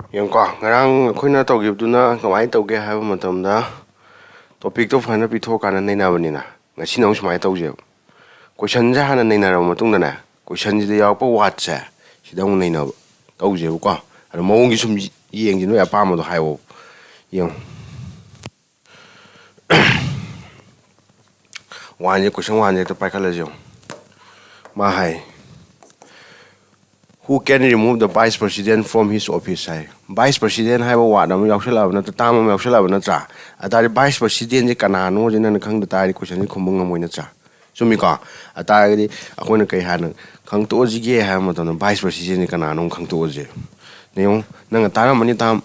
Yang ko ngarang akhoi tawgibduna kamai tawge haiba matamda topic to fana pitho kana nainabani na ngasi nang sumai tawje question ja hana nainara matungda na question ji yaw pa wat sa sidang nainab tawje ko ada mawong gi sum yeng ji no ya pa mo do haiwo yang wanje question wanje to pa kala jo ma hai who can remove the vice president from his office hai vice president hai wa dam yaushala na ta ma yaushala na cha atari vice president je kana no je na khang da tari question ji khumung ngam na cha sumi ka atari akoina kai han khang to ji ge ha ma don vice president je kana no khang to je ne nang ta mani tam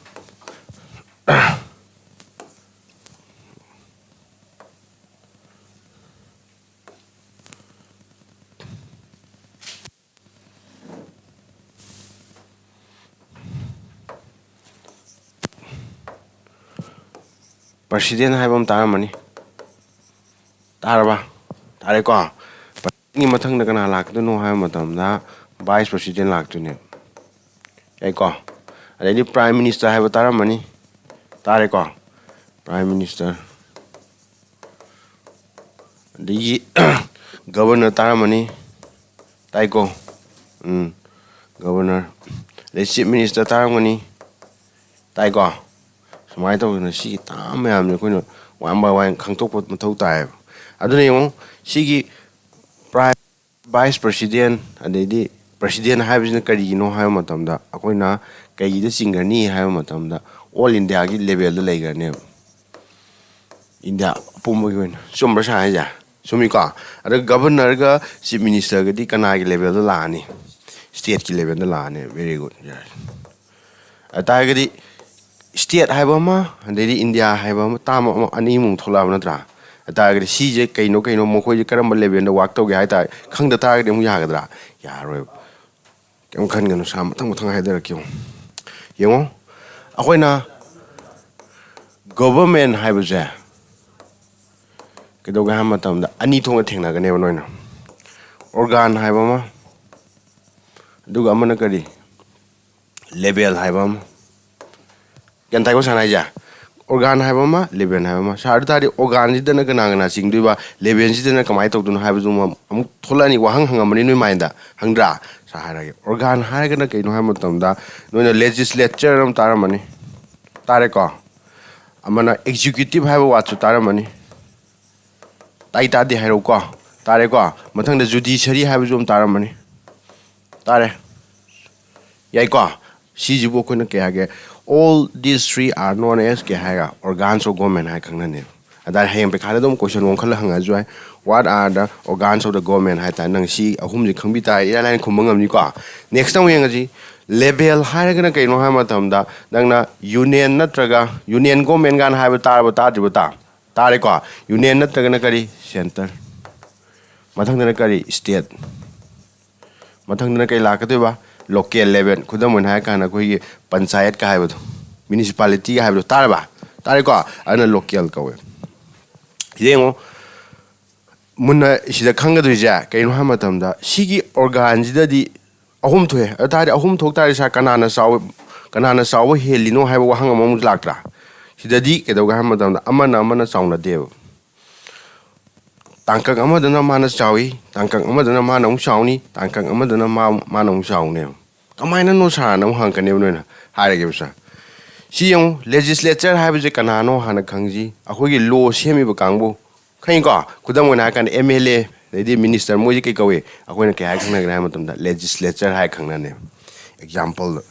President hai bam tara mani taraba tare ko ni mathang na kana lak no hai matam na vice president lak tu ne ai ko ani prime minister hai tara mani tare ko prime minister di governor tara mani tai ko governor the chief minister tara mani tai ko sumai to na si ta mayam ne ko no wan by wan khang tok pot mathau tai adune yong sigi prime vice president adedi president hai business kari no hai matam da akoina kai da singani hai matam da all india gi level da leiga ne india pumbo gi sumra sa ja sumi ka ada governor ga chief minister ga di kana gi level da la ni state gi level da la ne very good yes ata ga di state haiba ma andedi india haiba ma tam ani mung thola na tra ata ga si je kaino mo khoi je karam level da work to ge hai ta khang da ta ga mu ya ga dra ya ro kem khan ga no sam thang hai da kyong yemo akoina government haiba je ke do ga ma tam da ani thong theng na ga ne noina organ haiba ma du ga ma na kari level haiba ma yan tai ko sana ja organ hai ba ma level hai ba ma sar tari organ ji dana kana kana sing dui ba level ji dana kamai tok dun hai ba zum am tholani wa hang hang mani noi mind da hangdra sa ha ra organ hai kana kai no hai ma tam da no legislature ram tar mani tare ko amana executive hai ba wa chu tar mani tai ta di hai ro ko tare ko mathang da judiciary hai ba zum tar mani tare yai ko si ji bo ko na ke ha ge all these three are known as Kehaga organs of government. I can name that him Pecadum question one color hang as well. What are the organs of the government? I can see a whom the Kumbita airline Kumungam Nika. Next time we level higher than a Kano Hamatamda, Dana Union Natraga, Union Government can have a tarabata, Tarika, Union Natraganakari Center, Matanganakari State, Matanganaka Lakatuba. Local level kudam hai kana koi panchayat ka hai municipality ka hai tarba tare ko ana local ka we yengo munna sida khanga du ja kaino ha matam da sigi organ ji da di ahum thoe atari ahum thok tari sa kanana saw helino hai wa hanga mom laktra sida di ke do ga ha matam da amana sauna dev tangkang amadana mana sawi tangkang amadana mana sauni tangkang amadana mana saune kamaina no sa na hang kan ne na hare ge sa si yong legislature ha je kanano hana khangji akoi gi law semi ba kangbu khain ko kudam na kan mla lady minister mo ji kai kawe akoi na ke ha khang na matam da legislature ha khang na ne example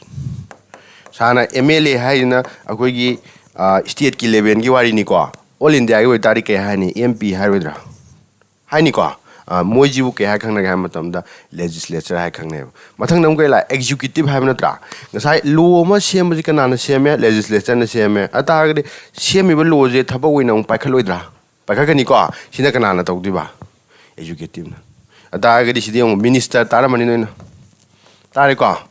sana mla ha na akoi gi state ki level gi wari ni ko all india gi tari ke ha ni mp ha rodra Hainiko, Moji ke hang na hamatam legislature hang name. Matang Namgala executive hamanatra. Nasai Luma Siamicana Seme, legislature and Seme, Atag Semi Loze, Tabawin, Pacaloidra, Pacanica, Sinacanana Togdiba, executive. Atag is the minister Taramanina Tarika.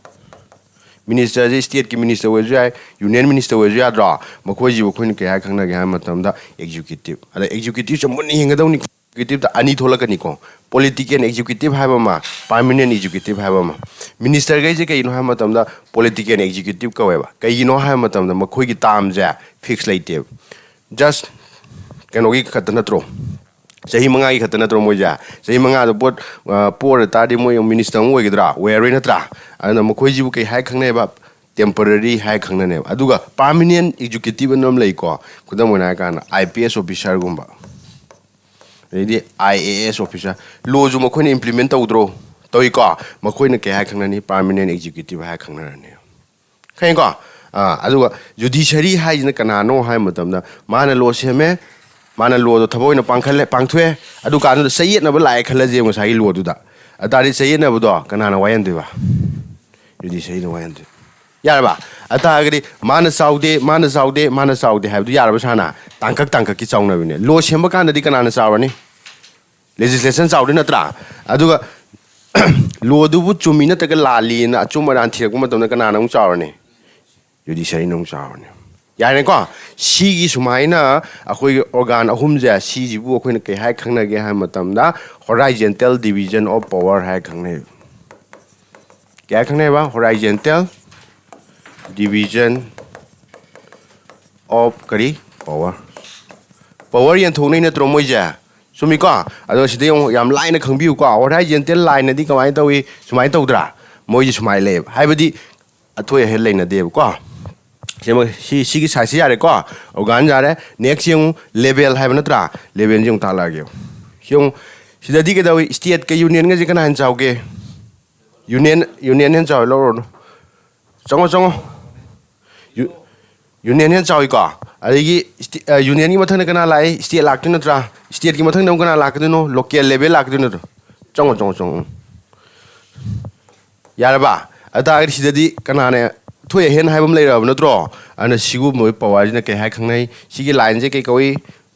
Minister, state minister was union minister was draw, Makoji Kunika hang na hamatam executive. The executive money in the executive ani tholakani ko political executive haiba ma permanent executive haiba ma minister gai je kai no ha matam da political executive ka weba kai no ha matam da makhoi gi tam ja fix laite just kano gi khatna tro sahi manga gi khatna tro moja sahi manga da bot por ta di mo minister ngoi gidra where na tra ana makhoi ji bu kai hai khangne ba temporary hai khangna ne aduga permanent executive nom lai ko kudam na kana IPS officer gumba Jadi IAS officer law ju makhoi implement tawdro toy ko makhoi na ke ha khangna ni permanent executive ha khangna ne khain ko aduga judiciary ha jina kana no ha matam na mana law seme mana law do thaboi na pangkhale pangthwe adu kanu sayet na ba lai khala je mo sai law du da atari sayet na bu do kana na wayan de ba judiciary na wayan de yaraba atagri mana saude have du yaraba sana tangkak ki chauna bine law semba kana di kana na sawani legislation saude na tra aduga law du bu chumi na taga lali na chuma ran thia kuma tona kana na ung sawani judiciary nung sawani yare ko si gi sumaina akoi organ ahum ja si ji bu akoi na ke hai khangna ge ha matam da horizontal division of power hai khangne kya khangne ba horizontal division of kari power yan thong na tro moi ja sumi ko ado side yam line na khangbiu ko horizontal line na di kamai tawi sumai tawdra moi ji sumai le haibadi athoi he le na de ko sema si gi sai si yare ko organ jare next yung level haiba na tra level jung ta la ge yung sida di ke dawi state ke union nga ji kana han chaw ge union hen chaw lo ro chongo union hen chaw ko adigi union gi mathang na kana lai state lak tu na tra state gi mathang na kana lak tu no local level lak tu no chongo yara ba ata ri sida di kana ne thoi hen haibam lei rab no tro ana sigu moi power na ke hai khangnai sigi line je ke koi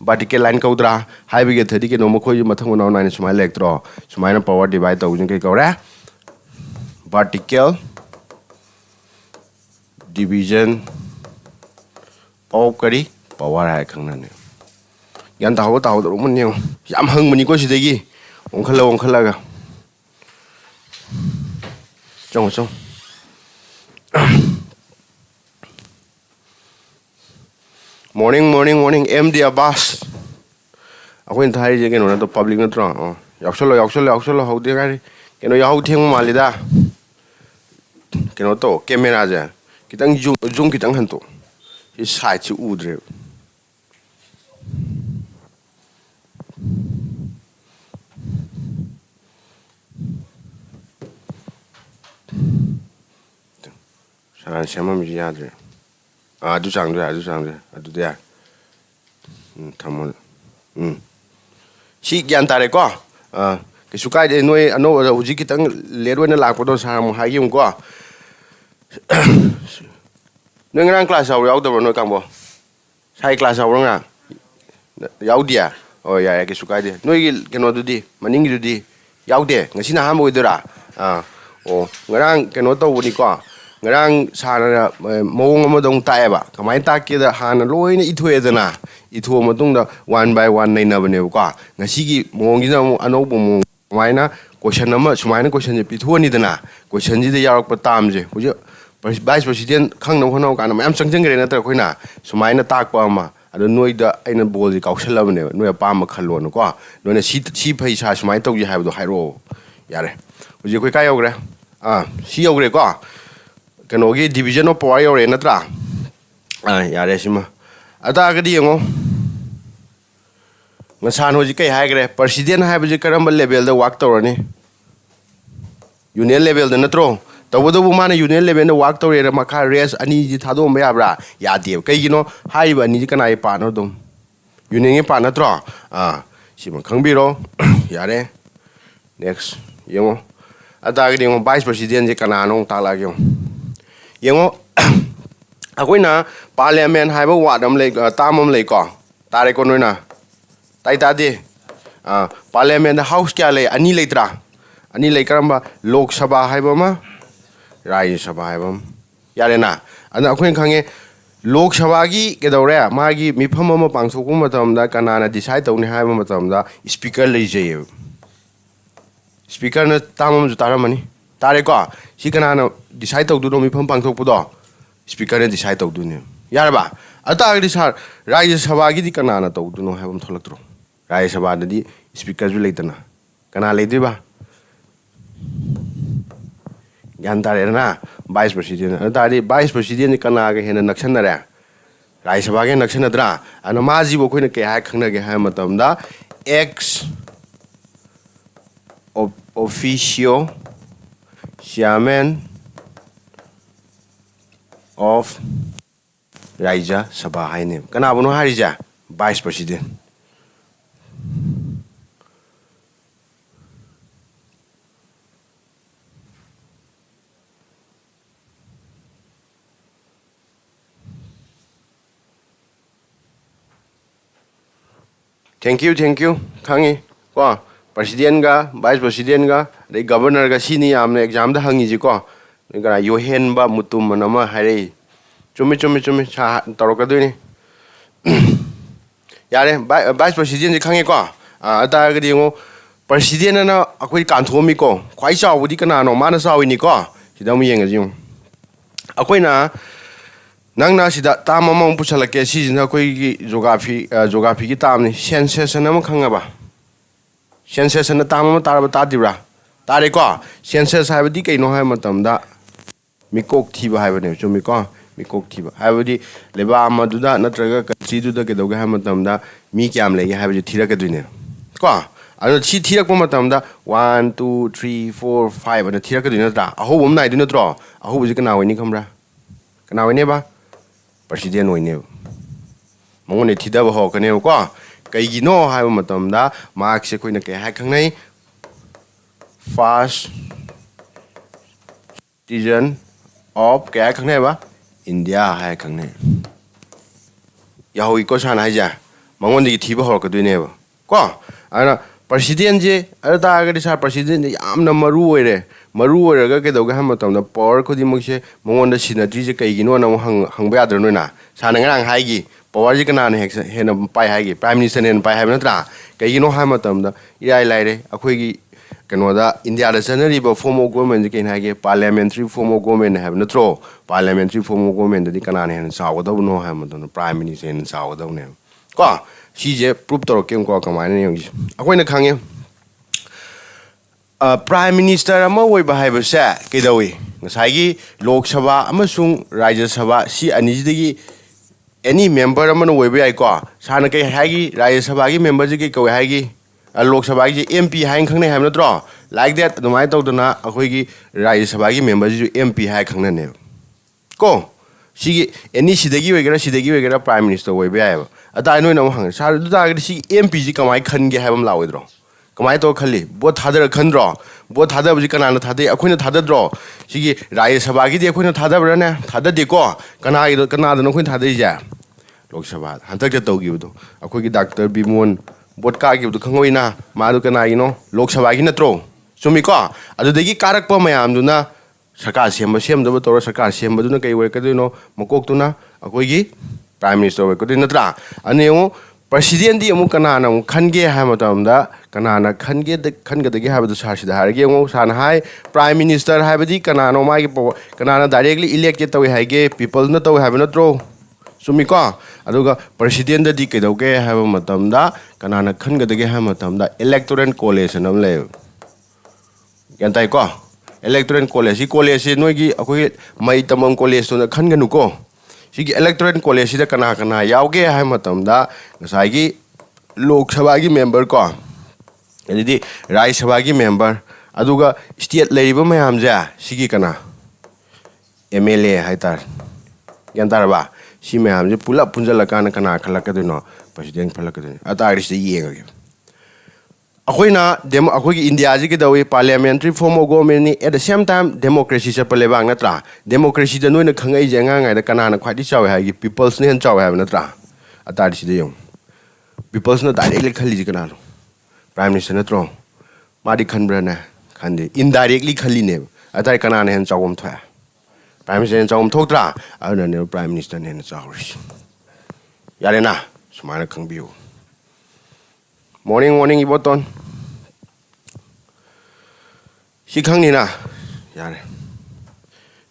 vertical line kaudra haibe ge thadi ke no mo khoi mathang no na sumai lek tro sumai na power divide tau jing ke kaura vertical division of kari power hai khangna ne yan taw ro mun ne yam hang mani ko sidegi ongkhala ga chong morning MD Abbas akoin thai je keno na to public na tra yaksolo haude gari keno yau theng malida keno to camera ja kitang zoom kitang han to is side chi udre saran shema mi yadre adu changde adu dia thamol si gyan tare ko ke sukai de noi ano uji kitang leroi na lak podo sam ha yum ko noi ngang class aw yaw do noi kangbo sai class aw nga yaw dia oh ya ke sukai de noi ke no du di maning du di yaw de ngasi na ha mo dira oh ngang ke no to ni ko ngarang sana mong amadong tae ba kamai ta ke da hana loina ithue dana ithu matung da one by one nei na bane ko ngasi gi mong gi na ano bu mong kamai na question ama sumai na question je pithu ni dana question ji da yarak pa tam je hujo vice president khang no khono kana mayam changjang gre na ta khoina sumai na tak pa ma ado noi da aina bol ji kausala bane noi pa ma khalo no ko noi na si phai sa sumai tau ji haibo hairo yare hujo koi kai yogre si yogre ko kanogi division of power yore na tra yare sima ata agadi ngo ngasan hoji kai haigre president haibaji karamba level da work tawrani union level da natro tawdo bu mana union level da work tawre makha res ani ji thado ma yabra yade kai gino haiba ni ji kanai pa no dum union ge pa na tro sima khangbiro yare next yengo ata agadi ngo vice president je kana no ta la gyo yengo akoina parliament haiba wadam le tamam le ko tare ko noina tai ta de parliament house kya le ani letra ani le karamba lok sabha haiba ma rai sabha haiba yare na ana akoin khange Lok Sabha gi kedore magi mifam ama pangthokpa matamda kanana decide tawni haiba matamda speaker leijay speaker na tamam ju taramani tare ko si kanana decide tawduno mifam pangthokpudo speaker na decide tawduni yarba atagdi sar Rajya Sabha gi di kanana tawduno haibam tholaktro Rajya Sabha da di speaker ju leitana kana leidriba Gantare na Vice President atari Vice President kana ga hena naksanare Rajya Sabha ge naksanadra ana maji bo koina ke ha khangna ge ha matamda ex officio chairman of Rajya Sabha haine kana bono harija Vice President Thank you khangi ko president ga vice president ga de governor ga sini amne exam da hangi ji ko ga yo hen ba mutum manama hare chumi cha tarok ka duni yare vice president ji khangi ko ata ga di ngo president na akoi kan thomi ko khwai chaw budi kana no mana sawi ni ko sidam yeng ga ji akoi na Nangna sida tam among pusalake season koi geography ki tam ni sensation am khangaba sensation na tam taraba tadibra tare ko census haibadi kaino hai matamda mikok thiba haibane chumi ko mikok thiba haibadi leba amaduda natraga country duda ke doga hai matamda mi kyam lege haibadi thiraka duine ko ado chi thirak pa matamda 1 2 3 4 5 ana thiraka duine ta aho bom nai duine tro aho buji kana wani khamra kana wani ba President oine mongone thidaba ho kane ko kaigino haiba matamda mark se koina ke ha khangnai first citizen of ke khangnai ba India ha khangnai yahui ko sana haja mongone gi thiba ho ka duine ba ko ana president je ada ga sa president yamna maru oire maru oiraga ke doga ham matamda power khodi mukse mongona sinatri je kaigino na hangba yadra noina sana ngang haigi power je kana ne hena pai haigi prime minister ne pai haibna tra kaigino ha matamda irai laire akhoi gi kanoda India da sanari ba form of government ke haigi parliamentary form of government haibna tro parliamentary form of government di kana ne saw da no ha matamda prime minister ne saw da ne ko si je proof to kem ko kamai ne yong akhoi na khange Prime Minister ama woi bahai basa kedawi ngasai Lok Sabha amasung Rajya Sabha si anijidagi any member amana woi bai ko sana kai hagi Rajya Sabha gi member ji ko hagi Lok Sabha gi MP hain khangne ham natro like that nomai tawduna akhoi gi Rajya Sabha gi member ji MP hai khangna ne ko si any sidagi wegera Prime Minister woi bai ata noi na hang sa du da si MP ji kamai khan ge habam lawidro Kamai to khali bo thadar khandro bo thada buji kana na thade akhoi na thada dro sigi Rajya Sabha gi de akhoi na thada bra na thada de ko kana da no khoi thada ja Lok Sabha hantak ja to gi bu akhoi gi Dr. Bimon bodka gi bu khangoi na ma du kana gi no Lok Sabha gi na tro sumi ko adu de gi karak pa mayam du na sarkar sem da to sarkar sem du na kai wai ka du no makok tu na akhoi gi Prime Minister wai ko du na tra ane President di amu kana na khange ha matamda kana na khange dagi ha badu sarsi da harge ngo san hai Prime Minister ha badi kana no ma gi kana na directly elect ke tawi haige people na tawi ha na tro sumi ko aduga president di ke doge ha matamda kana na khanga dagi ha matamda electoral college nam le yantai ko electoral college noi gi akoi mai tamam college to na khanga nu ko Sigi electoral college da kana yauge hai matamda ngasai gi Lok Sabha gi member ko adidi Rajya Sabha gi member aduga state leiba mayam ja sigi kana MLA haitar yantar ba si mayam je pula punjala kana khalaka dino president khalaka dino atari se yenga Akhoi gi India ji ki dawi parliamentary form of government ni at the same time democracy se palebang natra democracy da noina khangai jenga ngai da kana na khwadi chawe ha gi peoples ne chawe ha natra atari si de yong peoples na directly khali ji kana prime minister natro ma di khanbra na khande indirectly khali ne atari kana ne chawom thwa Prime Minister Chom Totra, I don't know Prime Minister and Sauris. Yarena, Sumana Kangbu. Morning, Iboton. She Kangina, Yare.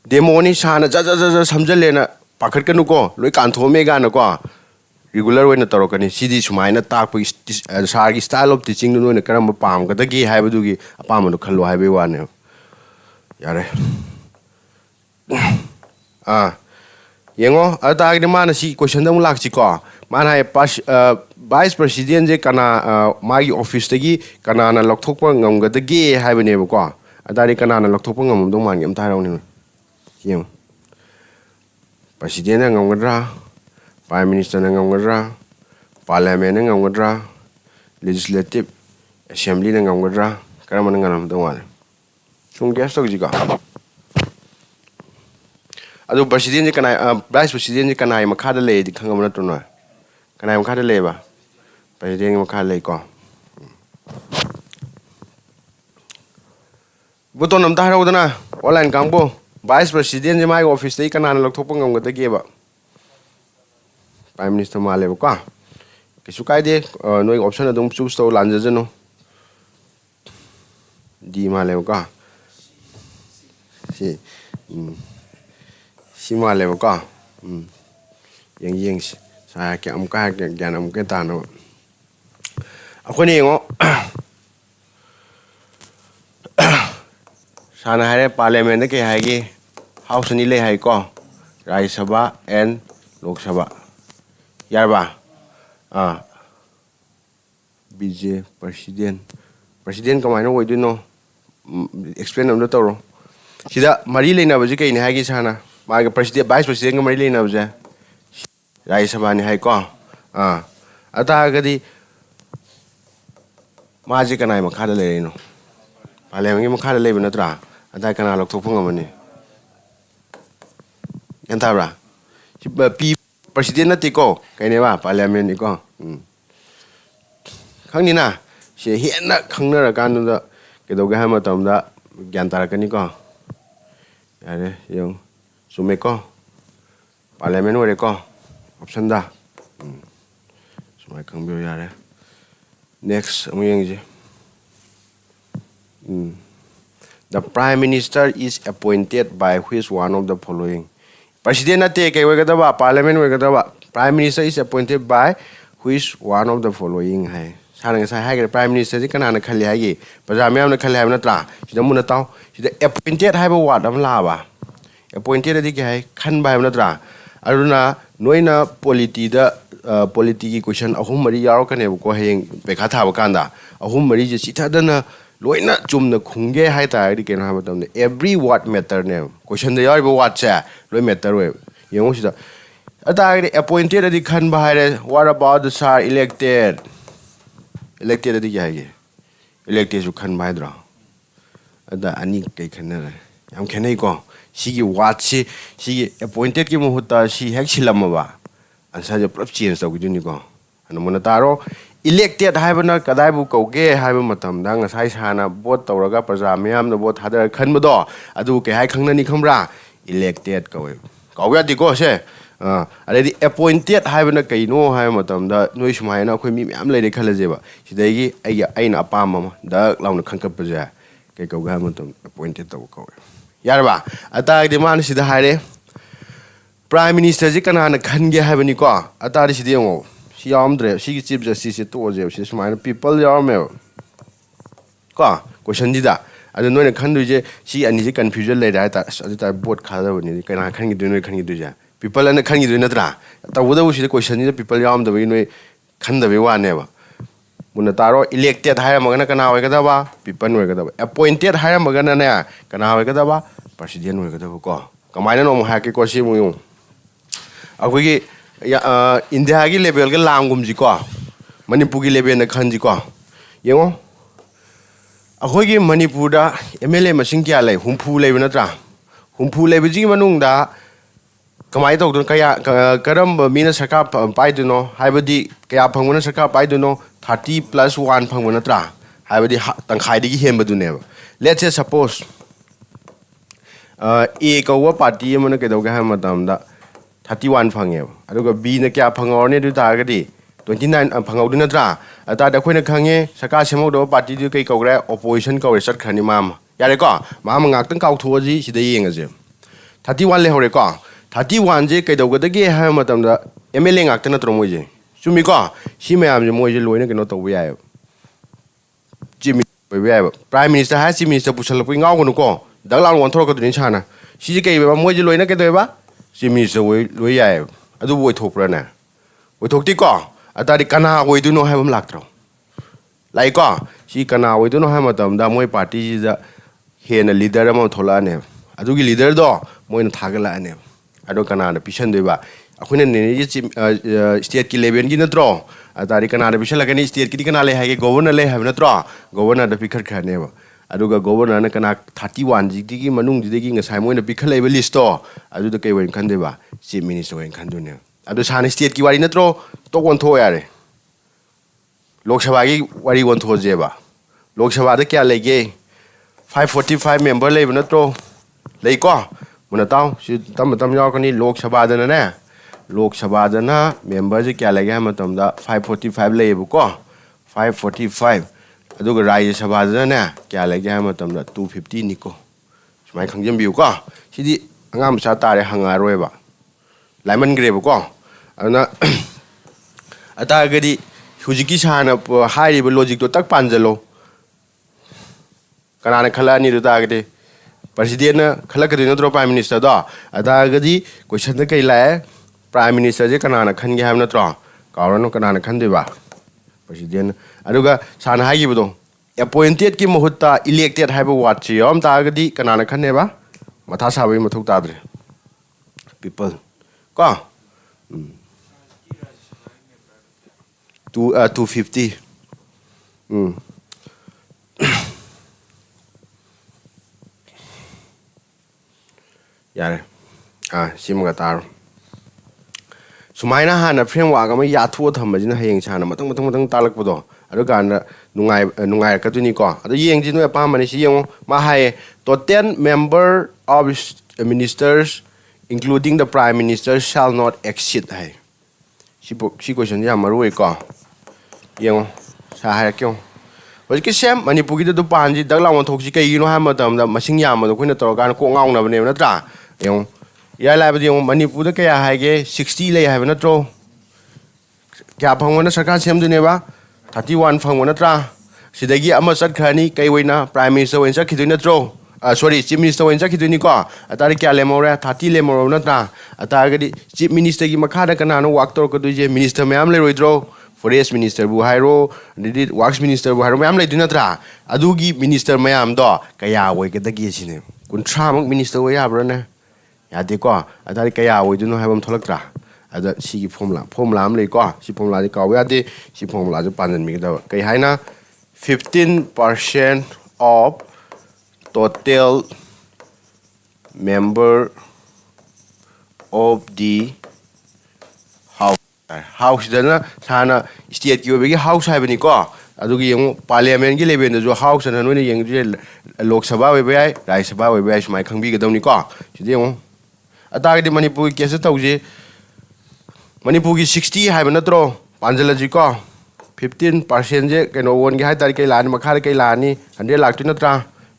Demoni Sana, Samjalena, Pakakanuko, Lukanto Meganako. Regular way na tarokani sidi sumaina takpa sargi style of teaching no na karamba pam kada gi haibadugi apam no khallo haibe wane yare yengo ata gi mana si question dam lak chi ko man hai pas vice president je kana magi office tagi kana na lokthokpa ngam ga gi haibane ba ko adari kana na lokthokpa ngam dong man yam tarau ni yeng president ngam gadra Prime Minister Nangamgadra, Parliament Nangamgadra, Legislative Assembly Nangamgadra, Karamananganam the one. Some guest of Jiga. Ado President can I, Vice President can I Makada lay the Kangamatuna? Can I Makada labor? President Makada Lako. Butonam Tarodana, all and Gambo, Vice President in my office, they can unlock Topong with the giver. Prime Minister Malay ka kisukai de noi option adum choose to lanjano di Malay ka si Malay ka yang sa ke am ka gan am ke tano ako ni ngo sana hare parliament ke haigi house ni le hai ko Rajya Sabha and Lok Sabha Yarba, BJ President Kamano, we do know, explain on the Toro. Sida Marilena was in Hagisana, my President, Vice President Marilena was there. Raisabani Haiko, Atagadi Magic and I'm a Cadaleno. Paleming Macadale in a tra, and I can look to Pungamani. Antara, people. President na tiko kay niya parliament iko kanina siya hiena kangna kanu da kedoga hama tamda gyantara kaniko yare yung sumeko parliament wore ko option da sumay kangbyo yare next amuyang je the Prime Minister is appointed by which one of the following President na take Parliament Prime Minister is appointed by which one of the following hai sana sa hai Prime Minister ji kana na khali hai pajamyam na khali hai na tra sida mun taw sida appointed hai ba word am la ba appointed di ke hai khan ba na tra aruna noina polity da polity ki question ahum mari yaro kane ko heng pekha tha ba kanda ahum mari ji sitha dana loina chumna khungge hai ta ri ken ha ba tam every word matter ne question da yar ba word cha loi matter we yengo sida ata appointed di khan ba hai what about the sir elected di hai elected su khan ba dra ada ani kai khan na yam khanai ko sigi word si appointed ki muhuta si hek silam ba ansa je prop change to gi ni ko anamuna taro elected haibana kadai bu kauge haiba matam da ngasai sana vote tawraga praja myam na vote hadar khanba do adu ke hai khangna ni khamra elected kawe kauga di ko se already appointed haibana kaino hai matam da noi sumai na khoi mi myam leire khalaje ba sidai gi aina apam ma da launa khangkap ja ke kauga matam appointed to kawe yarba ata di man sida haire Prime Minister ji kana na khange haibani ko ata ri sidai ngo Yamdre, she chief justice to she's mine people yarmel. Ka, question dida. I don't know a country, she and his confusion later at a boat color when you can do it. People and the can do natra. The whether she the question is people yarm the way can the way never. Munataro elected higher Magana Kanawagaba, people Wagaba. Appointed higher Magana Kanawagaba, President Wagaba. Come I don't know Haki Koshi. India ki level ke langum ji ko Manipur ki level na khan ji ko yengo akhoi ki Manipur da MLA masing kya lai humpu level na tra humpu level ji manung da kamai tok don kaya karam mina sarkar pai du no haibadi kaya phangona sarkar pai du no 30+1 phangona tra haibadi tangkhai di ki hemba du ne let's say suppose A कौवा party मन कदौगे है मतम दा 31 fungi अदुगा B न क्या फंगौरने दु तागदी 29 फंगौदु नत्रा अता दा खोइना खंगे सरकार सेमौदो पार्टी दु कई कौग्रे ऑपोजिशन कौरे चटखरनी माम यारे को माम गाक्तन काउथोजी सिदा येंगजे 31 ले होरे को 31 जे कदौगदगे है मतम दा MLA गाक्तन नत्रो मोजे चुमी को सी मयाम जे मोजे लोइना कनो तौबे याय जिमी प्राइम मिनिस्टर है चीफ मिनिस्टर पुछलपै गाउगनु को दगलान वनथोरकदुनि छाना सिजे कई बा मोजे लोइना कदोबा चीफ मिनिस्टर लोइ याय अदु बोय थोकप्रना बोय थोकति को अतारि कना ओइदुनो हायबम लाक्त्रो लाई को सी कना ओइदुनो हाय मतम दा मोय पार्टी जिदा हेन लीडर अम थोलाने अदुगी लीडर दो मोयना थागलाने अदो कनाना पिसन देबा अखुने ने स्टेट की लेवल की नत्रो अतारि कनाना पिसन लगनी स्टेट की कना ले हागे गवर्नर ले हाय नत्रो गवर्नर द पिखर खनेबा अदुगा गवर्नर न कना 31 जिगी मनुंग जिगी ngasai moina pikhalaiba list to aduda kai wain khandeba chief minister wain khandune adu san state ki wari natro to kon tho yare lok sabha gi wari won tho jeba lok sabha da kya lege 545 member leiba natro lei ko muna taw si tam yaw kani lok sabha da na lok sabha da na member je kya lege matam da 545 leiba ko 545 अदुगा राज्य सभा ने क्या लगे है मतलब 250 निको सुमाय खंजम बिउ को सिदी अंगाम सा तारे हंगारोयबा लाइमन ग्रेब को अना अतागदी हुजिकी साना हाइरिबो लॉजिक तो तक पांजलो कनाने खलानी दुतागदे प्रेसिडेंट खलकदि नत्रो प्राइम मिनिस्टर दो अतागदी क्वेश्चन द कैलाए प्राइम मिनिस्टर जे कनाना खनगे है नत्रो कावरनो कनाना खनदेबा प्रेसिडेंट अदुगा साना हाइगिबदो अपॉइंटेड की मुहुत्ता इलेक्टेड हाइबो वाटची यम तागदी कनाना खनेबा मथा साबै मथौ ताद्रे पीपल को 250 यारे सिमगा तारो सुमाइना हाना फ्रेमवर्क अमा याथो थमजिना हयेंग साना मतंग तालकपदो अदुगाना नुंगाय कदुनी को अदु येंग जिनो अपामनि सि येंगो मा हाय total member of ministers including the prime minister shall not exceed हाय सी क्वेश्चन या मरुए को येंगो सा हाय क्यों होजि सेम मणिपुर की दु पांजी दगला वन थोकसि कइगिनो हा मतम दा मसिंग याम दो कोइना तोरगान को ngawnabne नत्रा येंगो या लाइबदि येंगो मणिपुर द कया हायगे 60 ले हाय नत्रो क्या फंगवना सरकार सेमदुनेबा 31 फंगव नत्रा सिदगी अमा चटखरनी कई वइना प्राइम मिनिस्टर वइन चखिदुइ नत्रो सॉरी चीफ मिनिस्टर वइन चखिदुइनी को अतारि क्या लेमोरे 30 लेमोरो नत्रा अतागदि चीफ मिनिस्टर की मखादा कनानो वाक तोर कदुइजे मिनिस्टर मयाम लेरोइद्रो फॉरेस्ट मिनिस्टर बु हाइरो डिडी वर्क्स मिनिस्टर बु हाइरो मयाम लेदु नत्रा अदुगी मिनिस्टर मयाम दो कया वइगदगी सिने कुंथ्रामक मिनिस्टर वइ याब्रने यादे को अतारि कया वइदुनो हाइबम थलक्त्रा अदा सिगी formula am lei ko si formula ji kaw ya de si formula ji panjan mi da kai haina 15% of total member of the house dana sana state ki obegi house haibani ko adugi yeng parliament gi level jo house na no ni yeng je lok sabha we bai rajya sabha we bai smai khangbi ga dawni ko si de yeng atagdi manipur case tawje Manipur की 60 है नत्रो पांजलजी को 15% जे कनो one के हाय तारि कई लानी मखा कई लानी 100 लाख तु नत्रा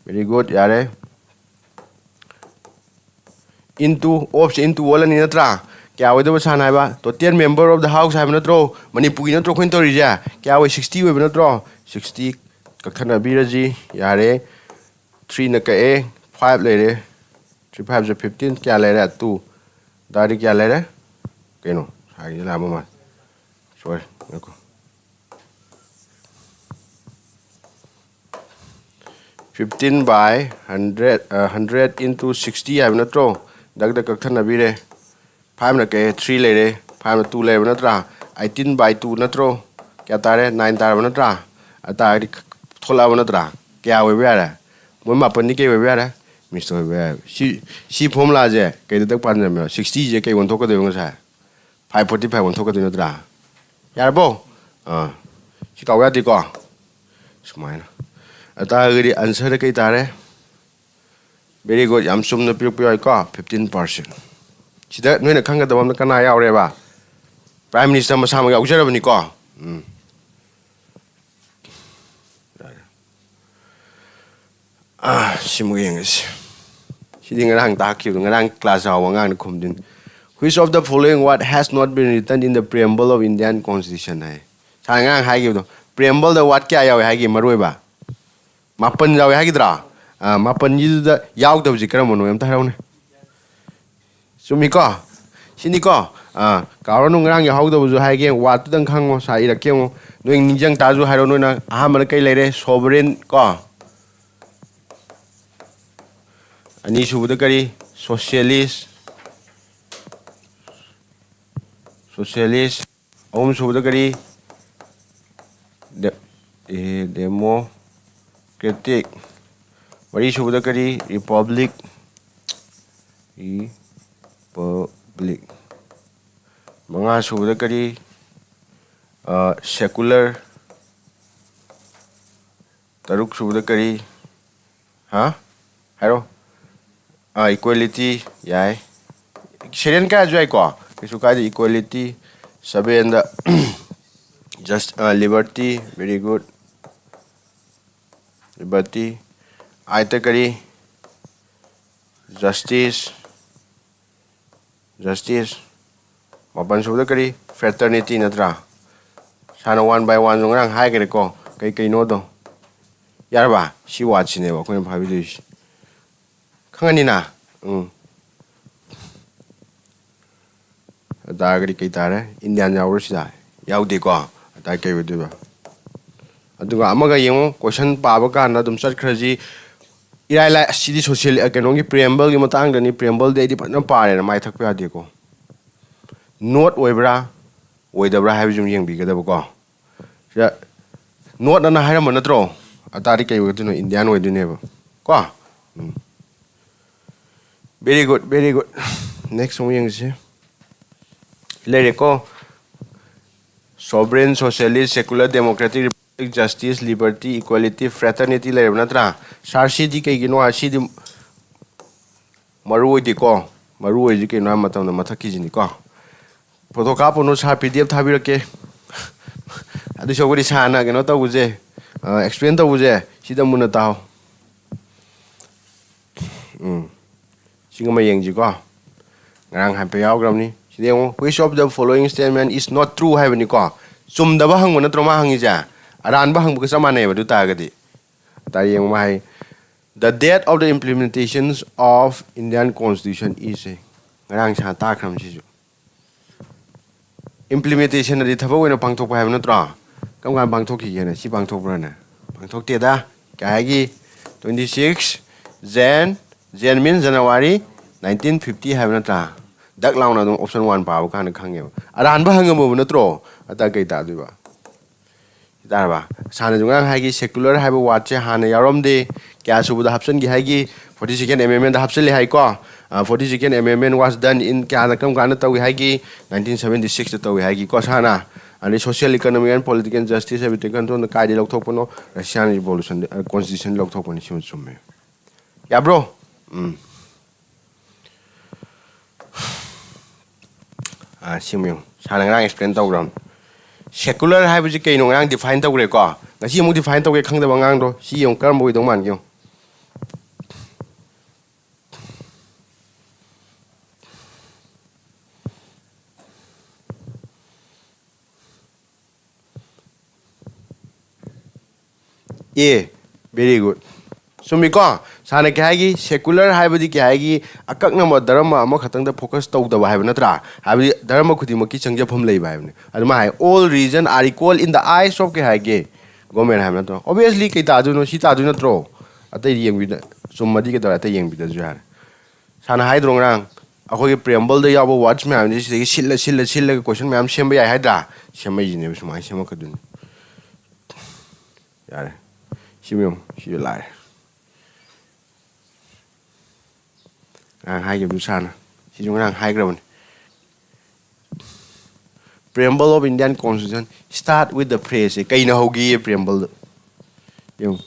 वेरी गुड यारे इनटू ऑप्शन इनटू वोलन नत्रा क्या होदो साना हायबा total member of the house है नत्रो मणिपुर की नत्रो खोइन तोरिजा क्या होय 60 होय नत्रो 60 कखना बिरजी यारे 3 न के 5 लेरे 3 5 जे 15 क्या लेरे 2 दारी क्या लेरे केनो high La mama sorry nako 15 by 100 into 60 है नत्रो दग दग कखन नबीरे 5 न के 3 लेरे 5 न 2 ले नत्रा 18 by 2 नत्रो क्या तारे 9 तारे नत्रा अतारी थोला नत्रा क्या होय बेरा मोय मापन नि के होय बेरा मिस्टर होय बेरा सी फॉर्मूला जे के दग पान 60 जे के वन थोक देबो सा 545 वन थोक देनो त्रा यारबो सी काव यादि को सुमायना अता गरि आंसर के तारे Very good. Yam sum na piuk piuk ko 15%. Sida noi na khanga da bam na kana yaw re ba. Prime Minister ma sama yaw jara bani ko. Simu yengas. Sidi ngarang ta ki ngarang class aw ngang na khumdin. Which of the following what has not been written in the preamble of Indian Constitution hai. Sa ngang hai gi do. Preamble da what kya yaw hai gi maroi ba. Mapan yaw hai gi dra. Mapan ji da yaw da ji karam no yam ta raw ne. Sumi ko. Sini ko. Ka ro ngarang yaw da bu hai gi wat dang khang mo sa ira ke mo. Noi ningjang ta ju hai ro no na ha man kai le re sovereign ko. Ani subuda kari socialist Om subuda kari democratic Mari subuda kari republic Manga subuda kari secular Taruk subuda kari Haro equality yai Syrian ka jai ko kisuka the equality sabe and just liberty very good liberty aita kari justice mapan suda kari fraternity natra sana one by one ngang hai kare ko kai no do yar ba si watch ne ba ko bhabi du khangani na Dagari kai tare Indian yaw sida yaw de ko ta kai du ba aduga amaga yemo question pa ba ka na dum sat khraji irai la sidi social economic preamble gi matang da ni preamble de di na pare na mai thak pa de ko note oibra oidabra ha jum yeng bi ga da ko ya note na ha ra man natro atari kai du no Indian oidu ne ba ko very good next one yeng se Lerico sovereign, socialist, secular, democratic, republic, justice, liberty, equality, fraternity, Lerabnatra. Sarsi di kay ginawa si di maruoy di ko. Maruoy di kay na matang na matakizin di ko. Potokapo no sa PDF tabirake. Ado siya ko di sana gano tao guze. Explain tao guze. Sida muna tao. Singa mayeng di ko. Ngarang hampay yaw gram ni. Which of the following statement is not true hai bani ko sum da ba hang na troma hangi ja aran ba hang bu sa mane ba du ta ga di ta yeng mai the date of the implementations of Indian Constitution is ngarang sa ta khram si implementation ri thaba wena pangthok pa hai na tra kam gan pangthok ki na si pangthok bra na pangthok te da ka gi 26 Jan means January 1950 hai na tra Dak launa dong option 1 pa ka na khangye aran ba hangam bu na tro ata kai ta du ba tar ba sana jungang hai gi secular hai ba wat che hana yarom de kya su bu da option gi hai gi 42nd amendment da option le hai ko 42nd amendment was done in kya na kam ka na tawi hai gi 1976 tawi hai gi ko sana ani social economic and political justice have taken to na kai de lok thok pono Russian revolution constitution lok thok poni sim summe ya bro Simu sana ngang explain tau gram secular hai bu ji kai no ngang define tau re ko ngasi mu define tau ke khang da ngang do si yong karam boi dong man kyo very good sumi ko sana ke hai gi secular hai bu di ke hai gi akak na ma dharma ma khatang da focus tau da hai natra hai bu dharma khudi ma ki changja pham lei bai ne aduma hai all region are equal in the eyes of ke hai ge government hai natra obviously ke ta ju no si ta ju natro atai yeng bi da sumadi ke da atai yeng bi da ju har sana hai drong rang akoi ge preamble da yaw words me am ji silla question me am sem bai hai da sem mai ji ne sumai sem ka dun yare simyong si lai hai cái sana si chúng đang hai cái Preamble of Indian Constitution start with the phrase kai na hogi preamble yung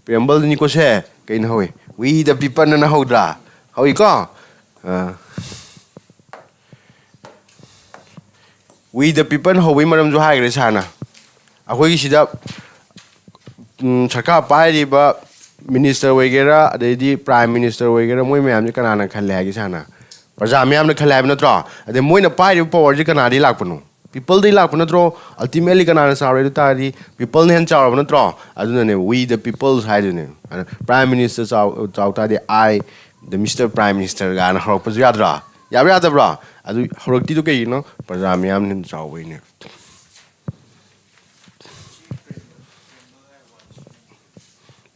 preamble ni ko se kai na hoy We the people na hodra. How you go? We the people how we maram jo hai gre sana. Akoi sida sarkar pairiba minister वगैरह अदेदी prime minister वगैरह मोई ma'am जी कनाना खले है कि साना प्रजा ma'am ने खले है नत्रो अदे मोई न पाई पावर जी कनाडी लापनो people दे लापनो नत्रो ultimately कनाना सारे तारी people ने हन चाव नत्रो अदुने ने we the people है दुने prime minister चाव तारी I the Mr. Prime Minister गाना हरोप जो याद रहा याद ब्रा अदु हरोक्ति तो कहीं नो प्रजा मैम ने चाव वही ने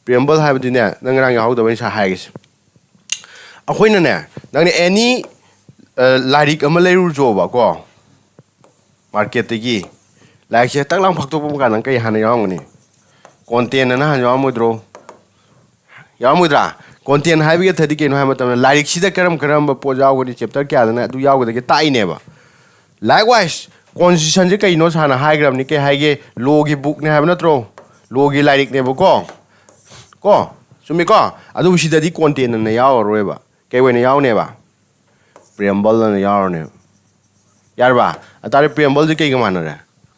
Preamble have the net, Nangang out the way highs. A winner, Nang any Ladik Amalay Jova go. Market the gee. Like she talang Patokan and Kay Hanayongni. Contain and Yamudro Yamudra. Contain heavy at the Hamilton, like she the Karam Karamba Poja with the chapter Kadan, do Yaw with the tie never. Likewise, Constitution knows Hana High Gram Nike Hage, Logi book never not throw. Logi Ladik never go. Ko, sumiko, adu si dadi contain na yaw reba. Kay when yaw neba. Preamble na yaw ne. Yarba, atari preamble di kay gamana re.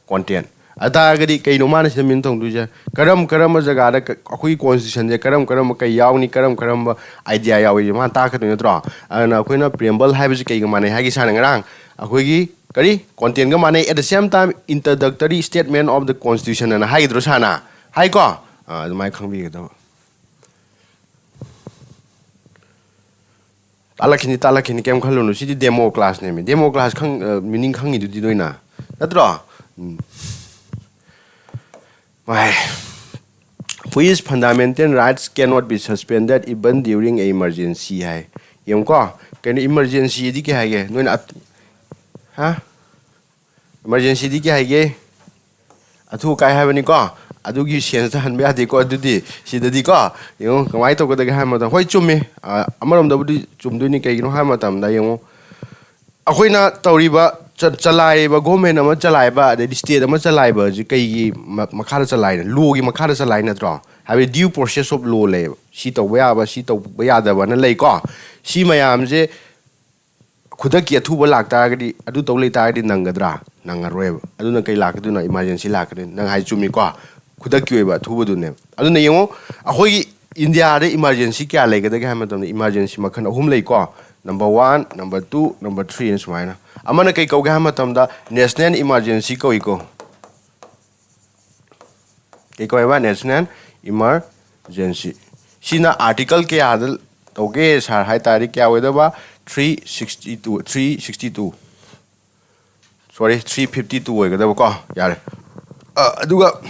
Contain. Atagadi kay numan sa mintong duja. Karam jagada akui constitution je karam kay yaw ni karam idea yaw yi man ta ka tu tro. Ana akui na preamble hai bi kay gamana hagi sana ngarang. Akui gi kari contain gamana at the same time introductory statement of the constitution na hai dro sana. Hai ko. Mai khang bi ga Talakini came Kalunu, city demo class name. Demo class meaning Kangi to Dina. That draw. Why? Police fundamental rights cannot be suspended even during an emergency. Yonko, can emergency decay? No, not. Huh? Emergency decay? A two I have any car. I do give sense and be at the court today. She the car, you know, come I talk with the hammer. Why to me? I'm on the Jumdunica, no hammertam, Diamo. A Huina Toriba, Chalaiba, Gomen, a Machalaiba, the state of Machalaiba, Jiki, Macaras line, Lugi Macaras line at draw. Have a due process of low labor. She to wear, she to wear the one a lake. She may amze Kudaki a tuba like target, I do totally tired in Nangadra, Nangarev. I don't know Kailak, do not emergency lack, Nangai Jumiko. Kudakiba, two would do them. I don't know. A hoy India emergency care like the Hamilton emergency Macan home lake. Number 1, number 2, number 3 in Swina. Amana Kako Hamatam the National Emergency Koiko. Kako National Emergency. Sina article Kiadal Toges her high taric Yawedaba 362. Sorry, 352. Yare. Aduga.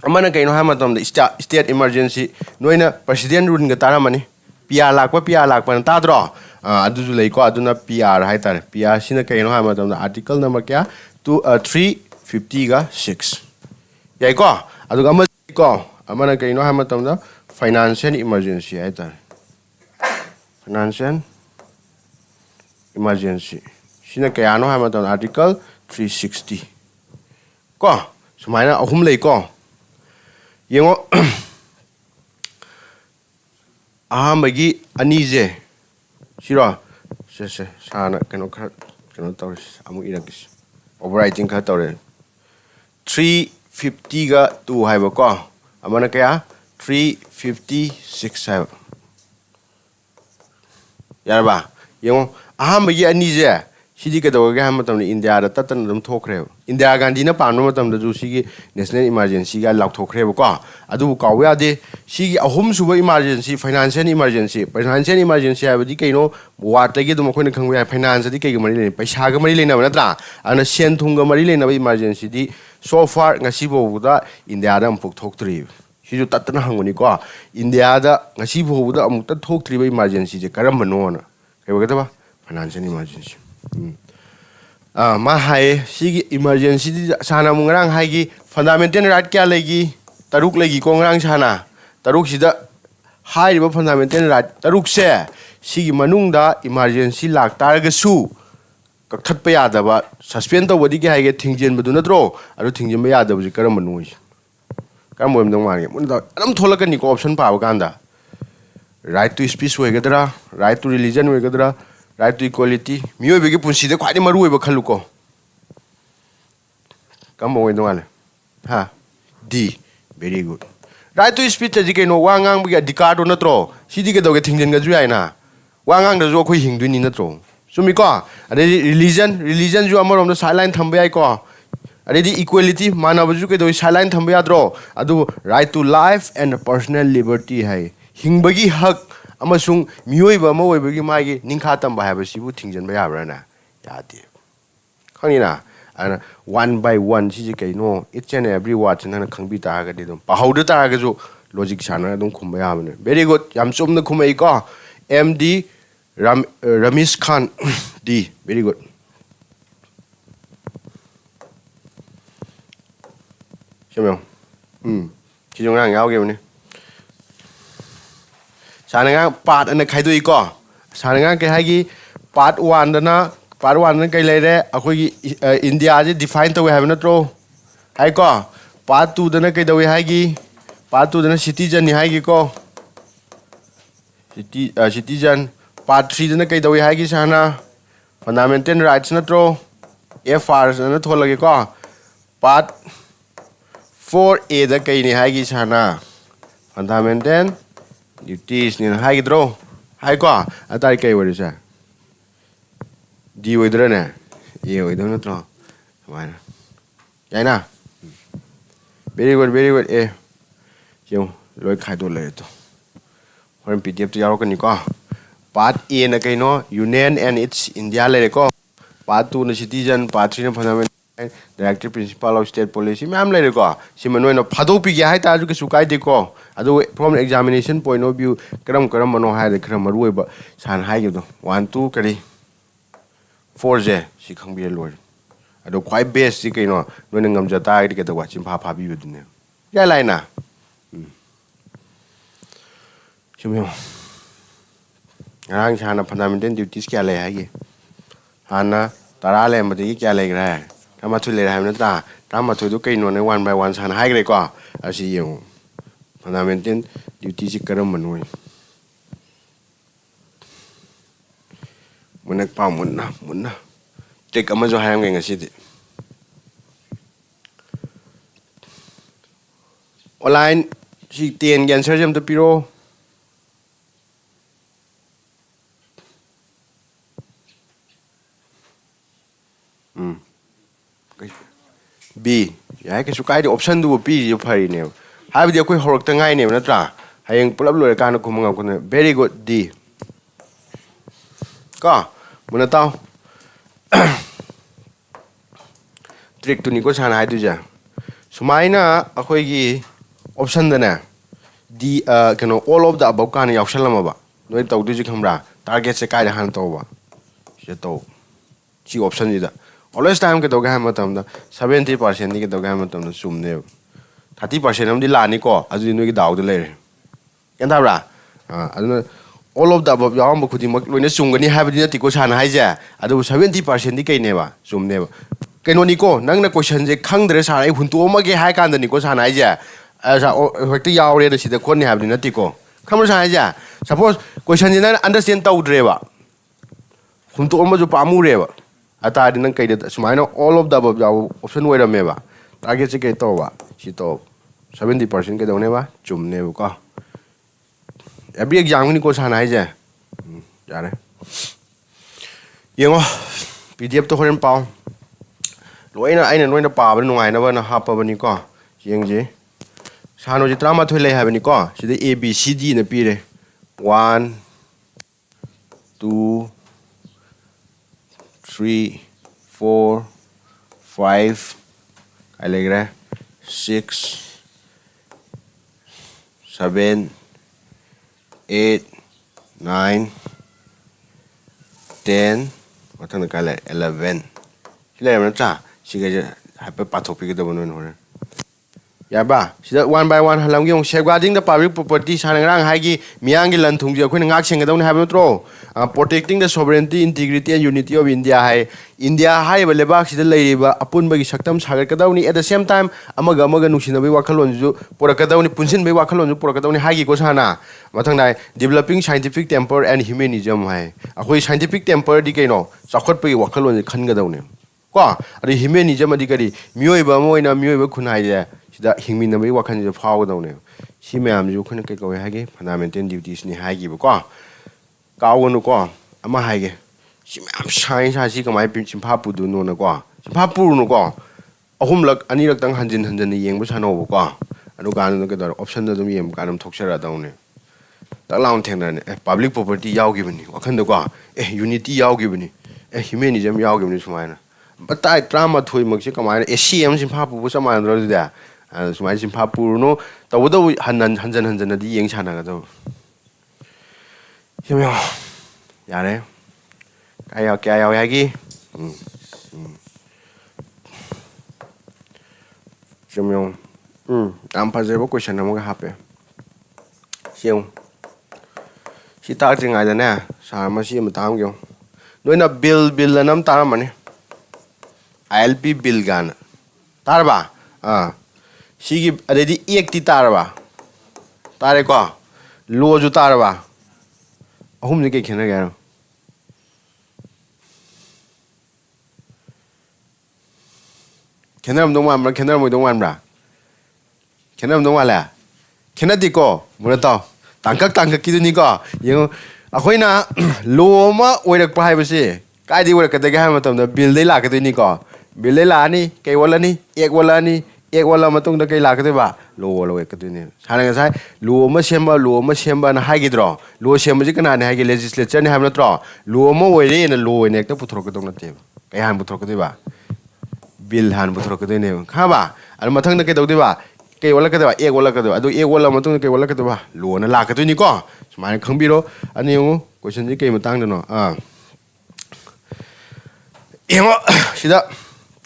Amana kaino hamatom the state emergency noina president run gatara mani PR lakpa ta draw adu lei ko aduna PR haitar PR sina kaino hamatom the article number kya 350 ga 6 yai ko adu ga ko amana kaino hamatom the financial emergency haitar financial emergency sina kayano hamatom article 360 ko sumaina ahum lei ko Yengo Ahamagi Anize Shira Sana cannot tell Amu Irakis overwriting Katore 350 ga 2 Hibako Amanakaya 356 Yarba Yengo Ahamagi Anize She did a Gamatam in India, the Tatan Tokrev. India Gandina Panomatam, the Jusi National Emergency, I love Tokrev. I do Kawade, she a home super emergency, financial emergency, I would decay what they get the Mokona finance, the Kay Marilyn, Pashaga Marilyn, and a Shentunga Marilyn of emergency. So far, Nasibo Buddha in the Adam Pok tree. She do Tatan Hangonika. In the other Nasibo Buddha Mukta Tok tree emergency, the Karambanona. Financial emergency. Mahai, Sigi emergency Sana Mungrang Hagi, fundamental right Kalegi, Taruk Legi Kongrang Sana, Taruk Sida High fundamental right, Taruk Se, Sigi Manunda, emergency like Targasu, Kakatpayada, but suspend the Wadiki I get things in, but do not draw. I don't think you may add the Karamanui. Come with the money. I'm Tolakan option Pavaganda. right to speech oigadra, right to religion oigadra, right to equality. Mio bigi punsi de kwani maru oiba khaluko. Come on, no ha. D. Very good. Right to speech is no wangang biga dikado na tro. Sidi ke doge thingjen ga juai na. Wangang da jo khoi hingdu ni na tro. Sumi ko. Ade religion jo amarom na sideline thambe ai ko. Ade equality manabaju ke do sideline thambe ya dro. Adu right to life and personal liberty hai. Hingbagi hak amasung mioiba ma oibagi magi ningkha tamba ha ba sibu thingjen ba ya bra na. Ya de. Khani na. And one by one, she say no, each and every watch and a kanbi target. Pahoda target, logic channel, don't come by. Very good. Yam sum the Kumaika, MD Ramesh Khan D. Very good. Samuel. She's young out given. Sananga part and the Kaiduiko. Sananga Kahagi part one, the Part 1 kay lere akoy India aje define to we have na tro hay ko part 2 dana kay dawi haygi part 2 dana citizen ni haygi ko citizen part 3 dana kay dawi haygi sana fundamental rights na tro FR na tholagi ko part 4A da kay ni haygi sana fundamental duties ni haygi tro hay ko atay kay wari sa D oidra na E oidra na tro mana yai na very good e yung loi khai do le to horen PDF to yaro kan ni ko part A na kay no union and its India le ko part 2 na citizen part 3 na fundamental directive principle of state policy mam le ko simanoi na phado pi ya hai ta ju ke su kai de ko adu from examination point of view karam mano hai de karam maru ba san hai gi do 1 2 kari 4J, she can't be a lord. I don't quite best, you know, when I'm just tired to get the watching Papa be with them. Yeah, Lina. Hana fundamental duties Kale Hana, Tarale, but the Kale, Tamatule Hamnata, Tamatuke, no one by one, and high record, I see you. Fundamental duties Karaman. Munak pa muna take amazo hayang nga city online si tien gan serjam to piro B ya ke sukai de option du B ju phari ne ha bi de koi horok ta ngai ne na tra hayang pulap loi ka na khumanga ko very good D ko muna tao trick to ni ko sana hai tu ja sumaina akhoi gi option da na D kano all of the above kan yaushalama ba noi tau du ji khamra target se kai da han to ba se to chi option ji da always time ke to ga ma tam da 70% ni ke to ga ma tam da sum ne 30% am di la ni ko aju noi gi daw de le yan da bra adu all of the above yawam khudi mak loina sungani habdi na tiko sana haija adu 70% di kai ne ba sum ne ba kaino ni ko nang na question je khangdre sa ai huntu ma ge hai kan da ni ko sana haija sa hekti yaw re da si da kon ni habdi na tiko khamra sa haija suppose question je na understand tau dre ba huntu ma jo pamu re ba ata di nang kai da sumaina all of the above yaw option wai ra me ba target se kai to ba si to 70% ke da ne ba chum ne ba ko every exam ni ko sana hai ja ja re yengo PDF to horen pau loina aina loina pa ba nungai na ba na ha pa ba ni ko yeng je sano ji trama thoi le ha ba ni ko si de A B C D na pi re 1 2 3 4 5 alegra 6 7 8 9 10 matang na kala 11 sila naman sa sige hape patopi kita bono no ya ba sida one by one halam yung safeguarding the public property sanang rang hagi miyang gi lanthung ji akhoi ngak seng gadau ne habe tro protecting the sovereignty, integrity, and unity of India. India high lebak sida leiba apun bagi saktam sagar kadauni at the same time amaga nushina bi wakalonju porakadauni punsin bi wakalonju porakadauni hagi ko sana mathang nai developing scientific temper and humanism hai akoi scientific temper di kaino chakot bi wakalonju khangadauni ko ari humanism adi kari mioiba moina mioiba khunai de sida hingmin bi wakanju phawadauni si mayam ju khun kai ko hagi fundamental duties ni hagi ko kaawanu ko ama hage si mayam sai sa si kamai pin simpha pu du no na ko simpha pu no ko ahum lak ani lak tang hanjin ni yeng bu sano bu ko anu kan no ke dar option da dum yem kanam thoksara daw ne ta laun theng na ne public property yaw gi bani wakhan da ko unity yaw gi bani humanism yaw gi bani sumai na batai drama thui mak si kamai acm simpha pu bu samai ro da sumai simpha pu no ta wo da hanjan di yeng chana ga daw hiểu dạ đấy cái ao hay gì hiểu am phải giải quyết question nào cái hấp hiểu si ta tiếng ai đó nè sao mà si mà tao không nói là bill là nắm tao mà nè ILP bill gan tar ba si cái ở đây ek ti tar ba tare ko lo ju tar ba ahum ni ke khena ga khena dong man khena mo dong man bra khena dong wala khena di ko mo ta tangkak ki ni ko yeng akhoi na lo ma oirak pa hai ba se kai di oirak ka ga ha ma tam da bill dei la ka ni ko bill dei la ni kai wala ni ek wala ni ek wala ma tung da kai la ka ba lo wala ka ni sana ga sai lo ma semba na hai gi dro lo semba ji kana ne hai gi legislature ne ha na tro lo ma oi re na lo ne ta puthro ka dong na te kai han puthro ka de ba bill han puthro ka de ne kha ba ar ma thang da kai dau de ba kai wala ka de ba ek wala ka de adu ek wala ma tung da kai wala ka de ba lo na la ka ni ko sumai khang bi ro ani yo question ji kai ma tang da no emo sida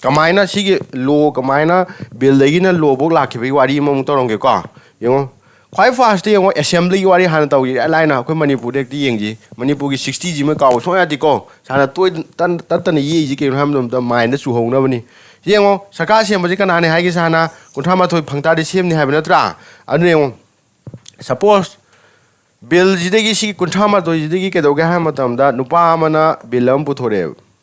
kamaina sigi law kamaina bill lagi na law bok la khibi wari mong torong ke ko yong khwai fast yong assembly wari han taw yi alai na khoi manipur dek ti yeng ji manipur gi 60 ji ma kaw so ya ti ko sana toy tan yi ji ke ham dum ta mai na su hong na bani yeng sarkar sem ji kana ne hai gi sana kunthama ma thoi phangta di sem ni ha bana tra anu yong suppose bill ji de gi si kunthama ma to ji de gi ke do ga ha ma tam da nupa mana bill am pu thore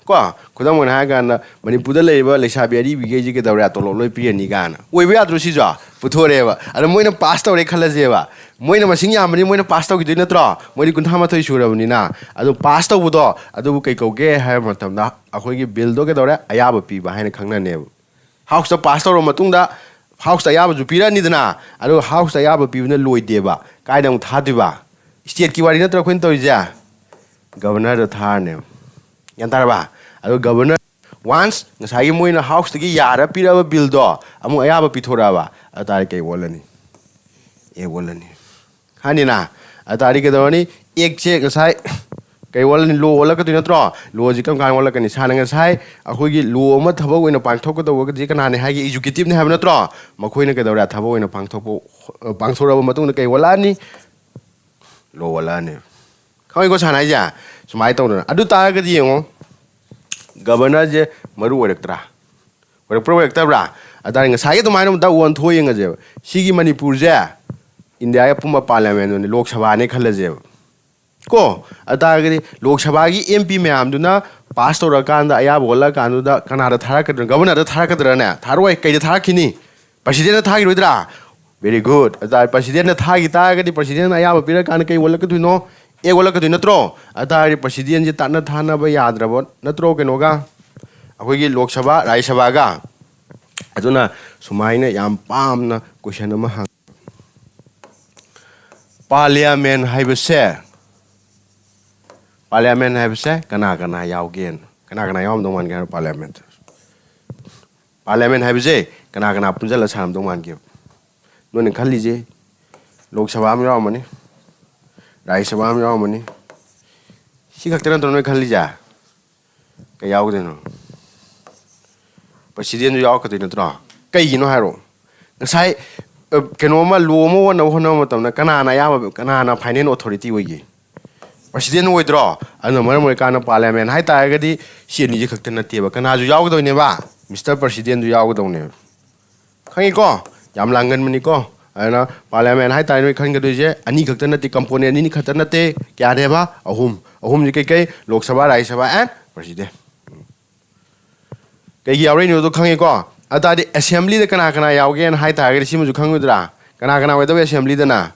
ko kudam mon ha gan manipur da leiba leisabi ari bige ji ke dawra to loi pi ni gan oi ba adru si ja puthore ba ar moina pass tawre khala je ba moina masing ya mani moina pass taw gi na tro moini kun thama thoi sura bani na adu pass taw bu do adu kai ko ge ha ma tam da akhoi gi bill do ke dawra aya ba pi ba ha na khangna ne house da pass taw ro matung da house da ya ba ju pi ra ni da adu house da ya ba pi na loi de ba kai dang tha di ba state ki wari na tro khoin to ja governor da thar ne yan tar ba ado governor once ngasai moina house tagi yara piraba bill do amu ayaba pithora ba atari kai wolani e wolani khani na atari ke dawani ek che ngasai kai wolani lo wala ka tuna tro lo ji kam kan wala ka ni sana ngasai akhoi gi lo ma thaba oina pangthok ko do ga ji kana ne ha gi executive ne ha na tro makhoi na ke dawra thaba oina pangthok po pangthora ba matung kai wolani lo wolani khoi ko sana ja sumai tong na adu ta ga ji ngo governor je maru orektra orekpro orektabra adar nga sai to mainum da won thoyeng je sigi manipur je india ya puma parliament ne lok sabha ne khale je ko adar gi lok sabha gi mp myam duna pass to rakan da aya bola kan da kana da thara ka governor da thara ka dra ne tharoi kai da thara khini president da thagi roidra very good adar president na thagi ta ga di president aya ba pira kan kai wala ka du no e wala ka du natro adari president ji tan thana ba yadra bo natro ke noga akoi gi lok sabha rai sabha ga aduna sumaina yam pam na question ma ha parliament haibase kana yaw gen kana yawm dong man ga parliament haibase kana punjala sam dong man ge no ni khali je lok sabha am yaw mani rai sabha am yaw mani si khak tan no khali ja ka yaw de no president yaw ka de no tra kai gi no haro ngasai keno ma lo mo na hono ma tam na kana na ya kana na finance authority wi gi president withdraw and the Murmur Kana Parliament High Tiger, she and Yakanativa. Can I jog the neva? Mr. President Yagodone. Can you go? Yam Langan Manico. And Parliament High Tiger can get a Nikatanatic component, any Katanate, Gadeva, a whom you can look Sabara Isaba and President. Kay already know the Kango. At the assembly the Kanakana Yagan High Tiger seems to come with Ra. Kanakana with the assembly the na.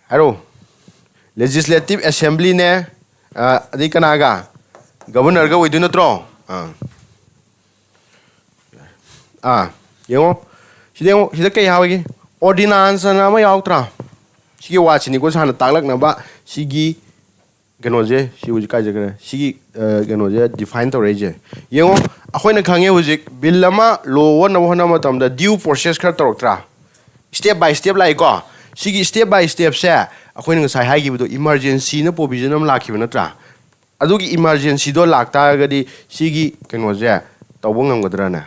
Hello. Legislative Assembly ne the Kanaga. Governor go we do not draw. You know, she's a kay how Ordinance and my outra. She watching it goes on a talak naba, Shigi Genoje, she was Kajaga, she Genoje, defined the rage. You know, when a Kange was Billama, low one of the due process cartora. Step by step like God. She step by step say, when I give to emergency no provision of lucky venatra. Aduki emergency do lack tagadi, Shigi Genoje, Tawung Godrana.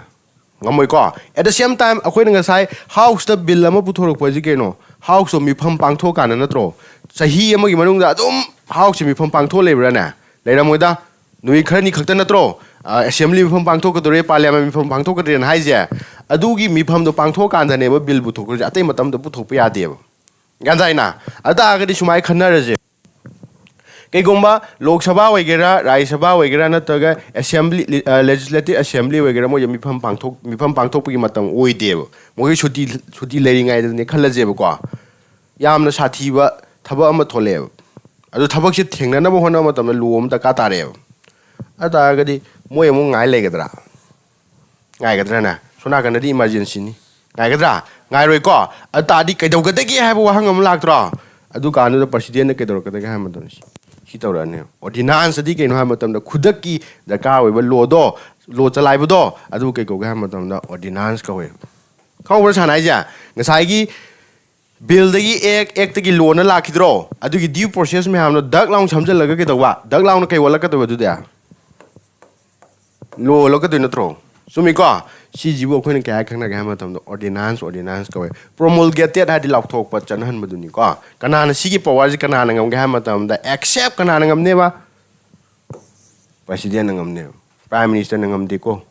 At the same time, according as I house the Billama Putoro Pojicano, house of me pump pangto can and a throw. Sahi Magimanung that house me pump pangto labrana. Later Muda, Nui Kerni Cotana throw, assembly from Pangtoka to Parliament from Pangtoka and Hizia. Adugi me pump the Pangtoka and the neighbor Bill Butoka, I think Matam the Putopia deal. Ganzaina, Adagadish my canaraje. Kegumba, Lok Sabah Wegera, Rai Sabah Wegera Nataga, Assembly, Legislative Assembly Wegera, Mipam Pangtopi Matam, Oi Dev, Mogi Shuti laying at the Nicolazebqua. Yam the Sativa, Tabama Tolev. I do Tabaki thing, number one of them, Luom, the Katarev. Atagadi, Moyamung I legadra. Nagadrana, Sonaka emergency. Nagadra, Naireko, a tadi Kadokateki have a hangum lactra. I do kind of the President Kadokataka Hamadons. Hitorane. Ordinance the Dikin Hamatom, the Kudaki, the car with Lodo, Lota Libodo, I do Keko Hamatom, the Ordinance go away. Congress Hanaja, Nasagi, build the egg, Ektaki Lona Laki draw. I do due process me have no duck lounge something like a what? Duck lounge okay, well, look at the there. No, look at the throw. So me go, she will couldn't get Hamatom, the Ordinance go away. Promulgated had the lock talk, but Janahan Madunika. Kanana Siki Powers Kananangam Hamatom, the accept Kananangam never. President Nangam never. Prime Minister Nangam Deco.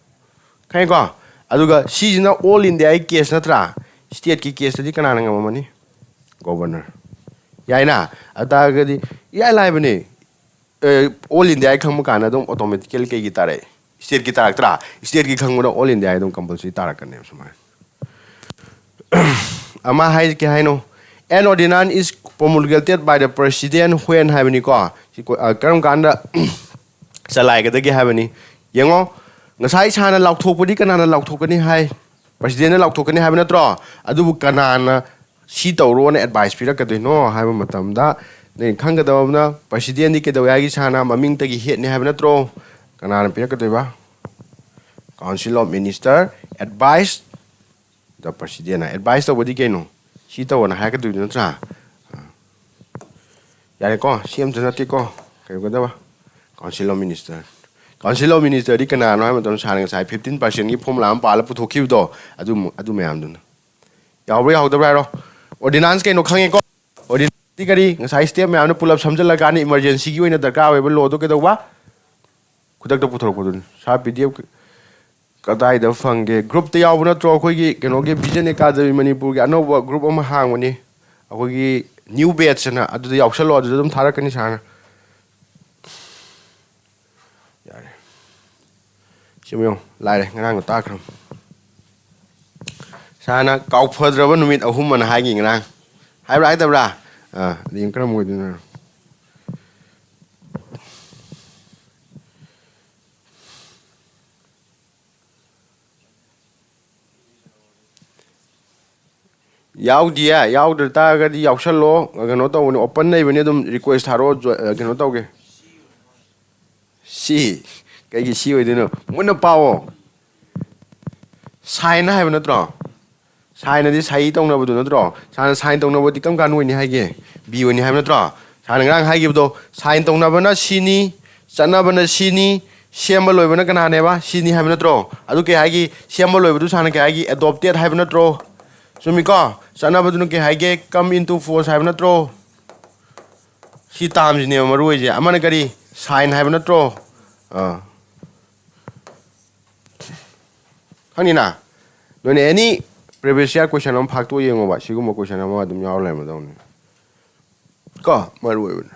Can you go? Aduga, she's not all in the case, Natra. State case the Kananangam money. Governor. Yaina, Atagadi, Yalibani. All in the Ikamakana don't automatically guitar. State guitar, state Gikango, all in the I don't compulsory Tarakan names. Ama Haino. An ordinance is promulgated by the President when having a car. Karamkanda Salaka the Gahavani. Yango, Nasai Chana Lautopodican and Lautopani High. President Lautopani having a draw. Adu Kanana, Sito Rona advice Peter Catino, have a matamda. Then Kangadona, President Nikitawagi Chana, Mamintagi hit and having a draw. Kanana Pirakativa. Council of Minister advised the President. Advised the Wadikano. She told a hacker to the tra. Yareko, CM to Natiko. Council of Minister. Council of Minister Dicana, Ramadan Shining side 15% give home lamp, Palaputo Kido. Adumandun. Yahweh out the raro. Ordinance can no Kango. Ordinary, as I step me on pull up something like an emergency you in the car, we will look at the what? Could the Puto sharp video Katai the Fungi group the Yavana Trokogi, can give Vision Academy Manipur, I know what group of Mahangoni, I will give new beds and I do the auction lodge, them Tarakanishana. Shimio, Lai, and I'm a dark. Sana, cow further one with a woman hanging around. I write the bra, the income within her. Yaudia, Yaud the target, the auction law, I cannot open when you request her road, I cannot talk. See, can you see with you? When the power sign, I have not draw. Sign this high don't know what to draw. Sign don't know what you come when you have be when you have not draw. Sign high give though. Sign don't know not sini, Sanabana sini, Shamble when I can never, sini have not draw. Aduke hagi, Shamble over to Sanakagi, adopted have not draw. So Mika, Sanabaduke hage come into force have not draw. ꯁꯤ ꯇꯥꯝꯁꯤꯅꯦꯕ ꯃꯔꯨ ꯑꯣꯏꯁꯦ ꯑꯃꯅ ꯀꯔꯤ sign ꯍꯥꯏꯕ ꯅꯠꯇ꯭ꯔꯣ ꯈꯪꯅꯤꯅ ꯅꯣꯏꯅ ꯑꯦꯅꯤ previous year ꯀꯣꯏꯁꯟ ꯑꯃ ꯐꯥꯛꯇꯣꯛ ꯌꯦꯡꯉꯣꯕ ꯁꯤꯒꯨꯝꯕ ꯀꯣꯏꯁꯟ ꯑꯃ ꯑꯗꯨꯝ ꯌꯥꯎꯔ ꯂꯩꯔꯝꯃꯗꯧꯅꯤ ꯀꯣ ꯃꯔꯨ ꯑꯣꯏꯕꯅꯦ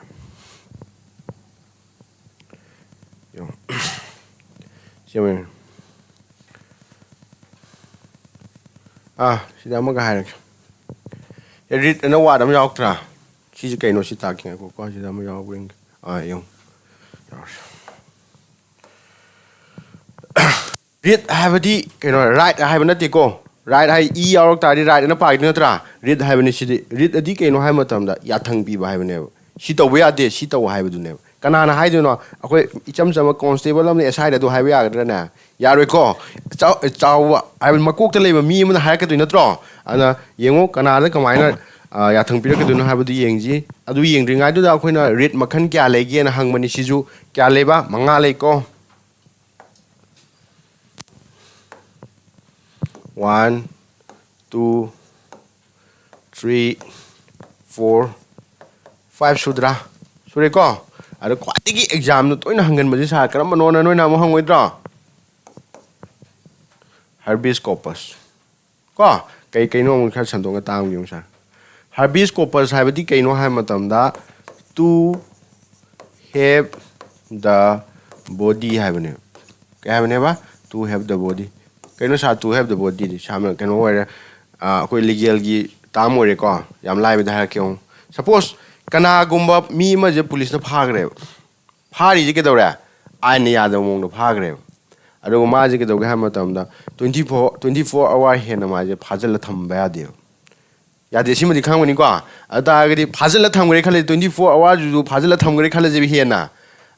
ꯁꯦꯝꯃꯦ ꯁꯤꯗ ꯑꯃꯒ ꯍꯥꯏꯔꯒꯦ ꯔꯤꯠ ꯑꯅ ꯋꯥꯔꯗ ꯑꯃ ꯌꯥꯎꯔꯛꯇ꯭ꯔꯥ ꯁꯤꯁꯦ ꯀꯩꯅꯣ ꯁꯤ ꯇꯥꯛꯈꯤꯉꯥꯏꯀꯣ ꯁꯤꯗ ꯑꯃ ꯌꯥꯎꯕ ꯌꯦꯡꯉꯨ ꯌꯥꯎꯔꯁꯤ ꯔꯤꯠ ꯍꯥꯏꯕꯗꯤ ꯀꯩꯅꯣ ꯔꯥꯏꯠ ꯍꯥꯏꯕ ꯅꯠꯇꯦꯀꯣ ꯔꯥꯏꯠ ꯍꯥꯏ ꯏ ꯌꯥꯎꯔꯛ ꯇꯥꯔꯗꯤ ꯔꯥꯏꯠ ꯑꯅ ꯄꯥꯏꯗꯤ ꯅꯠꯇ꯭ꯔꯥ ꯔꯤꯠ ꯍꯥꯏꯕꯅꯤ ꯁꯤꯗꯤ ꯔꯤꯠ ꯑꯗꯤ ꯀꯩꯅꯣ ꯍꯥꯏꯕ ꯃꯇꯝꯗ ꯌꯥꯊꯪ ꯄꯤꯕ ꯍꯥꯏꯕꯅꯦꯕ ꯁꯤ ꯇꯧꯕ ꯌꯥꯗꯦ ꯁꯤ ꯇꯧ ꯍꯥꯏꯕꯗꯨꯅꯦꯕ ꯀꯅꯥꯅ ꯍꯥꯏꯗꯣꯏꯅꯣ ꯑꯩꯈꯣꯏ ꯏꯆꯝ ꯆꯝꯕ ꯀꯣꯟꯁꯇꯦꯕꯜ ꯑꯃꯅ ꯑꯦꯁꯥꯏꯗ ꯑꯗꯨ ꯍꯥꯏꯕ ꯌꯥꯒꯗ꯭ꯔꯅꯦ ꯌꯥꯔꯣꯏꯀꯣ ꯆꯥꯎꯕ ꯍꯥꯏꯕꯗꯤ ꯃꯀꯣꯛꯇ ꯂꯩꯕ ꯃꯤ ꯑꯃꯅ ꯍꯥꯏꯔꯛꯀꯗꯣꯏ ꯅꯠꯇ꯭ꯔꯣ ꯑꯗꯨꯅ ꯌꯦꯡꯉꯣ ꯀꯅꯥꯗ ꯀꯃꯥꯏꯅ ꯌꯥꯊꯪ ꯄꯤꯔꯛꯀꯗꯣꯏꯅꯣ ꯍꯥꯏꯕꯗꯨ ꯌꯦꯡꯁꯤ ꯑꯗꯨ ꯌꯦꯡꯗ꯭ꯔꯤꯉꯩꯗꯨꯗ ꯑꯩꯈꯣꯏꯅ ꯔꯤꯠ ꯃꯈꯜ ꯀꯌꯥ ꯂꯩꯒꯦꯅ ꯍꯪꯕꯅꯤ ꯁꯤꯁꯨ ꯀꯌꯥ ꯂꯩꯕ 5 ꯂꯩꯀꯣ 1 2 3 4 5 ꯁꯨꯗ꯭ꯔꯥ ꯁꯨꯔꯦꯀꯣ ꯑꯗꯣ ꯈ꯭ꯋꯥꯏꯗꯒꯤ ꯑꯦꯛꯖꯥꯝꯗ ꯇꯣꯏꯅ ꯍꯪꯒꯟꯕꯁꯤ ꯁꯥꯔ ꯀꯔꯝꯕꯅꯣꯅ ꯅꯣꯏꯅ ꯑꯃꯨꯛ ꯍꯪꯉꯣꯏꯗ꯭ꯔꯣ ꯍꯔꯕꯤꯁ ꯀꯣꯄꯁ ꯀꯣ ꯀꯩꯅꯣ ꯑꯃꯨꯛ ꯈꯔ ꯁꯟꯗꯣꯛꯅ ꯇꯥꯡꯕ ꯌꯦꯡꯉꯨ ꯁꯥꯔ ꯍꯔꯕꯤꯁ ꯀꯣꯄꯁ ꯍꯥꯏꯕꯗꯤ ꯀꯩꯅꯣ ꯍꯥꯏꯕ ꯃꯇꯝꯗ ꯇꯨ ꯍꯦꯞ ꯗ ꯕꯣꯗꯤ ꯍꯥꯏꯕꯅꯦꯕ ꯀꯩ ꯍꯥꯏꯕꯅꯦꯕ ꯇꯨ ꯍꯦꯞ ꯗ ꯕꯣꯗꯤ ꯀꯩꯅꯣ ꯁꯥꯔ ꯇꯨ ꯍꯦꯞ ꯗ ꯕꯣꯗꯤꯗꯤ ꯁꯥꯔ ꯀꯩꯅꯣ ꯑꯣꯏꯔꯦ ꯑꯩꯈꯣꯏ ꯂꯤꯒꯦꯜꯒꯤ ꯇꯥꯝ ꯑꯣꯏꯔꯦꯀꯣ ꯌꯥꯝ ꯂꯥꯏꯕꯗ ꯍꯥꯏꯔꯛꯀꯦ ꯑꯃꯨꯛ ꯁꯄꯣꯁ ꯀꯅꯥꯒꯨꯝꯕ ꯃꯤ ꯑꯃꯁꯦ ꯄꯨꯂꯤꯁꯅ ꯐꯥꯈ꯭ꯔꯦꯕ ꯐꯥꯔꯤꯁꯦ ꯀꯩꯗꯧꯔꯦ ꯑꯥꯏꯟꯅ ꯌꯥꯗꯕ ꯃꯑꯣꯡꯗ ꯐꯥꯈ꯭ꯔꯦꯕ ꯑꯗꯨꯒ ꯃꯥꯁꯦ ꯀꯩꯗꯧꯒꯦ ꯍꯥꯏꯕ ꯃꯇꯝꯗ 24 ꯑꯋꯥꯔ ꯍꯦꯟꯅ ꯃꯥꯁꯦ ꯐꯥꯖꯤꯜꯂ ꯊꯝꯕ ꯌꯥꯗꯦꯕ ꯌꯥꯗꯦ ꯁꯤꯃꯗꯤ ꯈꯪꯕꯅꯤꯀꯣ ꯑꯗꯨ ꯇꯥꯔꯒꯗꯤ ꯐꯥꯖꯤꯜꯂ ꯊꯝꯈ꯭ꯔꯦ ꯈꯜꯂꯁꯤ 24 ꯑꯋꯥꯔꯁꯤꯁꯨ ꯐꯥꯖꯤꯜꯂ ꯊꯝꯈ꯭ꯔꯦ ꯈꯜꯂꯁꯦꯕ ꯍꯦꯟꯅ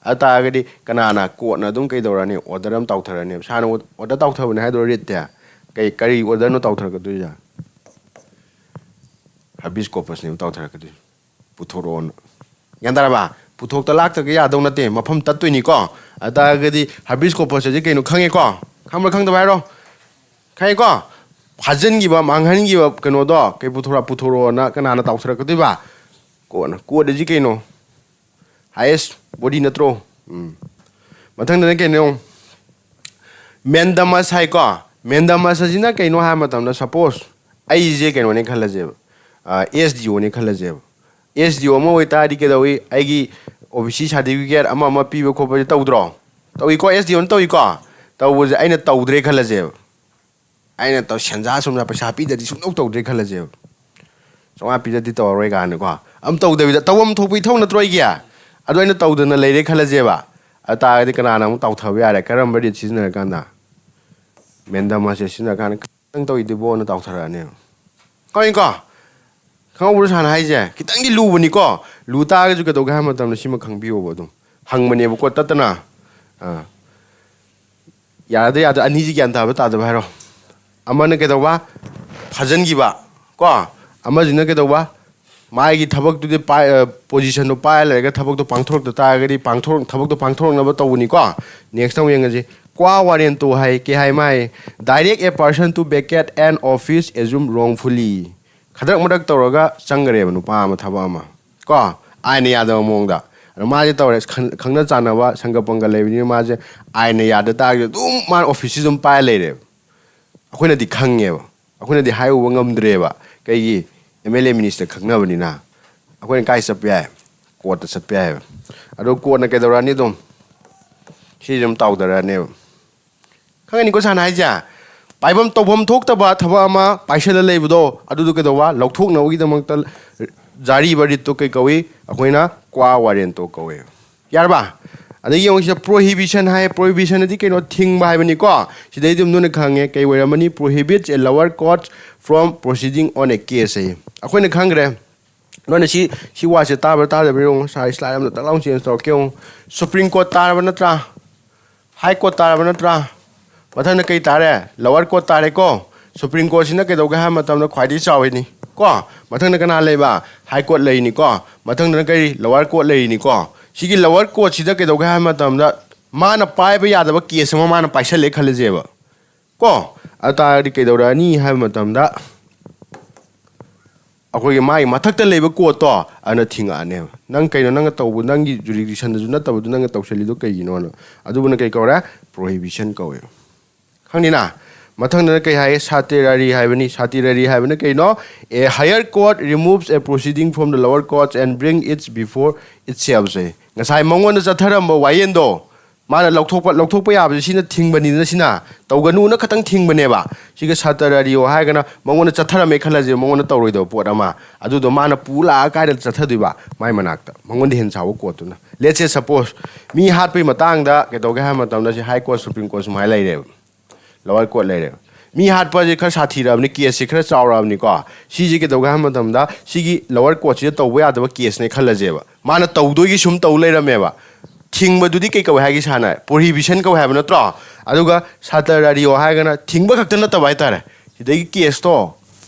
ꯑꯗꯨ ꯇꯥꯔꯒꯗꯤ ꯀꯅꯥꯅ ꯀꯣꯔꯠꯅ ꯑꯗꯨꯝ ꯀꯩꯗꯧꯔꯅꯤ ꯑꯣꯔꯗꯔ ꯑꯃ ꯇꯧꯊꯔꯅꯦꯕ ꯁꯥꯔꯅ ꯑꯣꯔꯗꯔ ꯇꯧꯊꯕꯅꯦ ꯍꯥꯏꯗꯣ ꯔꯤꯠꯇꯦ ꯀꯔꯤ ꯑꯣꯔꯗꯔꯅꯣ ꯇꯧꯊꯔꯛꯀꯗꯣꯏꯁꯦ ꯍꯔꯕꯤꯁ ꯀꯣꯄꯁꯅꯦꯕ ꯇꯧꯊꯔꯛꯀꯗꯣꯏꯁꯦ ꯄꯨꯊꯣꯔꯛꯑꯣꯅ ꯒ꯭ꯌꯥꯟ ꯇꯥꯔꯕ ꯄꯨꯊꯣꯛꯇ ꯂꯥꯛꯇ꯭ꯔꯒ ꯌꯥꯗꯧ ꯅꯠꯇꯦ ꯃꯐꯝ ꯇꯠꯇꯣꯏꯅꯤꯀꯣ ꯑꯗꯨ ꯇꯥꯔꯒꯗꯤ ꯍꯔꯕꯤꯁ ꯀꯣꯄꯁ ꯑꯁꯤ ꯀꯩꯅꯣ ꯈꯪꯉꯦꯀꯣ ꯈꯪꯕ꯭ꯔꯥ ꯈꯪꯗꯕ ꯍꯥꯏꯔꯣ ꯈꯪꯉꯦꯀꯣ ꯐꯥꯖꯤꯟꯈꯤꯕ ꯃꯥꯡꯍꯟꯈꯤꯕ ꯀꯩꯅꯣꯗꯣ ꯀꯩ ꯄꯨꯊꯣꯔꯛꯑꯣꯅ ꯀꯅꯥꯅ ꯇꯧꯊꯔꯛꯀꯗꯣꯏꯕ ꯀꯣꯔꯠ ꯑꯁꯤ ꯀꯩꯅꯣ ꯍꯥꯏꯌꯦꯁ ꯕꯣꯗꯤ ꯅꯠꯇ꯭ꯔꯣ ꯃꯊꯪꯗꯅ ꯀꯩꯅꯣ ꯃꯦꯟꯗꯃꯁ ꯍꯥꯏꯀꯣ ꯃꯦꯟꯗꯃꯁ ꯑꯁꯤꯅ ꯀꯩꯅꯣ ꯍꯥꯏꯕ ꯃꯇꯝꯗ ꯁꯄꯣꯁ ꯑꯩꯁꯦ ꯀꯩꯅꯣꯅꯦ ꯈꯜꯂꯁꯦꯕ ꯑꯦꯁ ꯗꯤ ꯑꯣꯅꯦ ꯈꯜꯂꯁꯦꯕ ꯑꯦꯁ ꯗꯤ ꯑꯣ ꯑꯃ ꯑꯣꯏꯇꯥꯔꯗꯤ ꯀꯩꯗꯧꯏ ꯑꯩꯒꯤ ꯑꯣ ꯕꯤ ꯁꯤ ꯁꯥꯔꯇꯤꯐꯤꯀꯦꯠ ꯑꯃ ꯄꯤꯕ ꯈꯣꯠꯄꯁꯦ ꯇꯧꯗ꯭ꯔꯣ ꯇꯧꯏꯀꯣ ꯑꯦꯁ ꯗꯤ ꯑꯣꯅ ꯇꯧꯏꯀꯣ ꯇꯧꯕꯁꯦ ꯑꯩꯅ ꯇꯧꯗ꯭ꯔꯦ ꯈꯜꯂꯁꯦꯕ ꯑꯩꯅ ꯁꯦꯟꯖꯥ ꯁꯨꯝꯅ ꯄꯩꯁꯥ ꯄꯤꯗꯗꯤ ꯁꯨꯡꯇꯧ ꯇꯧꯗ꯭ꯔꯦ ꯈꯜꯂꯁꯦꯕ 500 ꯄꯤꯗꯗꯤ ꯇꯧꯔꯔꯣꯏ ꯀꯥꯏꯅꯀꯣ ꯑꯝ ꯇꯧꯗꯕꯤꯗ ꯇꯧꯐꯝ ꯊꯣꯛꯄ ꯏꯊꯧ ꯅꯠꯇ꯭ꯔꯣ ꯑꯩꯒꯤ ꯑꯗꯣ ꯑꯩꯅ ꯇꯧꯗꯅ ꯂꯩꯔꯦ ꯈꯜꯂꯁꯦꯕ ꯑꯗꯨ ꯇꯥꯔꯒꯗꯤ ꯀꯅꯥꯅ ꯑꯃꯨꯛ ꯇꯧꯊꯕ ꯌꯥꯔꯦ ꯀꯔꯝꯕ ꯔꯤꯠ ꯁꯤꯖꯤꯟꯅꯔꯀꯥꯟꯗ ꯃꯦꯟꯗꯃꯁꯁꯦ ꯁꯤꯖꯤꯟꯅꯔꯀꯥꯟꯗ ꯈꯤꯇꯪ ꯇꯧꯏꯗꯨꯕꯣꯅ ꯇꯧꯊꯔꯛꯑꯅꯦꯕ ꯈꯪꯉꯤꯀꯣ ꯈꯪꯍꯧꯕ꯭ꯔꯣ ꯁꯥꯔꯅ ꯍꯥꯏꯁꯦ ꯈꯤꯇꯪꯗꯤ ꯂꯨꯕꯅꯤꯀோ ꯂꯨ ꯇꯥꯔꯒꯁꯨ ꯀꯩꯗꯧꯒꯦ ꯍꯥꯏꯕ ꯃꯇꯝꯗ ꯁꯤꯃ ꯈꯪꯕꯤꯌꯣꯕ ꯑꯗꯨꯝ ꯍꯪꯕꯅꯦꯕꯀꯣ ꯇꯠꯇꯅ ꯌꯥꯔꯗ ꯑꯅꯤꯁꯤ ꯒ꯭ꯌꯥꯟ ꯇꯥꯕ ꯇꯥꯗꯕ ꯍꯥꯏꯔꯣ ꯑꯃꯅ ꯀꯩꯗꯧꯕ ꯐꯥꯖꯤꯟꯈꯤꯕ ꯀꯣ ꯑꯃꯁꯤꯅ ꯀꯩꯗꯧꯕ ꯃꯥꯒꯤ ꯊꯕꯛꯇꯨꯗꯤ ꯄꯣꯖꯤꯁꯟꯗꯣ ꯄꯥꯏꯔ ꯂꯩꯔꯒ ꯊꯕꯛꯇꯣ ꯄꯥꯡꯊꯣꯔꯛꯇ ꯇꯥꯔꯒꯗꯤ ꯊꯕꯛꯇꯣ ꯄꯥꯡꯊꯣꯔꯛꯅꯕ ꯇꯧꯕꯅꯤꯀꯣ ꯅꯦꯛꯁꯇ ꯑꯃꯨꯛ ꯌꯦꯡꯉꯁꯤ ꯀ꯭ꯋꯥ ꯋꯥꯔꯦꯟꯇꯣ ꯍꯥꯏ ꯀꯩ ꯍꯥꯏ ꯃꯥꯏ direct a person to vacate an office ꯑꯦꯖꯨꯝ ꯔꯣꯡꯐꯨꯜꯂꯤ ꯈꯗ꯭ꯔꯛ ꯃꯗ꯭ꯔꯛ ꯇꯧꯔꯒ ꯆꯪꯈꯔꯦꯕ ꯅꯨꯄꯥ ꯑꯃ ꯊꯕꯛ ꯑꯃ ꯀꯣ ꯑꯥꯏꯟꯅ ꯌꯥꯗꯕ ꯃꯑꯣꯡꯗ ꯑꯗꯣ ꯃꯥꯁꯦ ꯇꯧꯔꯦ ꯈꯪꯅ ꯆꯥꯟꯅꯕ ꯁꯪꯒ ꯄꯪꯒ ꯂꯩꯕꯅꯤꯅ ꯃꯥꯁꯦ ꯑꯥꯏꯟꯅ ꯌꯥꯗ ꯇꯥꯔꯒꯗꯤ ꯑꯗꯨꯝ ꯃꯥꯅ ꯑꯣꯐꯤꯁꯁꯤ ꯑꯗꯨꯝ ꯄꯥꯏꯔ ꯂꯩꯔꯦꯕ ꯑꯩꯈꯣꯏꯅꯗꯤ ꯈꯪꯉꯦꯕ ꯑꯩꯈꯣꯏꯅꯗꯤ ꯍꯥꯏꯔꯨꯕ ꯉꯝꯗ꯭ꯔꯦꯕ ꯀꯩꯒꯤ ꯑꯦꯝ ꯑꯦꯜ ꯑꯦ ꯃꯤꯅꯤꯁꯇꯔ ꯈꯪꯅꯕꯅꯤꯅ ꯑꯩꯈꯣꯏꯅ ꯀꯥꯏ ꯆꯠꯄ ꯌꯥꯏ ꯀꯣꯔꯠꯇ ꯆꯠꯄ ꯌꯥꯏꯑꯕ ꯑꯗꯣ ꯀꯣꯔꯠꯅ ꯀꯩꯗꯧꯔꯛꯑꯅꯤ ꯑꯗꯨꯝ ꯁꯤꯁꯦ ꯑꯗꯨꯝ ꯇꯥꯎꯗꯔꯛꯑꯅꯦꯕ ꯈꯪꯉꯅꯤꯀꯣ ꯁꯥꯔꯅ ꯍꯥꯏꯁꯦ ꯇꯧꯐꯝ ꯊꯣꯛꯇꯕ ꯊꯕꯛ ꯑꯃ ꯄꯥꯏꯁꯜꯂ ꯂꯩꯕꯗꯣ ꯑꯗꯨꯗꯣ ꯀꯩꯗꯧꯕ ꯂꯧꯊꯣꯛꯅꯕꯒꯤꯗꯃꯛꯇ ꯖꯥꯔꯤꯕ ꯔꯤꯠꯇꯣ ꯀꯩ ꯀꯧꯏ ꯑꯩꯈꯣꯏꯅ ꯀ꯭ꯋꯥ ꯋꯥꯔꯦꯟꯇꯣ ꯀꯧꯏ ꯌꯥꯔꯕ ꯑꯗꯒꯤ ꯌꯦꯡꯉꯨꯁꯤꯗ ꯄ꯭ꯔꯣꯍꯤꯕꯤꯁꯟ ꯍꯥꯏ ꯄ꯭ꯔꯣꯍꯤꯕꯤꯁꯟꯗꯤ ꯀꯩꯅꯣ ꯊꯤꯡꯕ ꯍꯥꯏꯕꯅꯤꯀꯣ ꯁꯤꯗꯩ ꯑꯗꯨꯝ ꯅꯣꯏꯅ ꯈꯪꯉꯦ ꯀꯩ ꯑꯣꯏꯔꯝꯃꯅꯤ prohibits a lower court from proceeding on a case ꯑꯌꯦ ꯑꯩꯈꯣꯏꯅ ꯈꯪꯈ꯭ꯔꯦ ꯅꯣꯏꯅ ꯁꯤ ꯋꯥꯁꯦ ꯇꯥꯕ꯭ꯔꯥ ꯇꯥꯗꯕ꯭ꯔꯥ ꯌꯦꯡꯉꯨ ꯁꯥꯔ ꯁ꯭ꯂꯥꯏด์ꯑꯃꯗ ꯇꯛ ꯂꯥꯎ ꯆꯦꯟꯖ ꯇꯧꯔꯛꯀꯦ ꯌꯦꯡꯉꯨ ꯁꯨꯄ꯭ꯔꯤꯝ ꯀꯣꯔꯠ ꯇꯥꯔꯕ ꯅꯠꯇ꯭ꯔꯥ ꯍꯥꯏ ꯀꯣꯔꯠ ꯇꯥꯔꯕ ꯅꯠꯇ꯭ꯔꯥ ꯃꯊꯪꯗ ꯀꯩ ꯇꯥꯔꯦ ꯂꯋꯔ ꯀꯣꯔꯠ ꯇꯥꯔꯦꯀꯣ ꯁꯨꯄ꯭ꯔꯤꯝ ꯀꯣꯔꯠꯁꯤꯅ ꯀꯩꯗꯧꯒꯦ ꯍꯥꯏꯕ ꯃꯇꯝꯗ ꯈ꯭ꯋꯥꯏꯗꯒꯤ ꯆꯥꯎꯔꯤꯅꯤ ꯀꯣ ꯃꯊꯪꯗ ꯀꯅꯥ ꯂꯩꯕ ꯍꯥꯏ ꯀꯣꯔꯠ ꯂꯩꯔꯤꯅꯤꯀꯣ ꯃꯊꯪꯗꯅ ꯀꯔꯤ ꯂꯋꯔ ꯀꯣꯔꯠ ꯂꯩꯔꯤꯅꯤꯀꯣ ꯁꯤꯒꯤ ꯂꯋꯔ ꯀꯣꯔꯠꯁꯤꯗ ꯀꯩꯗꯧꯒꯦ ꯍꯥꯏꯕ ꯃꯇꯝꯗ ꯃꯥꯅ ꯄꯥꯏꯕ ꯌꯥꯗꯕ ꯀꯦꯁ ꯑꯃ ꯃꯥꯅ ꯄꯥꯏꯁꯜꯂꯦ ꯈꯜꯂꯁꯦꯕ ꯀꯣ ꯑꯗꯨ ꯇꯥꯔꯒꯗꯤ ꯀꯩꯗꯧꯔꯛꯑꯅꯤ ꯍꯥꯏꯕ ꯃꯇꯝꯗ ꯑꯩꯈꯣꯏꯒꯤ ꯃꯥꯒꯤ ꯃꯊꯛꯇ ꯂꯩꯕ ꯀꯣꯔꯠꯇꯣ ꯑꯗꯨꯅ ꯊꯤꯡꯉꯛꯑꯅꯦꯕ ꯅꯪ ꯀꯩꯅꯣ ꯅꯪꯅ ꯇꯧꯕ ꯅꯪꯒꯤ ꯖꯨꯔꯤꯗꯤꯛꯁꯟꯗꯁꯨ ꯅꯠꯇꯕꯗꯨ ꯅꯪꯅ ꯇꯧꯁꯜꯂꯤꯗꯣ ꯀꯩꯒꯤꯅꯣꯅ ꯑꯗꯨꯕꯨꯅ ꯀꯩ ꯀꯧꯔꯦ ꯄ꯭ꯔꯣꯍꯤꯕꯤꯁꯟ ꯀꯧꯋꯦꯕ ꯈꯪꯅꯤꯅ ꯃꯊꯪꯗꯅ ꯀꯩ ꯍꯥꯏꯌꯦ ꯁꯥꯇꯤꯔꯥꯔꯤ ꯍꯥꯏꯕꯅꯤ ꯁꯥꯇꯤꯔꯥꯔꯤ ꯍꯥꯏꯕꯅ ꯀꯩꯅꯣ a higher court removes a proceeding from the lower courts and bring its before ꯏꯠꯁꯦꯜꯐꯁꯦ ꯉꯁꯥꯏ ꯃꯉꯣꯟꯗ ꯆꯠꯊꯔꯝꯕ ꯋꯥꯌꯦꯟꯗꯣ ꯃꯥꯅ ꯂꯧꯊꯣꯛꯄ ꯌꯥꯕꯁꯦ ꯁꯤꯅ ꯊꯤꯡꯕꯅꯤꯗꯅ ꯁꯤꯅ ꯇꯧꯒꯅꯨꯅ ꯈꯇꯪ ꯊꯤꯡꯕꯅꯦꯕ ꯁꯤꯒ ꯁꯥꯇꯔꯥꯔꯤꯌꯣ ꯍꯥꯏꯔꯒꯅ ꯃꯉꯣꯟꯗ ꯆꯠꯊꯔꯝꯃꯦ ꯈꯜꯂꯁꯦ ꯃꯉꯣꯟꯗ ꯇꯧꯔꯣꯏꯗꯕ ꯄꯣꯠ ꯑꯃ ꯑꯗꯨꯗꯣ ꯃꯥꯅ ꯄꯨ ꯂꯥꯛꯑ ꯀꯥꯏꯗ ꯆꯠꯊꯗꯣꯏꯕ ꯃꯥꯏ ꯃꯅꯥꯛꯇ ꯃꯉꯣꯟꯗ ꯍꯦꯟꯅ ꯆꯥꯎꯕ ꯀꯣꯔꯠꯇꯨꯅ ꯂꯦꯠꯁ ꯁꯦ ꯁꯄꯣꯁ ꯃꯤ ꯍꯥꯠꯄꯒꯤ ꯃꯇꯥꯡꯗ ꯀꯩꯗꯧꯒꯦ ꯍꯥꯏꯕ ꯃꯇꯝꯗ ꯁꯤ ꯍꯥꯏ ꯀꯣꯔꯠ ꯁꯨꯄ꯭ꯔꯤꯝ ꯀꯣꯔꯠ ꯁꯨꯃꯥꯏꯅ ꯂꯩꯔꯦꯕ ꯂꯋꯔ ꯀꯣꯔꯠ ꯂꯩꯔꯦꯕ ꯃꯤ ꯍꯥꯠꯄꯁꯦ ꯈꯔ ꯁꯥꯊꯤꯔꯕꯅꯤ ꯀꯦꯁꯁꯦ ꯈꯔ ꯆꯥꯎꯔꯕꯅꯤꯀꯣ ꯁꯤꯁꯦ ꯀꯩꯗꯧꯒꯦ ꯍꯥꯏꯕ ꯃꯇꯝꯗ ꯁꯤꯒꯤ ꯂꯋꯔ ꯀꯣꯔꯠꯁꯤꯗ ꯇꯧꯕ ꯌꯥꯗꯕ ꯀꯦꯁꯅꯦ ꯈꯜꯂꯁꯦꯕ ꯃꯥꯅ ꯇꯧꯗꯣꯏꯒꯤ ꯁꯨꯝ ꯇꯧ ꯂꯩꯔꯝꯃꯦꯕ ꯊꯤꯡꯕꯗꯨꯗꯤ ꯀꯩ ꯀꯧꯏ ꯍꯥꯏꯒꯦ ꯁꯥꯅ ꯄ꯭ꯔꯣꯍꯤꯕꯤꯁꯟ ꯀꯧꯏ ꯍꯥꯏꯕ ꯅꯠꯇ꯭ꯔꯣ ꯑꯗꯨꯒ ꯁꯥꯇꯔꯥꯔꯤꯌꯣ ꯍꯥꯏꯔꯒꯅ ꯊꯤꯡꯕ ꯈꯛꯇ ꯅꯠꯇꯕ ꯍꯥꯏꯇꯥꯔꯦ ꯁꯤꯗꯒꯤ ꯀꯦꯁꯇꯣ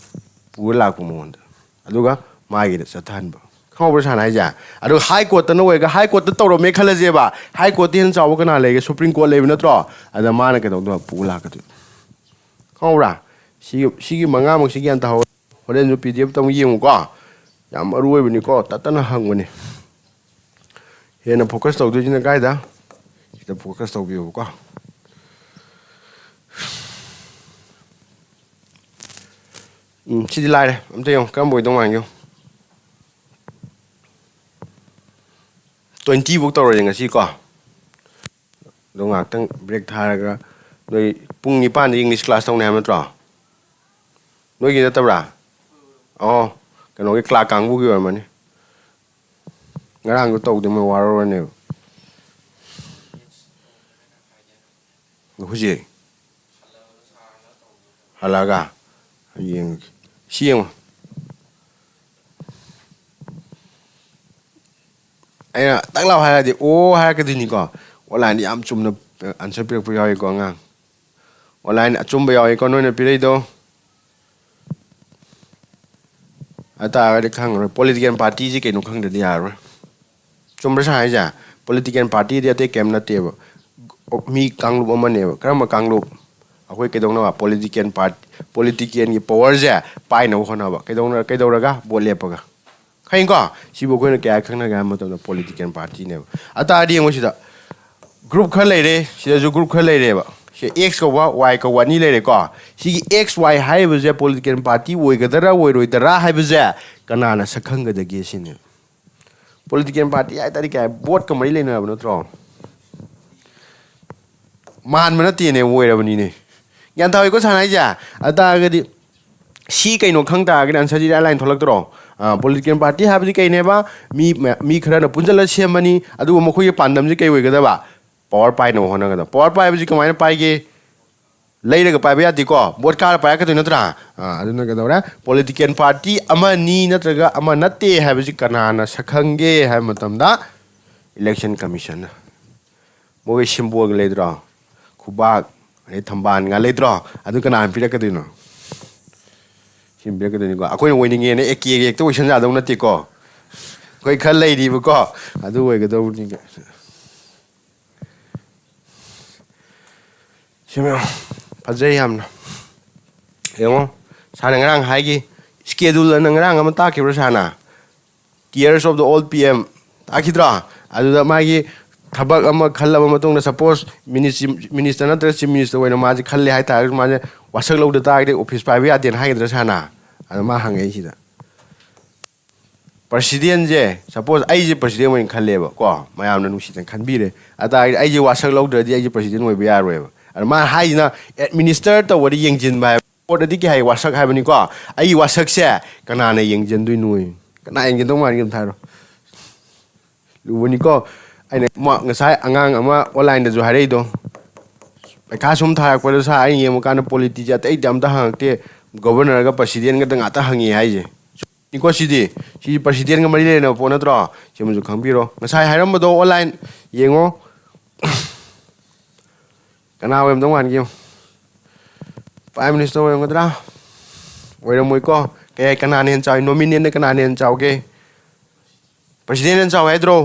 ꯄꯨꯔ ꯂꯥꯛꯄ ꯃꯉꯣꯟꯗ ꯑꯗꯨꯒ ꯃꯥꯒꯤꯗ ꯆꯠꯊꯍꯟꯕ ꯈꯪꯍꯧꯕ꯭ꯔꯥ ꯁꯥꯅ ꯍꯥꯏꯁꯦ ꯑꯗꯨꯒ ꯍꯥꯏ ꯀꯣꯔꯠꯇꯅ ꯑꯣꯏꯔꯒ ꯍꯥꯏ ꯀꯣꯔꯠꯇ ꯇꯧꯔꯝꯃꯦ ꯈꯜꯂꯁꯦꯕ ꯍꯥꯏ ꯀꯣꯔꯠꯇ ꯍꯦꯟꯅ ꯆꯥꯎꯕ ꯀꯅꯥ ꯂꯩꯒꯦ ꯁꯨꯄ꯭ꯔꯤꯝ ꯀꯣꯔꯠ ꯂꯩꯕ ꯅꯠꯇ꯭ꯔꯣ ꯑꯗ ꯃꯥꯅ ꯀꯩꯗꯧꯗꯣꯏꯕ ꯄꯨꯔ ꯂꯥꯛꯀꯗꯣꯏꯕ ꯈꯪꯍꯧꯕ꯭ꯔꯥ ꯁꯤꯒꯤ ꯃꯉꯥꯃꯛꯁꯤ ꯒ꯭ꯌꯥꯟ ꯇꯥꯍꯧ ꯍꯣꯔꯦꯟꯁꯨ PDF ꯇ ꯑꯃꯨꯛ ꯌꯦꯡꯉꯨꯀꯣ ꯌꯥꯝ ꯃꯔꯨ ꯑꯣꯏꯕꯅꯤꯀꯣ ꯇꯠꯇꯅ ꯍꯪꯕꯅꯤ ꯍꯦꯟꯅ ꯐꯣꯀꯁ ꯇꯧꯗꯣꯏꯁꯤꯅ ꯀꯥꯏꯗ ꯁꯤꯗ ꯐꯣꯀꯁ ꯇꯧꯕꯤꯌꯨꯀꯣ ꯁꯤꯗꯤ ꯂꯥꯏꯔꯦ ꯑꯝꯇ ꯌꯦꯡꯉꯨ ꯀꯔꯝꯕ ꯑꯣꯏꯗꯧ ꯃꯥꯟꯒꯦ 20 ꯐꯧ ꯇꯧꯔꯁꯦ ꯉꯁꯤ ꯀꯣ ꯑꯗꯣ ꯉꯥꯏꯍꯥꯛꯇꯪ ꯕ꯭ꯔꯦꯛ ꯊꯥꯔꯒ ꯅꯣꯏ ꯄꯨꯡ 9ꯗ ꯏꯪꯂꯤꯁ ꯀ꯭ꯂꯥꯁ ꯇꯧꯅꯤ ꯍꯥꯏꯕ ꯅꯠꯇ꯭ꯔꯣ ꯅꯣꯏꯒꯤ ꯅꯠꯇꯕ꯭ꯔꯥ ꯀꯩꯅꯣꯒꯤ ꯀ꯭ꯂꯥꯛ ꯀꯥꯡꯕꯨꯒꯤ ꯑꯣꯏꯔꯝꯃꯅꯤ ꯉꯔꯥꯡꯗꯣ ꯇꯧꯗꯦ ꯃꯣꯏ ꯋꯥꯔꯧꯔꯅꯦꯕ ꯍꯧꯖꯤꯛ ꯍꯜꯂꯛꯑꯒ ꯌꯦꯡꯉꯒꯦ ꯁꯤ ꯌꯦꯡꯉꯨ ꯑꯩꯅ ꯇꯛ ꯂꯥꯎ ꯍꯥꯏꯔꯗꯤ ꯑꯣ ꯍꯥꯏꯔꯛꯀꯗꯣꯏꯅꯤꯀꯣ ꯑꯣꯟꯂꯥꯏꯟꯗ ꯌꯥꯝ ꯆꯨꯝꯅ ꯑꯟꯁꯔ ꯄꯤꯔꯛꯄ ꯌꯥꯎꯏꯀꯣ ꯑꯉꯥꯡ ꯑꯣꯟꯂꯥꯏꯟ ꯑꯆꯨꯝꯕ ꯌꯥꯎꯏꯀꯣ ꯅꯣꯏꯅ ꯄꯤꯔꯛꯏꯗꯣ ꯑꯗꯨꯇꯥꯔꯒꯗꯤ ꯈꯪꯉꯔꯣꯏ ꯄꯣꯂꯤꯇꯤꯀꯦꯜ ꯄꯥꯔꯇꯤꯁꯤ ꯀꯩꯅꯣ ꯈꯪꯗ꯭ꯔꯗꯤ ꯌꯥꯔꯔꯣꯏ ꯆꯨꯝꯕ꯭ꯔꯥ ꯁꯥꯏ ꯍꯥꯏꯁꯦ ꯄꯣꯂꯤꯇꯤꯀꯦꯜ ꯄꯥꯔꯇꯤꯗꯤ ꯑꯇꯩ ꯀꯩꯝ ꯅꯠꯇꯦꯕ ꯃꯤ ꯀꯥꯡꯂꯨꯞ ꯑꯃꯅꯦꯕ ꯀꯔꯝꯕ ꯀꯥꯡꯂꯨꯞ ꯑꯩꯈꯣꯏ ꯀꯩꯗꯧꯅꯕ ꯄꯣꯂꯤꯇꯤꯀꯦꯜꯒꯤ ꯄꯋꯥꯔꯁꯦ ꯄꯥꯏꯅꯕ ꯍꯣꯠꯅꯕ ꯀꯩꯗꯧꯔꯒ ꯚꯣꯠ ꯂꯦꯞꯄꯒ ꯈꯪꯉꯤꯀꯣ ꯁꯤꯕꯨ ꯑꯩꯈꯣꯏꯅ ꯀꯌꯥ ꯈꯪꯅꯒꯦ ꯍꯥꯏꯕ ꯃꯇꯝꯗ ꯄꯣꯂꯤꯇꯤꯀꯦꯜ ꯄꯥꯔꯇꯤꯅꯦꯕ ꯑꯇꯥꯔꯗꯤ ꯌꯦꯡꯉꯨ ꯁꯤꯗ ꯒ꯭ꯔꯨꯞ ꯈꯔ ꯂꯩꯔꯦ ꯁꯤꯗꯁꯨ ꯒ꯭ꯔꯨꯞꯈꯔ ꯂꯩꯔꯦꯕ ꯁꯤ X ꯀꯧꯕ Y ꯀꯧꯕ ꯑꯅꯤ ꯂꯩꯔꯦꯀꯣ ꯁꯤꯒꯤ XY ꯍꯥꯏꯔꯤꯕꯁꯦ ꯄꯣꯂꯤꯇꯤꯀꯦꯜ ꯄꯥꯔꯇꯤ ꯑꯣꯏꯒꯗ꯭ꯔꯥ ꯑꯣꯏꯔꯣꯏꯗ꯭ꯔꯥ ꯍꯥꯏꯕꯁꯦ ꯀꯅꯥꯅ ꯁꯛꯈꯪꯒꯗꯒꯦ ꯁꯤꯅꯦ ꯄꯣꯂꯤꯇꯤꯀꯦꯜ ꯄꯥꯔꯇꯤ ꯍꯥꯏꯇꯥꯔꯗꯤ ꯀꯌꯥ ꯕꯣꯠꯀ ꯃꯔꯤ ꯂꯩꯅꯔꯕ ꯅꯠꯇ꯭ꯔꯣ ꯃꯥꯟꯕ ꯅꯠꯇꯦꯅꯦ ꯑꯣꯏꯔꯕꯅꯤꯅꯦ ꯒ꯭ꯌꯥꯟ ꯇꯥꯏꯀꯣ ꯁꯥꯟꯅ ꯍꯥꯏꯁꯦ ꯑꯗꯨ ꯇꯥꯔꯒꯗꯤ ꯁꯤ ꯀꯩꯅꯣ ꯈꯪ ꯇꯥꯔꯒꯗꯤ ꯑꯟꯁꯔꯁꯤ ꯏꯔꯥꯏ ꯂꯥꯏꯅ ꯊꯣꯛꯂꯛꯇ꯭ꯔꯣ ꯄꯣꯂꯤꯇꯤꯀꯦꯜ ꯄꯥꯔꯇꯤ ꯍꯥꯏꯕꯗꯤ ꯀꯩꯅꯦꯕ ꯃꯤ ꯈꯔꯅ ꯄꯨꯟꯁꯤꯜꯂ ꯁꯦꯝꯕꯅꯤ ꯑꯗꯨꯒ ꯃꯈꯣꯏꯒꯤ ꯄꯥꯟꯗꯝꯁꯤ ꯀꯩ ꯑꯣꯏꯒꯗꯕ ꯄꯋꯥꯔ ꯄꯥꯏꯅꯕ ꯍꯣꯠꯅꯒꯗꯕ ꯄꯋꯥꯔ ꯄꯥꯏꯕꯁꯤ ꯀꯃꯥꯏꯅ ꯄꯥꯏꯒꯦ ꯂꯩꯔꯒ ꯄꯥꯏꯕ ꯌꯥꯗꯦꯀꯣ ꯕꯣꯠ ꯀꯥꯔ ꯄꯥꯏꯔꯛꯀꯗꯣꯏ ꯅꯠꯇ꯭ꯔꯥ ꯑꯗꯨꯅ ꯀꯩꯗꯧꯔꯦ ꯄꯣꯂꯤꯇꯤꯀꯦꯜ ꯄꯥꯔꯇꯤ ꯑꯃꯅꯤ ꯅꯠꯇ꯭ꯔꯒ ꯑꯃ ꯅꯠꯇꯦ ꯍꯥꯏꯕꯁꯤ ꯀꯅꯥꯅ ꯁꯛꯈꯪꯒꯦ ꯍꯥꯏꯕ ꯃꯇꯝꯗ ꯏꯂꯦꯛꯁꯟ ꯀꯃꯤꯁꯟꯅ ꯃꯣꯏꯒꯤ ꯁꯤꯝꯕꯣꯜꯒ ꯂꯩꯗ꯭ꯔꯣ ꯈꯨꯕꯥꯛ ꯑꯗꯩ ꯊꯝꯕꯥꯜꯒ ꯂꯩꯇ꯭ꯔꯣ ꯑꯗꯨ ꯀꯅꯥꯅ ꯄꯤꯔꯛꯀꯗꯣꯏꯅꯣ ꯁꯤ ꯄꯤꯔꯛꯀꯗꯣꯏꯅꯤꯀꯣ ꯑꯩꯈꯣꯏꯅ ꯑꯣꯏꯅꯤꯡꯉꯦꯅ ꯑꯦꯀꯦꯒ ꯍꯦꯛꯇ ꯑꯣꯏꯁꯟ ꯌꯥꯗꯧ ꯅꯠꯇꯦꯀꯣ ꯑꯩꯈꯣꯏ ꯈꯔ ꯂꯩꯔꯤꯕꯀꯣ ꯑꯗꯨ ꯑꯣꯏꯒꯗꯧꯕꯅꯤ ꯁꯤꯃ ꯐꯖꯩ ꯌꯥꯝꯅ ꯌꯦꯡꯉꯣ ꯁꯥꯔꯅ ꯉꯔꯥꯡ ꯍꯥꯏꯈꯤ ꯁ꯭ꯀꯦꯗꯨꯜ ꯑꯅ ꯉꯔꯥꯡ ꯑꯃ ꯇꯥꯛꯈꯤꯕ꯭ꯔꯥ ꯁꯥꯔꯅ ꯇꯤꯌꯔꯁ ꯑꯣꯐ ꯗ ꯑꯣꯜ PM ꯇꯥꯛꯈꯤꯗ꯭ꯔꯣ ꯑꯗꯨꯗ ꯃꯥꯒꯤ ꯊꯕꯛ ꯑꯃ ꯈꯜꯂꯕ ꯃꯇꯨꯡꯗ ꯁꯄꯣꯁ ꯃꯤꯅꯤꯁꯇꯔ ꯅꯠꯇ꯭ꯔꯒ ꯆꯤꯐ ꯃꯤꯅꯤꯁꯇꯔ ꯑꯣꯏꯅ ꯃꯥꯁꯦ ꯈꯜꯂꯦ ꯍꯥꯏꯇꯥꯔꯒꯁꯨ ꯃꯥꯁꯦ ꯋꯥꯁꯛ ꯂꯧꯗ ꯇꯥꯔꯒꯗꯤ ꯑꯣꯐꯤꯁ ꯄꯥꯏꯕ ꯌꯥꯗꯦꯅ ꯍꯥꯏꯒꯗ꯭ꯔꯥ ꯁꯥꯔꯅ ꯑꯗ ꯃꯥ ꯍꯪꯉꯛꯏꯁꯤꯗ ꯄ꯭ꯔꯁꯤꯗꯦꯟꯁꯦ ꯁꯄꯣꯁ ꯑꯩꯁꯦ ꯄ꯭ꯔꯁꯤꯗꯦꯟ ꯑꯣꯏꯅ ꯈꯜꯂꯦꯕ ꯀꯣ ꯃꯌꯥꯝꯅ ꯅꯨꯡꯁꯤꯗꯅ ꯈꯟꯕꯤꯔꯦ ꯑꯗꯨꯇꯥꯔꯒꯗꯤ ꯑꯩꯁꯦ ꯋꯥꯁꯛ ꯂꯧꯗ꯭ꯔꯗꯤ ꯑꯩꯁꯦ ꯄ꯭ꯔꯁꯤꯗꯦꯟ ꯑꯣꯏꯕ ꯌꯥꯔꯣꯏꯕ ꯑꯗ ꯃꯥꯅ ꯍꯥꯏꯁꯤꯅ ꯑꯦꯗꯃꯤꯅꯤꯁꯇꯔ ꯇꯧꯕꯗ ꯌꯦꯡꯁꯤꯟꯕ ꯍꯥꯏꯕ ꯄꯣꯠꯇꯗꯤ ꯀꯩ ꯍꯥꯏ ꯋꯥꯁꯛ ꯍꯥꯏꯕꯅꯤꯀꯣ ꯑꯩꯒꯤ ꯋꯥꯁꯛꯁꯦ ꯀꯅꯥꯅ ꯌꯦꯡꯁꯤꯟꯗꯣꯏꯅꯣ ꯀꯅꯥ ꯌꯦꯡꯁꯤꯟꯗꯧ ꯃꯥꯟꯒꯦ ꯑꯝꯇ ꯍꯥꯏꯔꯣ ꯂꯨꯕꯅꯤꯀꯣ ꯑꯩꯅ ꯉꯁꯥꯏ ꯑꯉꯥꯡ ꯑꯃ ꯑꯣꯟꯂꯥꯏꯟꯗꯁꯨ ꯍꯥꯏꯔꯛꯏꯗꯣ ꯄꯩꯈꯥ ꯁꯨꯝ ꯊꯥꯔꯛꯄꯗ ꯁꯥ ꯑꯩꯅ ꯌꯦꯡꯕ ꯀꯥꯟꯗ ꯄꯣꯂꯤꯇꯤꯁꯦ ꯑꯇꯩꯗꯤ ꯑꯝꯇ ꯍꯪꯉꯛꯇꯦ ꯒꯣꯕꯔꯅꯔꯒ ꯄ꯭ꯔꯁꯤꯗꯦꯟꯒꯗ ꯉꯥꯛꯇ ꯍꯪꯉꯤ ꯍꯥꯏꯁꯦ ꯅꯤꯀꯣ ꯁꯤꯗꯤ ꯄ꯭ꯔꯁꯤꯗꯦꯟꯒ ꯃꯔꯤ ꯂꯩꯅꯕ ꯄꯣꯠ ꯅꯠꯇ꯭ꯔꯣ ꯁꯤꯃꯁꯨ ꯈꯪꯕꯤꯔꯣ ꯉꯁꯥꯏ ꯍꯥꯏꯔꯝꯕꯗꯣ ꯑꯣꯟꯂꯥꯏꯟ ꯌꯦꯡꯉꯣ ꯀꯅꯥ ꯑꯣꯏꯔꯝꯗꯧ ꯃꯥꯟꯒꯦ ꯄ꯭ꯔꯥꯏꯝ ꯃꯤꯅꯤꯁꯇꯔ ꯑꯣꯏꯔꯝꯒꯗ꯭ꯔꯥ ꯑꯣꯏꯔꯝꯃꯣꯏꯀꯣ ꯀꯅꯥꯅ ꯍꯦꯟꯅ ꯆꯥꯎꯏ ꯅꯣꯃꯤꯅꯦꯠꯅ ꯀꯅꯥꯅ ꯍꯦꯟꯅ ꯆꯥꯎꯒꯦ ꯄ꯭ꯔꯁꯤꯗꯦꯟꯅ ꯍꯦꯟꯅ ꯆꯥꯎꯋꯦ ꯍꯥꯏꯗ꯭ꯔꯣ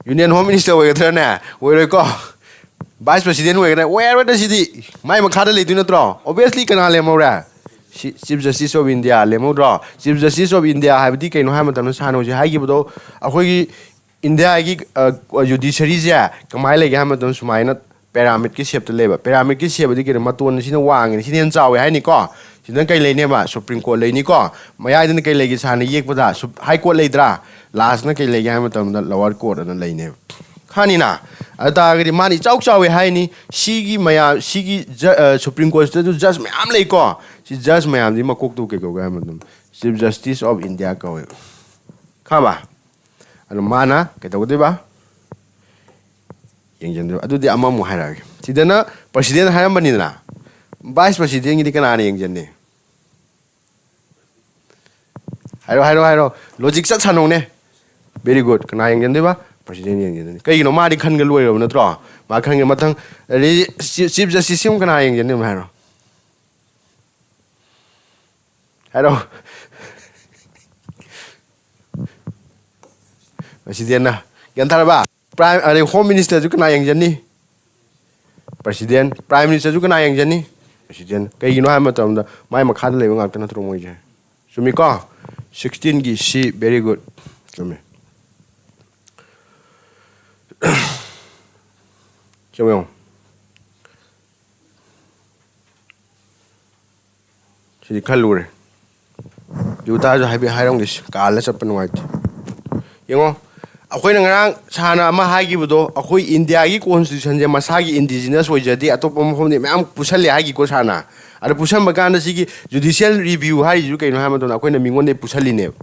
ꯌꯨꯅꯤꯌꯟ ꯍꯣꯝ ꯃꯤꯅꯤꯁꯇꯔ ꯑꯣꯏꯒꯗ꯭ꯔꯥꯅꯦ ꯑꯣꯏꯔꯣꯏꯀꯣ ꯚꯥꯏꯁ ꯄ꯭ꯔꯁꯤꯗꯦꯟ ꯑꯣꯏꯒꯗ꯭ꯔꯥ ꯑꯣꯏꯔꯔꯣꯏꯗ ꯁꯤꯗꯤ ꯃꯥꯏ ꯃꯈꯥꯗ ꯂꯩꯗꯣꯏ ꯅꯠꯇ꯭ꯔꯣ ꯑꯣꯕꯤꯌꯁꯂꯤ ꯀꯅꯥ ꯂꯩꯔꯝꯍꯧꯔꯦ Chief Justice of India lemodro Chief Justice of India habdi kaino ha matam sano je hagi bodo akoi India gi judiciary ja kamai lege ha matam sumaina pyramid ki shape to leba pyramid ki shape di ke maton sina wang ni sinen chawe hai ni ko sinan kai lei ne ba Supreme Court lei ni ko maya din kai legi sana yek pada High Court leidra last na kai legi ha matam lower court na lei ne khani na ata gari mani chauk chawe hai ni sigi maya sigi Supreme Court to judge mayam lei ko si judge mayam di makok tu ke ko ga matam Chief Justice of India ko khaba alo mana ke to de ba yengjen adu di amma mu haira sidana president haram bani na vice president gi kana ne yengjen ne hairo logic sat sanong ne very good kana yengjen de ba president yengjen ne kai no ma di khan ga loi ro na tro ma khan ga mathang chief justice sim kana yengjen ne ma hairo president na yan thar ba Prime Home Minister juga na yang jani President Prime Minister juga na yang jani President kay gino ha matam da mai makha da leba ngak na tro moi je sumi ko 16 gi C very good sumi Chamo Sidi khalure Yuta jo hai hai rong dis ka la sap nuai yengo akhoi nang sana ma hagi budo akhoi India gi constitution je masagi indigenous hoi jadi atop mom ne mam pusale hagi ko sana ara pusam bagana sigi judicial review hari ju kaino ha ma don akhoi na mingon ne pusali ne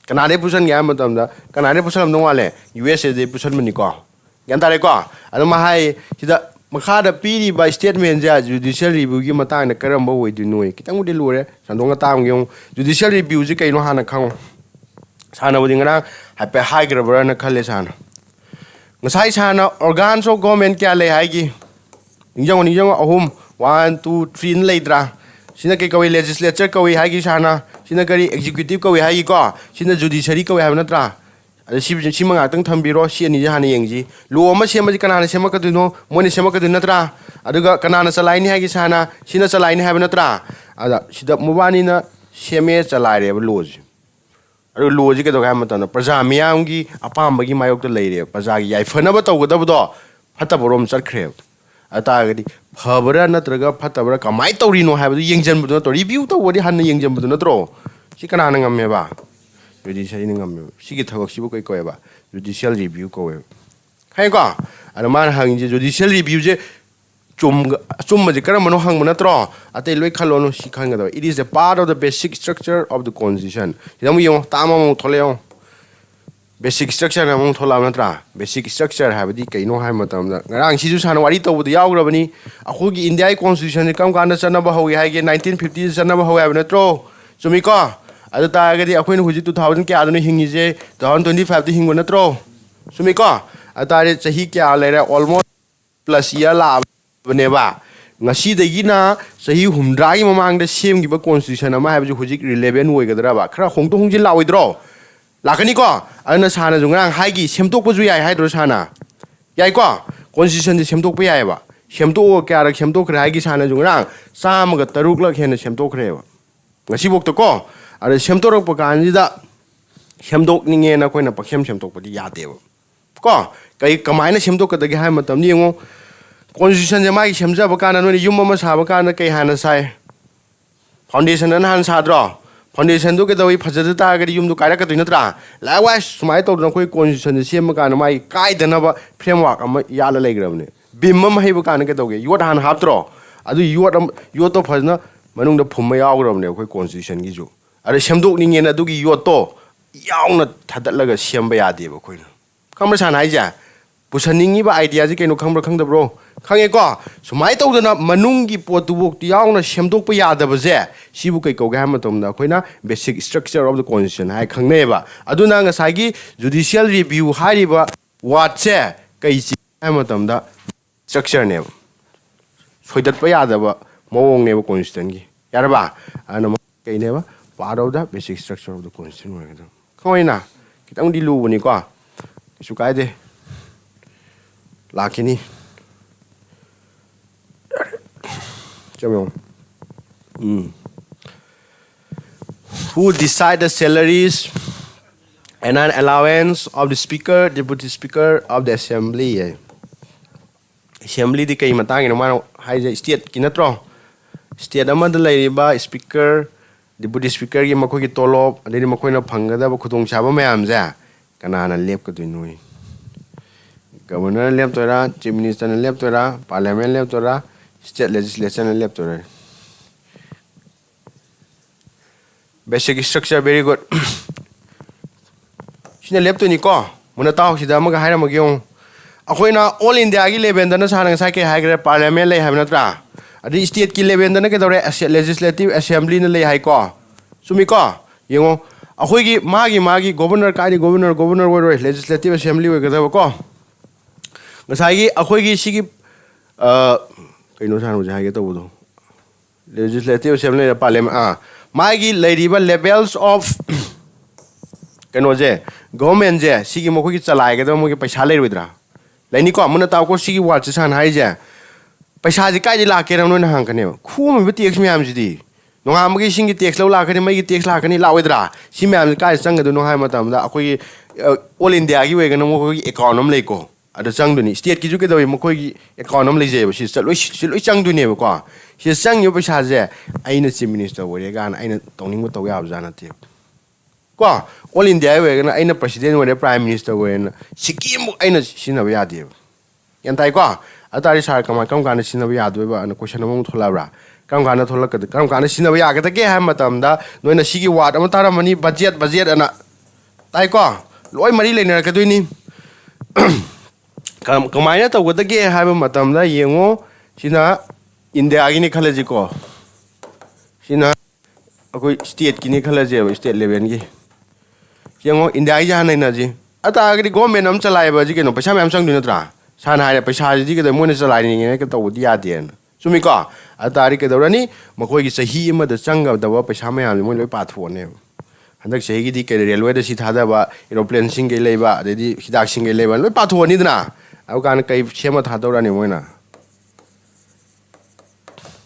kana ne pusan ga ma dam da kana ne pusalam no wale USA de pusan mani ko yan tare ko ara ma hai sida makha da piri by statement ja judicial review gi matang na karamba hoi du noi kitang de lure sandong ta ang judicial review ji kaino ha na khang sana budi ngana hape high grabber na khale sana ngasai sana organs of government kya le haigi ningjang ahum 1 2 3 in leidra sina ke kawi legislature kawi haigi sana sina kari executive kawi haigi ko sina judiciary kawi ha natra ada sima nga tang thambiro si ani ja hana yengji lo ma sema kana na sema ka duno moni sema ka dun natra aduga kana na salai ni haigi sana sina salai ni ha natra ada sida mubani na seme chalai re loji logic ke doga matana praja miyam gi apam bagi mayok to leire praja gi yai phana ba tawga do phata borom charkhre ata gadi phabara natraga phatabara kamai tawri no habu yengjan bu to review to wodi han yengjan bu no tro si kana na ngam me ba judicial ni ngam me si gi thagak si bu kai ko ba judicial review ko we khai ko ana man hang ji judicial review je chum ma je karam no hang mana tro ate loi khalo no si khang ga it is a part of the basic structure of the constitution idam yo tama mo tholeo basic structure na mo thola na tra basic structure ha badi kaino ha matam da ngarang si ju san wari to bu yaw gra bani akhu gi india constitution ni kam kan na chana ba hoyi ha ge 1950 chana ba hoyi na tro chumi ko adu ta ga di akhu ni huji 2000 ke adu ni hingi je 2025 di hingo na tro chumi ko atare chahi kya le ra almost plus year la Beneba, ngasi degi na sahi humdrai mamang da sem gi ba constitution ama ha ju hujik relevant woi ga dra ba khra hong to hong ji lawai dro lakani ko ana sana ju ngang hai gi semtok bu ju yai hai dro sana yai ko constitution di semtok bu yai ba semtok kya ra semtok khra hai gi sana ju ngang sam ga taruk la khen semtok khre ba ngasi bok to ko ara semtok rok pa kan ji da semtok ni nge na koi na pa semtok pa di ya de ba ko kai kamai na semtok ka da gi hai matam ni ngo constitution je mai semja ba kana no ni yum ma sa ba kana kai hana sai foundation an han sa dro foundation du ke doi phajada ta ga yum du kai ra ka tuina tra la wa sumai to no koi constitution je sem kana mai kai dana ba framework am ya la lai gram ne bim ma hai ba kana ke to ge yot han hap tro adu yot to phajna manung da phum ma yaw gram ne koi constitution gi ju are semdok ni nge na du gi yot to yaw na thadat la ga sem ba ya de ba koi kam ra san hai ja pusaningi ba idea ji keno khang da bro khange ko sumai to na manungi potu bok ti yaw na semdok pa ya da ba je sibu kai ko ga ma tom da khoina basic structure of the constitution hai khang ne ba aduna nga sai gi judicial review hari ba what che kai chi ha ma tom da structure ne soidat pa ya da ba mawong ne ba constitution gi yar ba ana kai ne ba part of the basic structure of the constitution wa ga khoi na kitang di lu ni ko su kai de lakini chamo who decide the salaries and an allowance of the speaker, deputy speaker of the assembly. Assembly di kay matang ino man hay state kinatro. State amad layriba speaker, deputy speaker gi makoy gi tolop adini makoy na phangada ba khutong chaba mayam ja kanana lep ka duinui. Governor lep tora, chief minister lep tora, parliament lep tora, state legislation lep tora. Basic structure very good. Sina lep to ni ko muna tao sida maga haira magyong akoy na all India gi level dana sa nang sa ke high parliament lay have na tra adi state ki level dana ke dore legislative assembly na lay high ko sumi ko yung akoy gi magi governor ka ni governor wo legislative assembly wo ga ko ngasai gi akoy gi sigi kaino sa no ja ge to do legislative assembly parliament magi layriba levels of kano je government je sigi moko ki chalai ga mo ki paisa lai roidra laini ko amuna taw ko sigi ward se san hai je paisa ji kai ji la ke ram no na hang kane khu me tax me am ji di no ha magi singi tax lo la kane mai ki tax la kane la oidra si me am kai sang ga do no hai matam da akoi all India gi we ga no mo ki economy lai ko ada sang du ni state ki ju ke do mo ko ki economy lai je ba si loi sang du ne ba ko si sang yo paisa je aina chief minister wo re ga na aina tongning mo taw ya ba na te ko all India we na aina president we prime minister we na sikim aina sina ba ya de yan tai ko atari sar kam kan sina ba ya do ba na question mo thola bra kam kan thola ka kam kan sina ba ya ga ke ha matam da no na sigi ward am tara mani budget ana tai ko loi mari le na ka do ni kam kamaina to go da ge ha ba matam da yengo sina India gi ni khala ji ko sina akoi state ki ni khala je state level gi yengo India gi han na ji ata gi government am chalai ba ji ke no paisa me am sang du na tra san hai paisa ji ke mo ne chalai ni ke to di ya den sumi ko ata ri ke do rani makoi gi sahi ma da chang ga da ba paisa me am mo loi pa tho ne handak sahi gi di ke railway da si tha da ba aeroplane sing ge lei ba de di hidak sing ge lei ba loi pa tho ni na au kan kai chema tha do ra ni mo na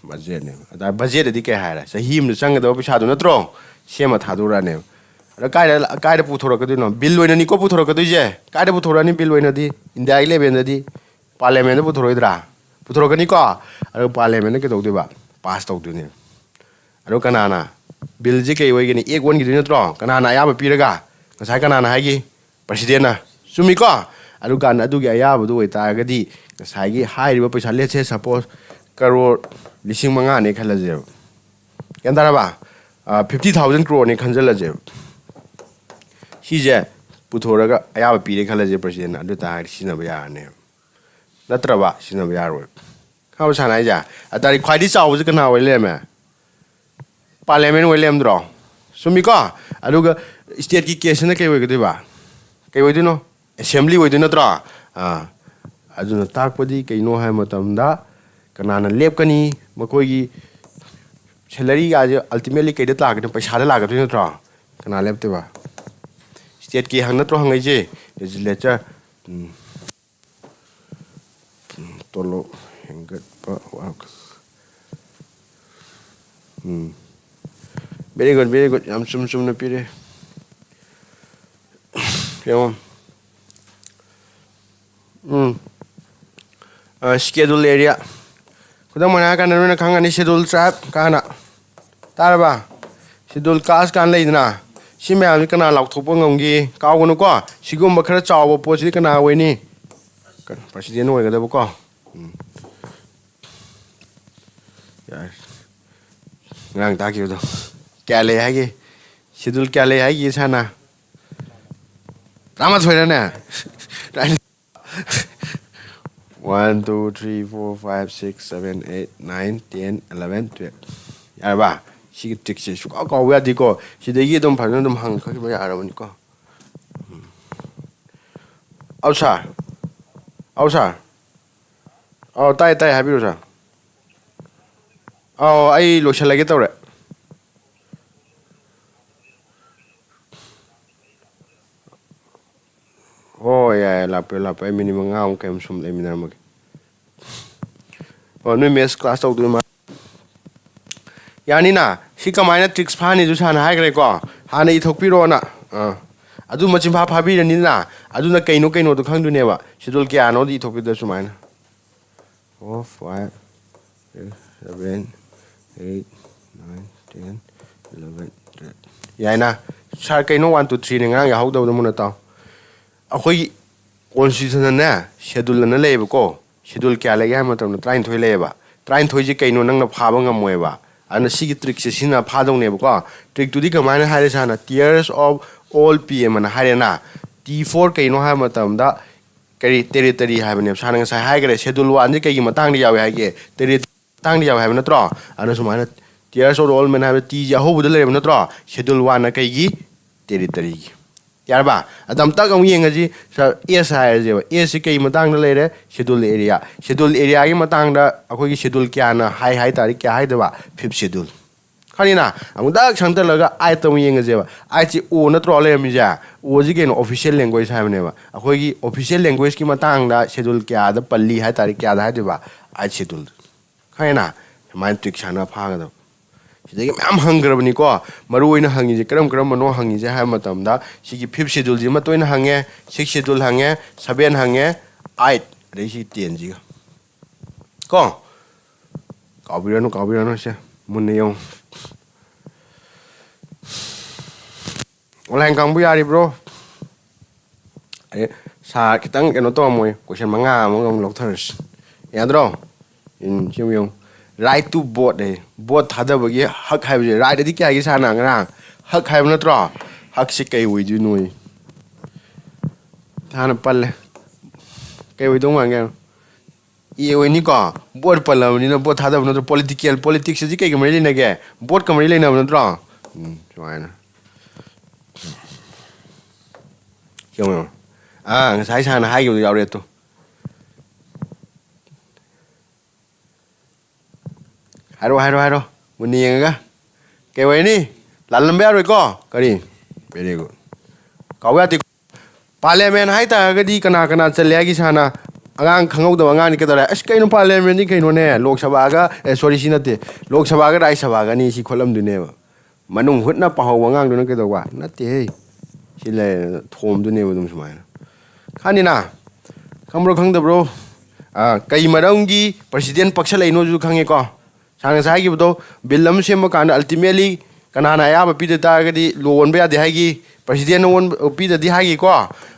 budget ne ata budget di ke hai ra sahi im chang ga da paisa do na tro chema tha do ra ne kai pu thora ka no bill loina ni ko pu thora ka je kai pu thora ni bill loina di India ile ben di parliament pu thora idra pu thora ka ni ko aro parliament ke do de ba pass to du ni aro kanana bill ji ke woi ge ni ek won gi ni tro kanana ya ba pi ra ga ngasai kanana hai gi president na sumi ko aro kan adu gi ya ba du wai ta ga di ngasai gi hai ri ba paisa le che suppose crore 5,000 ne khala je yan dara ba 50,000 crore ne khanjala je 시제 부토라가 아야 비리 칼라제 프레시덴트 안도다 시나바야 네 나트라바 시나바야 로 카우 사나이자 아다리 콰이디 싸우지 그나 원래메 parliament 원래면 들어 수미가 아루가 스테이트 기 케이스는 게 왜그디 봐 개워디노 assembly 왜디노 들어 아 아주나 딱보디 개노 할 마tamda 그나나 랩거니 뭐거기 셀러리가 아주 ultimately 개데 라거든 पैसा 라거든 들어 그나 랩대 봐 state ki hang na tro hangai je legislature tolo hengat pa wak very good am sum na pire yo schedule area kudang mana kan na khanga ni schedule trap kana tarba schedule class kan leidna si me am kana lauk thopa ngongi kaw gono ko sigum ba khara chaw po si kana we ni president we ga da ko यार ngang ta kyu do kya le hai gi schedule kya le hai gi sana rama thoi na 1 2 3 4 5 6 7 8 9 10 11 12 यार ba 시기 택시 슈가 왜 되고 시대기 좀 반응 좀 한 거기 뭐 알아보니까 아우사 따이 하비로사 아이 로샬라게 떠래 야 라페 미니멈 아웅 캠 숨 레미나 뭐 너 메스 클래스 또 마 야니나 ꯁꯤ ꯀꯃꯥꯏꯅ tricks ꯐꯥꯅꯤꯁꯨ ꯁꯥꯟꯅ ꯍꯥꯏꯈ꯭ꯔꯦꯀꯣ ꯍꯥꯟꯅ ꯏꯊꯣꯛꯄꯤꯔꯣꯅ ꯑꯗꯨ ꯃꯆꯤꯟ ꯐꯥꯕꯤꯔꯅꯤꯗꯅ ꯑꯗꯨꯅ ꯀꯩꯅꯣꯗꯣ ꯈꯪꯗꯣꯏꯅꯦꯕ ꯁꯦꯗꯨꯜ ꯀꯌꯥꯅꯣꯗꯤ ꯏꯊꯣꯛꯄꯤꯗ ꯁꯨꯃꯥꯏꯅ 4 5 6 7 8 9 10 11 12 ꯌꯥꯏꯅ ꯁꯥꯔ ꯀꯩꯅꯣ 1 2 3 ꯅꯦ ꯉꯔꯥꯡ ꯌꯥꯍꯧꯗꯕꯗ ꯃꯨꯟꯅ ꯇꯥꯎ ꯑꯩꯈꯣꯏꯒꯤ ꯀꯣꯟꯁꯇꯤꯇ꯭ꯌꯨꯁꯟꯗꯅꯦ ꯁꯦꯗꯨꯜ ꯑꯅ ꯂꯩꯌꯦꯕꯀꯣ ꯁꯦꯗꯨꯜ ꯀꯌꯥ ꯂꯩꯒꯦ ꯍꯥꯏꯕ ꯃꯇꯝꯗ 23 ꯂꯩꯌꯦꯕ 23ꯁꯦ ꯀꯩꯅꯣ ꯅꯪꯅ ꯐꯥꯕ ꯉꯝꯃꯣꯏꯕ ꯑꯗꯨꯅ ꯁꯤꯒꯤ ꯇ꯭ꯔꯤꯛꯁꯦ ꯁꯤꯅ ꯐꯥꯗꯧꯅꯦꯕꯀꯣ ꯇ꯭ꯔꯤꯛꯇꯨꯗꯤ ꯀꯃꯥꯏꯅ ꯍꯥꯏꯔꯦ ꯁꯥꯔꯅ ꯇꯤꯌꯔꯁ ꯑꯣꯐ ꯑꯣꯜ PM ꯑꯅ ꯍꯥꯏꯔꯦꯅ T4 ꯀꯩꯅꯣ ꯍꯥꯏꯕ ꯃꯇꯝꯗ ꯀꯔꯤ ꯇꯦꯔꯤꯇꯔꯤ ꯍꯥꯏꯕꯅꯦꯕ ꯁꯥꯔꯅ ꯉꯁꯥꯏ ꯍꯥꯏꯈ꯭ꯔꯦ ꯁꯦꯗꯨꯜ 1ꯁꯦ ꯀꯩꯒꯤ ꯃꯇꯥꯡꯗ ꯌꯥꯎꯏ ꯍꯥꯏꯒꯦ ꯇꯦꯔꯤꯇꯔꯤ ꯃꯇꯥꯡꯗ ꯌꯥꯎꯏ ꯍꯥꯏꯕ ꯅꯠꯇ꯭ꯔꯣ ꯑꯗꯨꯅ ꯁꯨꯃꯥꯏꯅ ꯇꯤꯌꯔꯁ ꯑꯣꯐ ꯑꯣꯜ ꯃꯦꯟ ꯍꯥꯏꯕ Tꯁꯦ ꯑꯍꯧꯕꯗ ꯂꯩꯔꯕ ꯅꯠꯇ꯭ꯔꯣ ꯁꯦꯗꯨꯜ 1ꯅ ꯀꯩꯒꯤ ꯇꯦꯔꯤꯇꯔꯤꯒꯤ ꯌꯥꯔꯕ ꯑꯗ ꯑꯝꯇꯪ ꯑꯃꯨꯛ ꯌꯦꯡꯉꯁꯤ ꯑꯦꯁ ꯍꯥꯏꯔꯁꯦꯕ ꯑꯦꯁꯁꯤ ꯀꯩ ꯃꯇꯥꯡꯗ ꯂꯩꯔꯦ ꯁꯦꯗꯨꯜ ꯑꯦꯔꯤꯌꯥꯒꯤ ꯃꯇꯥꯡꯗ ꯑꯩꯈꯣꯏꯒꯤ ꯁꯦꯗꯨꯜ ꯀꯌꯥꯅ ꯍꯥꯏꯇꯥꯔꯦ ꯀꯌꯥ ꯍꯥꯏꯗꯕ 5th ꯁꯦꯗꯨꯜ ꯈꯪꯉꯤꯅ ꯑꯃꯨꯛꯇꯪ ꯁꯪꯇꯜꯂꯒ ꯑꯥꯏꯠꯇ ꯑꯃꯨꯛ ꯌꯦꯡꯉꯁꯦꯕ ꯑꯥꯏꯠꯁꯤ ꯑꯣ ꯅꯠꯇ꯭ꯔꯣ ꯂꯩꯔꯝꯃꯤꯁꯦ ꯑꯣꯁꯤ ꯀꯩꯅꯣ ꯑꯣꯐꯤꯁꯤꯌꯦꯜ ꯂꯦꯡꯒ꯭ꯋꯦꯖ ꯍꯥꯏꯕꯅꯦꯕ ꯑꯩꯈꯣꯏꯒꯤ ꯑꯣꯐꯤꯁꯤꯌꯦꯜ ꯂꯦꯡꯒ꯭ꯋꯦꯖꯀꯤ ꯃꯇꯥꯡꯗ ꯁꯦꯗꯨꯜ ꯀꯌꯥꯗ ꯄꯜꯂꯤ ꯍꯥꯏꯇꯥꯔꯦ ꯀꯌꯥꯗ ꯍꯥꯏꯗꯣꯏꯕ 8th ꯁꯦꯗꯨꯜ ꯈꯪꯉꯤꯅ ꯁꯨꯃꯥꯏꯅ ꯇ꯭ꯔꯤꯛ ꯁꯥꯟꯅ ꯐꯥꯒꯗꯕ ꯁꯤꯗꯒꯤ ꯃꯌꯥꯝ ꯍꯪꯈ꯭ꯔꯕꯅꯤꯀꯣ ꯃꯔꯨ ꯑꯣꯏꯅ ꯍꯪꯉꯤꯁꯦ ꯀꯔꯝꯕꯅꯣ ꯍꯪꯉꯤꯁꯦ ꯍꯥꯏꯕ ꯃꯇꯝꯗ ꯁꯤꯒꯤ 5th ꯁꯦꯗꯨꯜꯁꯤꯃ ꯇꯣꯏꯅ ꯍꯪꯉꯦ 6th ꯁꯦꯗꯨꯜ ꯍꯪꯉꯦ 7 ꯍꯪꯉꯦ 8 ꯑꯗꯩ ꯁꯤ 10ꯁꯤꯒ ꯀꯣ ꯀꯥꯎꯕꯤꯔꯅꯨ ꯁꯦ ꯃꯨꯟꯅ ꯌꯦꯡꯉꯨ ꯑꯣꯟꯂꯥꯏꯟ ꯀꯥꯡꯕꯨ ꯌꯥꯔꯤꯕ꯭ꯔꯣ ꯁꯥꯔ ꯈꯤꯇꯪ ꯀꯩꯅꯣ ꯇꯧꯔꯝꯃꯣꯏ ꯀꯣꯏꯁꯟ 5 ꯑꯃꯒ ꯑꯃꯨꯛ ꯂꯧꯊꯔꯁꯤ ꯌꯥꯗ꯭ꯔꯣ ꯁꯤ ꯌꯦꯡꯉꯨ ꯔꯥꯏꯠ ꯇꯨ ꯕꯣꯠ ꯕꯣꯠ ꯊꯥꯗꯕꯒꯤ ꯍꯛ ꯍꯥꯏꯕꯁꯦ ꯔꯥꯏꯠꯗꯤ ꯀꯌꯥꯒꯤ ꯁꯥꯔꯅ ꯉꯔꯥꯡ ꯍꯛ ꯍꯥꯏꯕ ꯅꯠꯇ꯭ꯔꯣ ꯍꯛꯁꯤ ꯀꯩ ꯑꯣꯏꯗꯣꯏꯅꯣ ꯍꯥꯟꯅ ꯄꯜꯂꯦ ꯀꯩ ꯑꯣꯏꯗꯧ ꯃꯥꯟꯒꯦ ꯑꯣꯏꯅꯤꯀꯣ ꯕꯣꯠ ꯄꯜꯂꯕꯅꯤꯅ ꯕꯣꯠ ꯊꯥꯗꯕ ꯅꯠꯇ꯭ꯔꯣ ꯄꯣꯂꯤꯇꯤꯛꯁꯁꯤ ꯀꯩꯒ ꯃꯔꯤ ꯂꯩꯅꯒꯦ ꯕꯣꯠꯀ ꯃꯔꯤ ꯂꯩꯅꯕ ꯅꯠꯇ꯭ꯔꯣ ꯁꯨꯃꯥꯏꯅ ꯌꯦꯡꯉꯨ ꯉꯁꯥꯏ ꯁꯥꯔꯅ ꯍꯥꯏꯈꯤꯕꯗꯣ ꯌꯥꯎꯔꯦ ꯇꯣ ꯍꯥꯏꯔꯣ ꯃꯨꯟꯅ ꯌꯦꯡꯉꯒ ꯀꯩ ꯑꯣꯏꯅꯤ ꯂꯥꯜꯂꯝꯕ ꯌꯥꯔꯣꯏꯀꯣ ꯀꯔꯤ ꯚꯦꯔꯤ ꯒꯨꯗ ꯀꯥꯎꯕ ꯌꯥꯗꯦ ꯄꯥꯔꯂꯤꯌꯥꯃꯦꯟ ꯍꯥꯏꯇꯥꯔꯒꯗꯤ ꯀꯅꯥ ꯆꯜꯂꯦ ꯍꯥꯏꯒꯤ ꯁꯥꯔꯅ ꯑꯉꯥꯡ ꯈꯪꯍꯧꯗꯕ ꯑꯉꯥꯡꯅꯤ ꯀꯩꯗꯧꯔꯦ ꯑꯁ ꯀꯩꯅꯣ ꯄꯥꯔꯂꯤꯌꯥꯃꯦꯟꯗꯤ ꯀꯩꯅꯣꯅꯦ ꯂꯣꯛ ꯁꯚꯥꯒ ꯁꯣꯔꯤ ꯁꯤ ꯅꯠꯇꯦ ꯂꯣꯛ ꯁꯚꯥꯒ ꯔꯥꯖ꯭ꯌ ꯁꯚꯥꯒꯅꯤ ꯁꯤ ꯈꯣꯠꯂꯝꯗꯣꯏꯅꯦꯕ ꯃꯅꯨꯡ ꯍꯨꯠꯅ ꯄꯥꯍꯧꯕ ꯑꯉꯥꯡꯗꯨꯅ ꯀꯩꯗꯧꯕ ꯅꯠꯇꯦꯍꯦ ꯁꯤ ꯂꯩꯔꯦ ꯊꯣꯝꯗꯨꯅꯦꯕ ꯑꯗꯨꯝ ꯁꯨꯃꯥꯏꯅ ꯈꯪꯅꯤꯅ ꯈꯪꯕ꯭ꯔꯣ ꯈꯪꯗꯕ꯭ꯔో ꯀꯩ ꯃꯔꯝꯒꯤ ꯄ꯭ꯔꯁꯤꯗꯦꯟ ꯄꯛꯁꯜꯂꯛꯏꯅꯣꯁꯨ ꯈꯪꯉꯦꯀꯣ ꯁꯥꯔꯅ ꯉꯁꯥꯏ ꯍꯥꯏꯈꯤꯕꯗꯣ ꯕꯤꯜ ꯑꯃ ꯁꯦꯝꯕ ꯀꯥꯟꯗ ꯑꯜꯇꯤꯃꯦꯠꯂꯤ ꯀꯅꯥꯅ ꯑꯌꯥꯕ ꯄꯤꯗ ꯇꯥꯔꯒꯗꯤ ꯂꯣ ꯑꯣꯟꯕ ꯌꯥꯗꯦ ꯍꯥꯏꯒꯤ ꯄ꯭ꯔꯁꯤꯗꯦꯟꯅ ꯄꯤꯗꯗꯤ ꯍꯥꯏꯒꯤꯀꯣ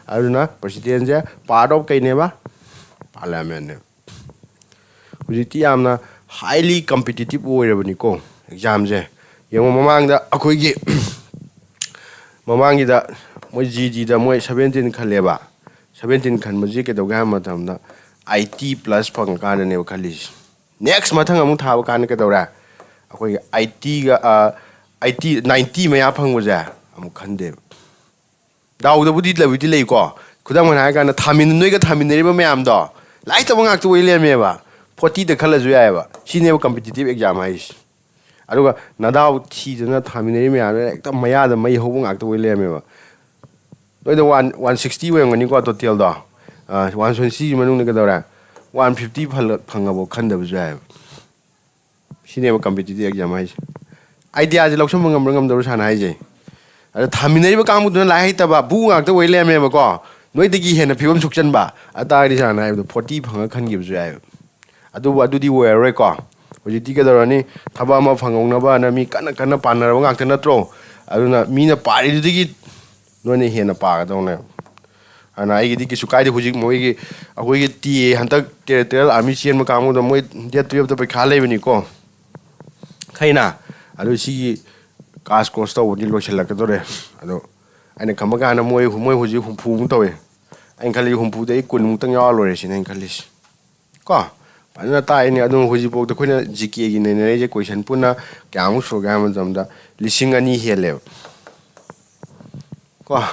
ꯑꯗꯨꯅ ꯄ꯭ꯔꯁꯤꯗꯦꯟꯁꯦ ꯄꯥꯔꯠ ꯑꯣꯐ ꯀꯩꯅꯦꯕ ꯄꯥꯔꯂꯤꯌꯥꯃꯦꯟꯅꯦꯕ ꯍꯧꯖꯤꯛꯇꯤ ꯌꯥꯝꯅ ꯍꯥꯏꯂꯤ ꯀꯝꯄꯤꯇꯤꯇꯤꯞ ꯑꯣꯏꯔꯕꯅꯤꯀꯣ ꯑꯦꯛꯖꯥꯝꯁꯦ ꯌꯦꯡꯉꯣ ꯃꯃꯥꯡꯗ ꯑꯩꯈꯣꯏꯒꯤ ꯃꯃꯥꯡꯒꯤꯗ ꯃꯣꯏ GGꯗ ꯃꯣꯏ 17 ꯈꯜꯂꯦꯕ 17 ꯈꯟꯕꯁꯤ ꯀꯩꯗꯧꯒꯦ ꯍꯥꯏꯕ ꯃꯇꯝꯗ 80+ ꯐꯪꯉꯀꯥꯟꯗꯅꯦꯕ ꯈꯜꯂꯤꯁꯤ ꯅꯦꯛꯁ ꯃꯊꯪ ꯑꯃꯨꯛ ꯊꯥꯕ ꯀꯥꯟꯗ ꯀꯩꯗꯧꯔꯦ ꯑꯩꯈꯣꯏꯒꯤ 90 ꯃꯌꯥ ꯐꯪꯕꯁꯦ ꯑꯃꯨꯛ ꯈꯟꯗꯦꯕ ꯗꯥꯎꯗꯕꯨꯗꯤ ꯂꯩꯀꯣ ꯈꯨꯗꯝ ꯑꯣꯏꯅ ꯍꯥꯏꯔꯀꯥꯟꯗ ꯅꯣꯏꯒ ꯊꯥꯃꯤꯟꯅꯔꯤꯕ ꯃꯌꯥꯝꯗꯣ ꯂꯥꯏꯇꯕ ꯉꯥꯛꯇ ꯑꯣꯏ ꯂꯩꯔꯝꯃꯦꯕ 40ꯗ ꯈꯜꯂꯁꯨ ꯌꯥꯏꯑꯕ ꯁꯤꯅꯦꯕ ꯀꯝꯄꯤꯇꯤꯇꯤꯞ ꯑꯦꯛꯖꯥꯝ ꯍꯥꯏꯁꯤ ꯑꯗꯨꯒ ꯅꯗꯥꯎ ꯊꯤꯗꯅ ꯊꯥꯃꯤꯟꯅꯔꯤꯕ ꯃꯌꯥꯝꯗꯨꯅ ꯍꯦꯛꯇ ꯃꯌꯥꯗ ꯃꯩ ꯍꯧꯕ ꯉꯥꯛꯇ ꯑꯣꯏ ꯂꯩꯔꯝꯃꯦꯕ ꯅꯣꯏꯗ 160 ꯑꯣꯏꯔꯝꯒꯅꯤꯀꯣ ꯇꯣꯇꯦꯜꯗꯣ 160 ꯃꯅꯨꯡꯗ ꯀꯩꯗꯧꯔꯦ 150 ꯐꯪꯉꯕꯣ ꯈꯟꯗꯕꯁꯨ ꯌꯥꯏꯑꯕ ꯁꯤꯅꯦꯕ ꯀꯝꯄꯤꯇꯤꯇꯤꯞ ꯑꯦꯛꯖꯥꯝ ꯍꯥꯏꯁꯦ ꯑꯥꯏꯗꯤꯌꯥꯁꯦ ꯂꯧꯁꯟꯕ ꯉꯝꯕ꯭ꯔꯥ ꯉꯝꯗꯕ꯭ꯔꯥ ꯁꯥꯔꯅ ꯍꯥꯏꯁꯦ ꯑꯗ ꯊꯥꯃꯤꯟꯅꯔꯤꯕ ꯀꯥꯡꯕꯨꯗꯨꯅ ꯂꯥꯏꯔꯤꯛ ꯍꯩꯇꯕ ꯕꯨ ꯉꯥꯛꯇ ꯑꯣꯏ ꯂꯩꯔꯝꯃꯦꯕꯀꯣ ꯅꯣꯏꯗꯒꯤ ꯍꯦꯟꯅ ꯐꯤꯕꯝ ꯁꯣꯛꯆꯟꯕ ꯑꯇꯥꯔꯗꯤ ꯁꯥꯔꯅ ꯍꯥꯏꯕꯗꯣ 40 ꯐꯪꯉ ꯈꯟꯈꯤꯕꯁꯨ ꯌꯥꯏꯑꯕ ꯑꯗꯨꯕꯨ ꯑꯗꯨꯗꯤ ꯑꯣꯏꯔꯔꯣꯏꯀꯣ ꯍꯧꯖꯤꯛꯇꯤ ꯀꯩꯗꯧꯔꯅꯤ ꯊꯕꯛ ꯑꯃ ꯐꯪꯍꯧꯅꯕꯅ ꯃꯤ ꯀꯟꯅ ꯄꯥꯅꯔꯕ ꯉꯥꯛꯇ ꯅꯠꯇ꯭ꯔꯣ ꯑꯗꯨꯅ ꯃꯤꯅ ꯄꯥꯔꯤꯗꯨꯗꯒꯤ ꯅꯣꯏꯅ ꯍꯦꯟꯅ ꯄꯥꯒꯗꯧꯅꯦꯕ ꯑꯗꯨꯅ ꯑꯩꯒꯤꯗꯤ ꯀꯩꯁꯨ ꯀꯥꯏꯗꯦ ꯍꯧꯖꯤꯛ ꯃꯣꯏꯒꯤ ꯑꯩꯈꯣꯏꯒꯤ TA ꯍꯟꯗꯛ ꯇꯦꯔꯤꯇꯣꯔꯤꯌꯦꯜ ꯑꯥꯔꯃꯤ ꯆꯦꯟꯕ ꯀꯥꯡꯕꯨꯗ ꯃꯣꯏ ꯗꯦꯠ 12ꯗ ꯄꯩꯈꯥ ꯂꯩꯕꯅꯤꯀோ ꯈꯩꯅ ꯑꯗꯨ ꯁꯤꯒꯤ ꯀꯥꯁ ꯀꯣꯔꯁ ꯇꯧꯕꯗꯤ ꯂꯣꯏꯁꯤꯜꯂꯛꯀꯗꯣꯔꯦ ꯑꯗꯣ ꯑꯩꯅ ꯈꯟꯕ ꯀꯥꯟꯗ ꯃꯣꯏ ꯍꯧꯖꯤꯛ 60ꯃꯨꯛ ꯇꯧꯋꯦ ꯑꯩꯅ ꯈꯜꯂꯤ 60ꯗ ꯑꯩ 10ꯃꯨꯛꯇꯪ ꯌꯥꯎꯔ ꯂꯣꯏꯔꯦ ꯁꯤꯅ ꯑꯩꯅ ꯈꯜꯂꯤꯁꯤ ꯀꯣ ꯐꯖꯅ ꯇꯥꯛꯏꯅꯦ ꯑꯗꯨꯝ ꯍꯧꯖꯤꯛꯐꯥꯎꯗ ꯑꯩꯈꯣꯏꯅ GKꯒꯤ ꯅꯩꯅꯔꯤꯁꯦ ꯀꯣꯏꯁꯟ ꯄꯨꯟꯅ ꯀꯌꯥꯃꯨꯛ ꯁꯨꯔꯒꯦ ꯍꯥꯏꯕ ꯃꯇꯝꯗ 2,000 ꯍꯦꯜꯂꯦꯕ ꯀꯣ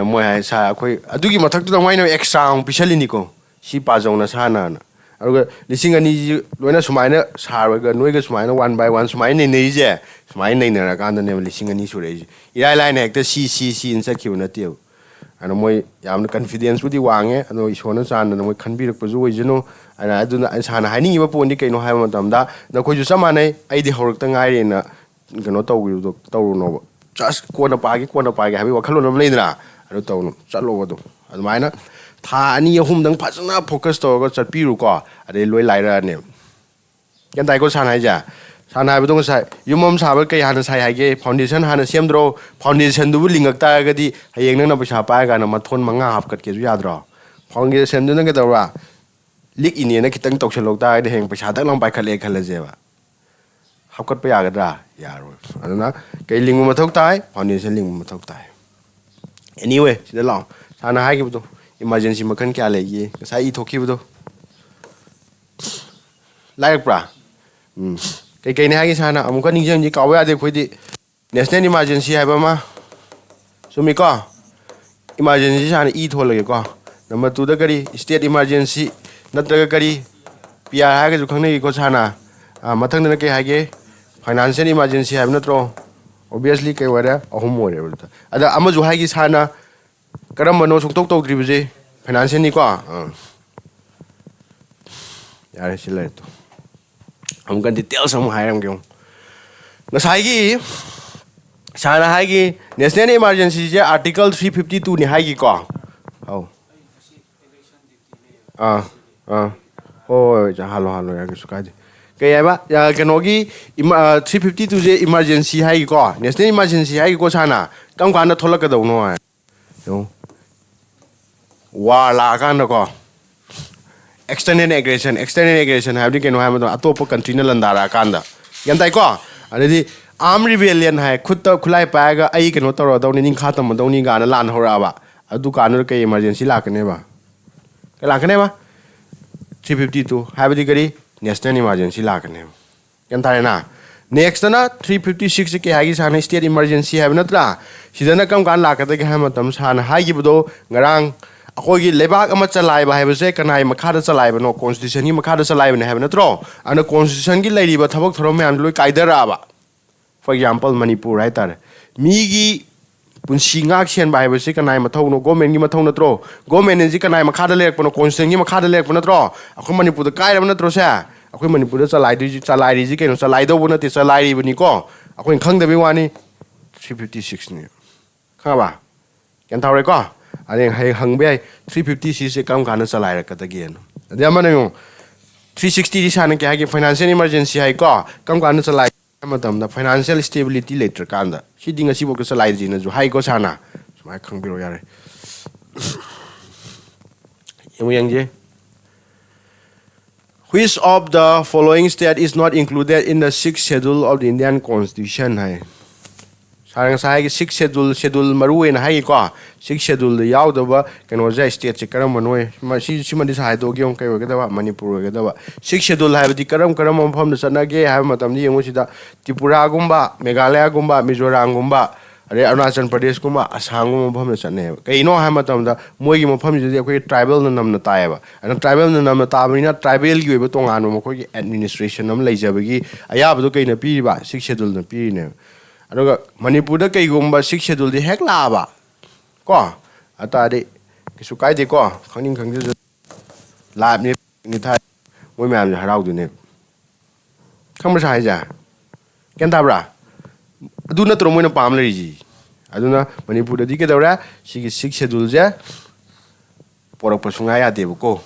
ꯃꯣꯏ ꯍꯥꯏ ꯁꯥꯔ ꯑꯩꯈꯣꯏ ꯑꯗꯨꯒꯤ ꯃꯊꯛꯇꯨꯗ ꯃꯣꯏꯅ ꯑꯦꯛꯁꯇ꯭ꯔꯥ ꯑꯃꯨꯛ ꯄꯤꯁꯜꯂꯤꯅꯤꯀꯣ ꯁꯤ ꯄꯥꯖꯧꯅ ꯁꯥꯟꯅꯅ ꯑꯗꯨꯒ 2,000ꯁꯤ ꯂꯣꯏꯅ ꯁꯨꯃꯥꯏꯅ ꯁꯥꯔꯒ ꯅꯣꯏꯒ ꯁꯨꯃꯥꯏꯅ 1 by 1 ꯁꯨꯃꯥꯏꯅ ꯅꯩꯅꯔꯤꯁꯦ ꯁꯨꯃꯥꯏꯅ ꯅꯩꯅꯔꯀꯥꯟꯗꯅꯦꯕ 2,000 ꯁꯨꯔꯛꯏꯁꯦ ꯏꯔꯥꯏ ꯂꯥꯏꯅ ꯍꯦꯛꯇ ꯁꯤꯅ ꯆꯠꯈꯤꯕ ꯅꯠꯇꯦꯕ ꯑꯗꯨꯅ ꯃꯣꯏ ꯌꯥꯝꯅ ꯀꯟꯐꯤꯗꯦꯟꯁꯄꯨꯗꯤ ꯋꯥꯡꯉꯦ ꯑꯗꯣ ꯏꯁꯣꯔꯅ ꯆꯥꯟꯗꯅ ꯃꯣꯏ ꯈꯟꯕꯤꯔꯛꯄꯁꯨ ꯑꯣꯏꯖꯅꯨ ꯑꯗꯨꯅ ꯁꯥꯔꯅ ꯍꯥꯏꯅꯤꯡꯉꯤꯕ ꯄꯣꯏꯟꯗꯤ ꯀꯩꯅꯣ ꯍꯥꯏꯕ ꯃꯇꯝꯗ ꯅꯈꯣꯏꯁꯨ ꯆꯞ ꯃꯥꯟꯅꯩ ꯑꯩꯗꯤ ꯍꯧꯔꯛꯇ ꯉꯥꯏꯔꯦꯅ kano tau no just kona pagi habi wakhalo no leidra adu tau no chalo wadu adu maina tha ani ahum dang phajana focus to go chatpiru ko ade loi laira ne yan dai ko sana ja sana habi dong sai yumom saba kai hana sai hage foundation hana semdro foundation du lingak ta ga di hayeng nang na paisa pa ga na mathon manga hap kat ke ju yadro foundation du nang ga dawra lik ini na kitang tok chalok ta de heng paisa tak long pai khale khale je ba hap kat pa ya ga da yaro aduna kai lingu mathok tai foundation lingu mathok tai anyway sida long sana hage bu emergency makan kya le ye sai I thoki bu like pra kai ne hagi sana amuka ningjang ji kawa ade khoi di national emergency haiba ma sumi ko emergency sana I tholage ko number 2 da kari state emergency natraga kari pia haga ju khangne ko sana mathang na kai hage financial emergency haiba natro obviously kai wara ahum more ada ama ju hagi sana karam mano suktok tok dri buje financial ni ko yare silai to amkan details am hairam gyong ngasai gi sana haigi national emergency je article 352 ni haigi ko hau oh ja halo ya sukai ke ya ba ya kenogi 352 je emergency haigi ko national emergency haigi ko sana kam kan na tholak ka dau no yo wa la kan ko extended aggression have the keno have atopa country na landara kanda yantai ko adedi arm rebellion hai khutta khulai paega ai keno toro dawni ning khatam dawni ga na lan hora ba adu kanu ke emergency lakne ba 352 have the gari national emergency lakne yantai na next na 356 ke hagi sana state emergency have natra sidana kam kan lakata ke hamatam sana hagi budo ngarang akogi lebak ama chalai ba haibase kanai makhada chalai ba no constitution ni makhada chalai ba ne haibna tro ana constitution gi leiri ba thabak thorom me an loi kaidara ba for example manipur right tar mi gi punsi ngak sian ba haibase kanai mathau no government gi mathau na tro government ji kanai makhada lek pa no constitution gi makhada lek pa na tro akoi manipur da kai ra na tro sa akoi manipur da chalai ri ji keno chalai do bu na ti chalai ri bani ko akoi khang da be wani 356 ni kha ba kan thau re ko ane hang be 350 se kam kana salai ra kata gen ade amana yo 360 di sana ke hage financial emergency hai ko kam kana salai matam da financial stability later kanda si dinga si bok salai ji na ju hai ko sana sumai khang biro yare yemu yang je which of the following state is not included in the 6th schedule of the Indian constitution hai sarang sai 6th schedule maru en hai ko 6th schedule the yaw da ba kano ja state che karam manoi ma si mandi sai do gyong kai ga da manipur ga da 6th schedule hai di karam mafam da sana ge hai matam ni yengu sida tripura gumba meghalaya gumba mizoram gumba are arunachal pradesh gumba asam gumba mafam da sane kai no hai matam da moi gi mafam ji akoi tribal na nam na tai ba ana tribal na nam na ta bina tribal gi ba tong anu mo ko gi administration nam lai ja ba gi aya ba do kai na pi ba 6th schedule na pi ne aduga manipur da kai gumba 6th schedule di hek la ba ko ata de kisu kai de ko khangning khang ju lab ni thai moi myam harau du ne kham ba sai ja ken ta bra adu na tro moi na pam le ji aduna manipur da di ke dawra si 6th schedule ja porak pasunga ya de ko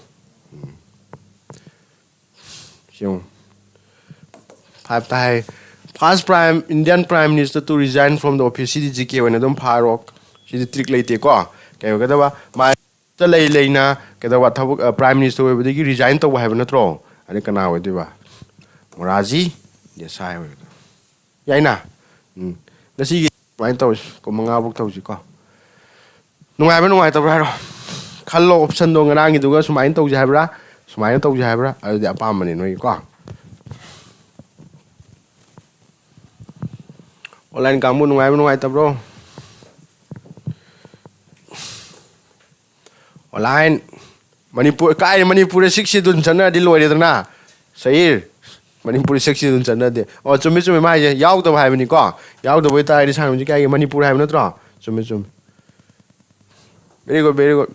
siung five tai first Indian Prime Minister to resign from the office CDGK when them parok she the trick late ko kai ga da ba ma ta lei leina ke da wa thabuk Prime Minister we bidi resign to have na tro ani kana we di ba Moraji ya sai we yaina ngasi gi mai to ko manga buk to ji ko nungai ta bra ro khallo option do ngana ngi du ga sumai to ji habra sumai to ji habra adi apam mani noi ko online kamu nungai ta bro online manipur 6th schedule chana di loi de na sair manipur 6th schedule chana de o chumi mai je yaw da hai bani ko yaw da boi ta ri san ji kai manipur hai na tro chumi very good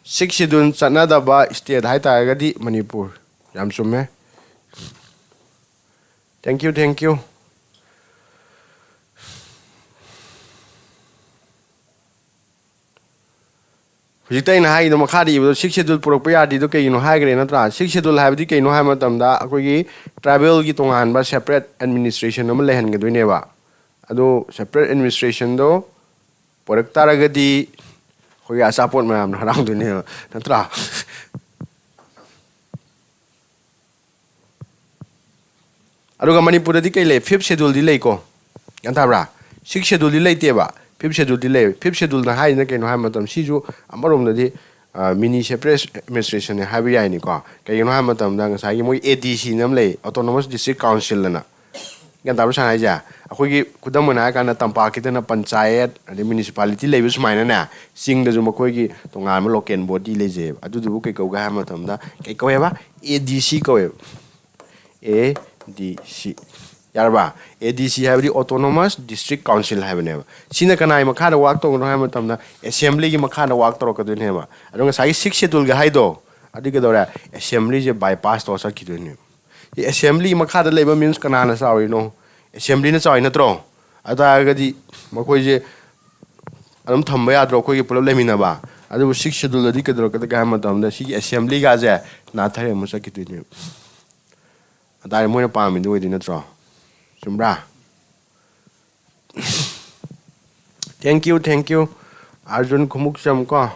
6th schedule chana da ba state hai ta ga di manipur yam chume thank you ꯍꯧꯖꯤꯛꯇ ꯑꯩꯅ ꯍꯥꯏꯒꯤꯗꯣ ꯃꯈꯥꯗ ꯏꯕꯗꯣ 6 schedule ꯄꯨꯔꯛꯄ ꯌꯥꯗꯦꯗꯣ ꯀꯩꯒꯤꯅꯣ ꯍꯥꯏꯈ꯭ꯔꯦ ꯅꯠꯇ꯭ꯔꯥ 6 schedule ꯍꯥꯏꯕꯗꯤ ꯀꯩꯅꯣ ꯍꯥꯏꯕ ꯃꯇꯝꯗ ꯑꯩꯈꯣꯏꯒꯤ ꯇ꯭ꯔꯥꯏꯕꯦꯜꯒꯤ ꯇꯣꯉꯥꯟꯕ ꯁꯦꯄꯔꯦꯠ ꯑꯦꯗꯃꯤꯅꯤꯁꯇ꯭ꯔꯦꯁꯟ ꯑꯃ ꯂꯩꯍꯟꯒꯗꯣꯏꯅꯦꯕ ꯑꯗꯣ ꯁꯦꯄꯔꯦꯠ ꯑꯦꯗꯃꯤꯅꯤꯁꯇ꯭ꯔꯦꯁꯟꯗꯣ ꯄꯨꯔꯛ ꯇꯥꯔꯒꯗꯤ ꯑꯩꯈꯣꯏꯒꯤ ꯑꯆꯥꯄꯣꯠ ꯃꯌꯥꯝꯅ ꯍꯔꯥꯎꯗꯣꯏꯅꯦꯕ ꯅꯠꯇ꯭ꯔꯥ ꯑꯗꯨꯒ ꯃꯅꯤꯄꯨꯔꯗꯗꯤ ꯀꯩ ꯂꯩ 5th ꯁꯦꯗꯨꯜꯗꯤ ꯂꯩꯀꯣ ꯒ꯭ꯌꯥꯟ ꯇꯥꯕ꯭ꯔꯥ 6 ꯁꯦꯗꯨꯜꯗꯤ ꯂꯩꯇꯦꯕ 5th ꯁꯦꯗꯨꯜꯗꯤ ꯂꯩ 5th ꯁꯦꯗꯨꯜꯅ ꯍꯥꯏꯁꯤꯅ ꯀꯩꯅꯣ ꯍꯥꯏꯕ ꯃꯇꯝꯗ ꯁꯤꯁꯨ ꯑꯃꯔꯣꯝꯗꯗꯤ ꯃꯤꯅꯤ ꯁꯦꯄꯔꯦꯠ ꯑꯦꯗꯃꯤꯅꯤꯁꯇ꯭ꯔꯦꯁꯟꯅꯦ ꯍꯥꯏꯕ ꯌꯥꯏꯅꯤꯀꯣ ꯀꯩꯒꯤꯅꯣ ꯍꯥꯏꯕ ꯃꯇꯝꯗ ꯉꯁꯥꯏꯒꯤ ꯃꯣꯏ ADC ꯑꯃ ꯂꯩ ꯑꯣꯇꯣꯅꯣꯃꯁ ꯗꯤꯁꯇ꯭ꯔꯤꯛ ꯀꯥꯎꯟꯁꯤꯜ ꯑꯅ ꯒ꯭ꯌꯥꯟ ꯇꯥꯕ꯭ꯔꯥ ꯁꯥꯟꯅ ꯍꯥꯏꯁꯦ ꯑꯩꯈꯣꯏꯒꯤ ꯈꯨꯗꯝ ꯑꯣꯏꯅ ꯍꯥꯏꯔ ꯀꯥꯟꯗ ꯇꯝꯄꯥꯛꯀꯤꯗꯅ ꯄꯟꯆꯥꯌꯦꯠ ꯑꯗꯩ ꯃ꯭ꯌꯨꯅꯤꯁꯤꯄꯥꯂꯤꯇꯤ ꯂꯩꯕ ꯁꯨꯃꯥꯏꯅꯅꯦ ꯆꯤꯡꯗꯁꯨ ꯃꯈꯣꯏꯒꯤ ꯇꯣꯉꯥꯟꯕ ꯂꯣꯀꯦꯜ ꯕꯣꯗꯤ ꯂꯩꯖꯩꯑꯕ ꯑꯗꯨꯗꯨꯕꯨ ꯀꯩ ꯀꯧꯒꯦ ꯍꯥꯏꯕ ꯃꯇꯝꯗ ꯀꯩ ꯀꯧꯋꯦꯕ ADC ꯀꯧꯋꯦꯕ ADC ꯌꯥꯔꯕ ADC ꯍꯥꯏꯕꯗꯤ ꯑꯣꯇꯣꯅꯣꯃꯁ ꯗꯤꯁꯇ꯭ꯔꯤꯛ ꯀꯥꯎꯟꯁꯤꯜ ꯍꯥꯏꯕꯅꯦꯕ ꯁꯤꯅ ꯀꯅꯥꯒꯤ ꯃꯈꯥꯗ ꯋꯥꯛ ꯇꯧꯒꯅꯣ ꯍꯥꯏꯕ ꯃꯇꯝꯗ ꯑꯦꯁꯦꯝꯕ꯭ꯂꯤꯒꯤ ꯃꯈꯥꯗ ꯋꯥꯛ ꯇꯧꯔꯛꯀꯗꯣꯏꯅꯦꯕ ꯑꯗꯣ ꯉꯁꯥꯏꯒꯤ 6 ꯁꯦꯗꯨꯜꯒ ꯍꯥꯏꯗꯣ ꯑꯗꯨ ꯀꯩꯗꯧꯔꯦ ꯑꯦꯁꯦꯝꯕ꯭ꯂꯤꯁꯦ ꯕꯥꯏꯄꯥꯁ ꯇꯧꯔ ꯆꯠꯈꯤꯗꯣꯏꯅꯦꯕ ꯑꯦꯁꯦꯝꯕ꯭ꯂꯤ ꯃꯈꯥꯗ ꯂꯩꯕ ꯃꯤꯟꯁ ꯀꯅꯥꯅ ꯆꯥꯎꯔꯤꯅꯣ ꯑꯦꯁꯦꯝꯕ꯭ꯂꯤꯅ ꯆꯥꯎꯔꯤ ꯅꯠꯇ꯭ꯔꯣ ꯑꯗꯨ ꯇꯥꯔꯒꯗꯤ ꯃꯈꯣꯏꯁꯦ ꯑꯗꯨꯝ ꯊꯝꯕ ꯌꯥꯗ꯭ꯔꯣ ꯑꯩꯈꯣꯏꯒꯤ ꯄꯨꯂꯞ ꯂꯩꯃꯤꯟꯅꯕ ꯑꯗꯨꯕꯨ 6 ꯁꯦꯗꯨꯜꯗꯗꯤ ꯀꯩꯗꯧꯔꯛꯀꯗꯒꯦ ꯍꯥꯏꯕ ꯃꯇꯝꯗ ꯁꯤꯒꯤ ꯑꯦꯁꯦꯝꯕ꯭ꯂꯤꯒꯥꯁꯦ ꯅꯥꯊꯩ ꯑꯃꯨꯛ ꯆꯠꯈꯤꯗꯣꯏꯅꯦꯕ ꯑꯗꯥꯏ ꯃꯣꯏꯅ ꯄꯥꯝꯃꯤꯗꯨ ꯑꯣꯏꯗꯣꯏ ꯅꯠꯇ꯭ꯔꯣ ꯆꯨꯝꯕ꯭ꯔꯥ ꯊꯦꯡꯛ ꯌꯨ ꯑꯥꯔꯖꯨꯟ ꯈꯨꯃꯨꯛꯆꯝ ꯀꯣ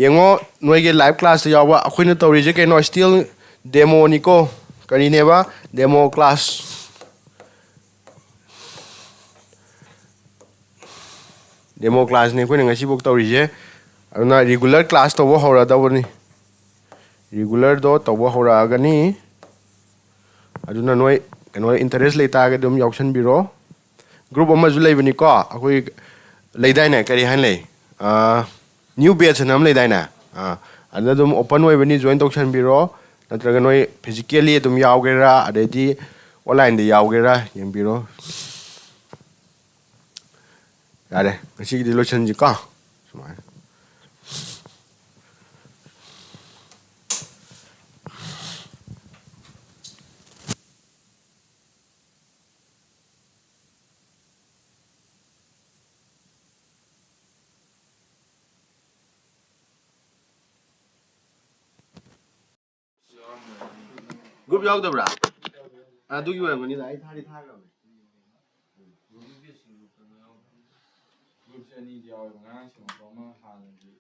ꯌꯦꯡꯉꯣ ꯅꯣꯏꯒꯤ ꯂꯥꯏꯚ ꯀ꯭ꯂꯥꯁꯇ ꯌꯥꯎꯕ ꯑꯩꯈꯣꯏꯅ ꯇꯧꯔꯤꯁꯦ ꯀꯩꯅꯣ ꯁ꯭ꯇꯤꯜ ꯗꯦꯃꯣꯅꯤꯀꯣ ꯀꯔꯤꯅꯦꯕ ꯗꯦꯃꯣ ꯀ꯭ꯂꯥꯁ ꯗꯦꯃꯣ ꯀ꯭ꯂꯥꯁꯅꯤ ꯑꯩꯈꯣꯏꯅ ꯉꯁꯤꯐꯥꯎ ꯇꯧꯔꯤꯁꯦ ꯑꯗꯨꯅ ꯔꯤꯒꯨꯂꯔ ꯀ꯭ꯂꯥꯁ ꯇꯧꯕ ꯍꯧꯔꯗꯧꯕꯅꯤ ꯔꯤꯒꯨꯂꯔꯗꯣ ꯇꯧꯕ ꯍꯧꯔꯛꯑꯒꯅꯤ ꯑꯗꯨꯅ ꯅꯣꯏ ꯀꯩꯅꯣ ꯏꯟꯇꯔꯦꯁ ꯂꯩꯇꯥꯔꯒꯗꯤ ꯑꯗꯨꯝ ꯌꯥꯎꯁꯟꯕꯤꯔꯣ ꯒ꯭ꯔꯨꯞ ꯑꯃꯁꯨ ꯂꯩꯕꯅꯤꯀꯣ ꯑꯩꯈꯣꯏ ꯂꯩꯗꯥꯏꯅꯦ ꯀꯔꯤ ꯍꯥꯏꯅ ꯂꯩ ꯅ꯭ꯌꯨ ꯕꯦꯠꯁ ꯑꯅ ꯑꯃ ꯂꯩꯗꯥꯏꯅꯦ ꯑꯗꯨꯗ ꯑꯗꯨꯝ ꯑꯣꯄꯟ ꯑꯣꯏꯕꯅꯤ ꯖꯣꯏꯟ ꯇꯧꯁꯟꯕꯤꯔꯣ ꯅꯠꯇ꯭ꯔꯒ ꯅꯣꯏ ꯐꯤꯖꯤꯀꯦꯜꯂꯤ ꯑꯗꯨꯝ ꯌꯥꯎꯒꯦꯔꯥ ꯑꯗꯩꯗꯤ ꯑꯣꯟꯂꯥꯏꯟꯗ ꯌꯥꯎꯒꯦꯔꯥ ꯌꯦꯡꯕꯤꯔꯣ ꯌꯥꯔꯦ ꯉꯁꯤꯒꯤꯗꯤ ꯂꯣꯏꯁꯤꯟꯁꯤꯀꯣ ꯁꯨꯃꯥꯏꯅ ꯒ꯭ꯔꯨꯞ ꯌꯥꯎꯗꯕ꯭ꯔꯥ ꯑꯗꯨꯒꯤ ꯑꯣꯏꯔꯝꯒꯅꯤꯗ ꯑꯩ ꯊꯥꯈ꯭ꯔꯕꯅꯦ ꯒ꯭ꯔꯨꯞꯁꯦ ꯑꯅꯤꯗꯤ ꯌꯥꯎꯋꯦꯕ ꯉꯔꯥꯡ ꯁꯦꯝꯃꯛꯄ ꯑꯃ ꯍꯥꯟꯅꯒꯤ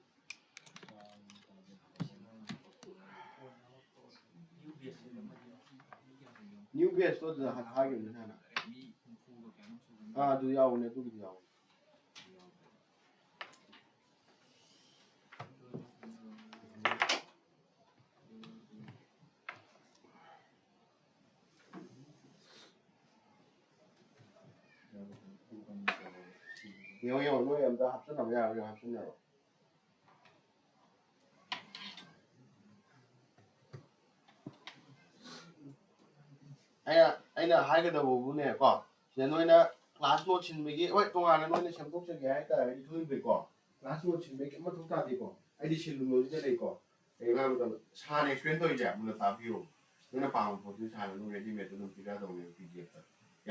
ꯅ꯭ꯌꯨ ꯕꯦꯁꯇꯣ ꯑꯗꯨꯗ ꯊꯥꯈꯤꯕꯅꯤ ꯍꯥꯟꯅ ꯑꯗꯨ ꯌꯥꯎꯕꯅꯦ ꯑꯗꯨꯒꯤꯗꯤ ꯌꯥꯎꯕꯅꯦ ꯌꯦꯡꯉꯣ ꯅꯣꯏ ꯑꯝꯇ ꯍꯥꯞꯆꯤꯟꯅꯕ ꯌꯥꯔꯣꯏ ꯍꯥꯞꯆꯤꯟꯅꯔꯣ ꯑꯩꯅ ꯍꯥꯏꯒꯗꯕꯕꯨꯅꯦꯀꯣ ꯁꯤꯗ ꯅꯣꯏꯅ ꯀ꯭ꯂꯥꯁ ꯅꯣꯠ ꯁꯤꯟꯕꯒꯤ ꯍꯣꯏ ꯇꯣꯉꯥꯟꯅ ꯅꯣꯏꯅ ꯁꯦꯝꯗꯣꯛꯆꯒꯦ ꯍꯥꯏꯇꯥꯔꯒꯗꯤ ꯈꯪꯗ꯭ꯔꯦꯀꯣ ꯀ꯭ꯂꯥꯁ ꯅꯣꯠ ꯁꯤꯟꯕꯒꯤ ꯀꯩꯝ ꯃꯊꯧ ꯇꯥꯗꯦꯀꯣ ꯑꯩꯗꯤ ꯁꯤꯜꯂꯨꯅꯣꯁꯤꯗ ꯂꯩꯀꯣ ꯀꯩꯒꯤꯅꯣ ꯍꯥꯏꯕ ꯃꯇꯝꯗ ꯁꯥꯔꯅ ꯑꯦꯛꯁꯄ꯭ꯂꯦꯟ ꯇꯧꯔꯤꯁꯦ ꯃꯨꯟꯅ ꯇꯥꯕꯤꯌꯣ ꯅꯣꯏꯅ ꯄꯥꯝꯕ ꯄꯣꯠꯇꯨ ꯁꯥꯔꯅ ꯑꯗꯨꯝ ꯔꯦꯗꯤꯃꯦꯗꯇ ꯑꯗꯨꯝ ꯄꯤꯔꯛꯑꯗꯧꯅꯦꯕ PDFꯇ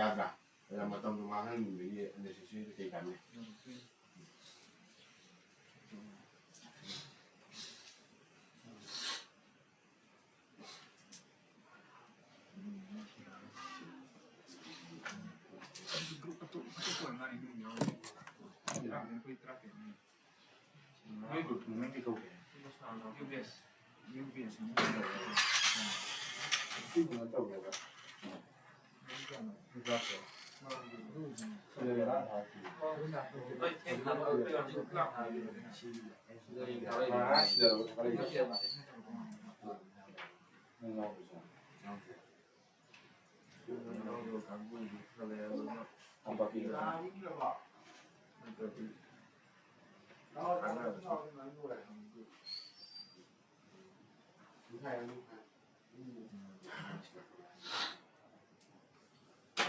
ꯌꯥꯗ꯭ꯔꯥ ꯑꯗꯨꯅ ꯃꯇꯝꯗꯣ ꯃꯥꯡꯍꯟꯕꯒꯤ ꯑꯟꯅꯦꯁꯦꯁꯔꯤꯗ ꯀꯩ ꯀꯥꯟꯅꯩ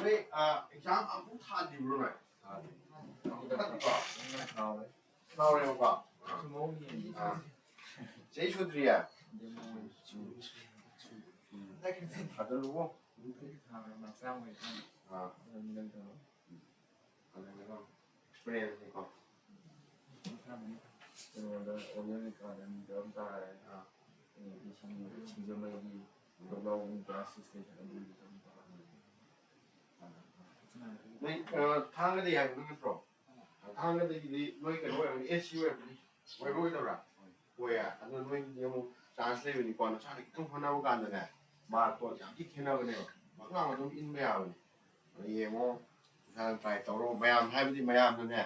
ꯅꯣꯏ ꯑꯦꯛꯖꯥꯝ ꯑꯃꯨꯛ ꯊꯥꯗ꯭ꯔꯤꯕ꯭ꯔꯣ ꯅꯣꯏ ꯊꯥꯎꯔꯦꯕꯀꯣ ꯆꯍꯤ ꯁꯨꯗ꯭ꯔꯤꯌꯦ ꯊꯥꯖꯜꯂꯨꯀꯣ ꯑꯦꯛꯁꯄꯤꯔꯤꯌꯦꯟꯁꯅꯤꯀꯣ 그거를 올려니까는 연달에 지점이 놀라운 가스 스테이션을 늘리던가. ทางก็ได้อย่างนึงครับทางก็ได้ดีด้วยกันว่าเอชยูเอฟไว้ด้วยตัวละเว้ยอันนั้นไม่ยังทรานสเลทนี่ก่อนชาติต้องพนักงานเนี่ยมาตัวอย่างที่เขียนเอาเนี่ยบางครั้งมันต้องอินไม่เอาเนี่ยมั้งทางไปต่อรองพยายามให้ไม่ได้พยายามนั่นแหละ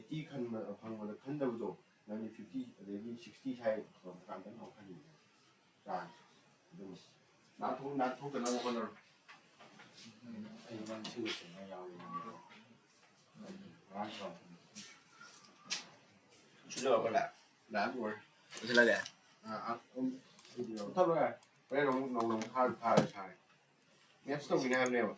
ที่ขั้นมาพังมาขั้นเดียวจบนั่นนี่50หรือ60ใช้ของการตั้งของขั้นนี้จานดูนัดทุกกันแล้วคนละ 이만 찍었으면 야외인데 완전 주제가 뭐라? 나도 뭘? 무슨 말이야? 탑을 왜 너무 잘 잘. 맵스도 그냥 하네요.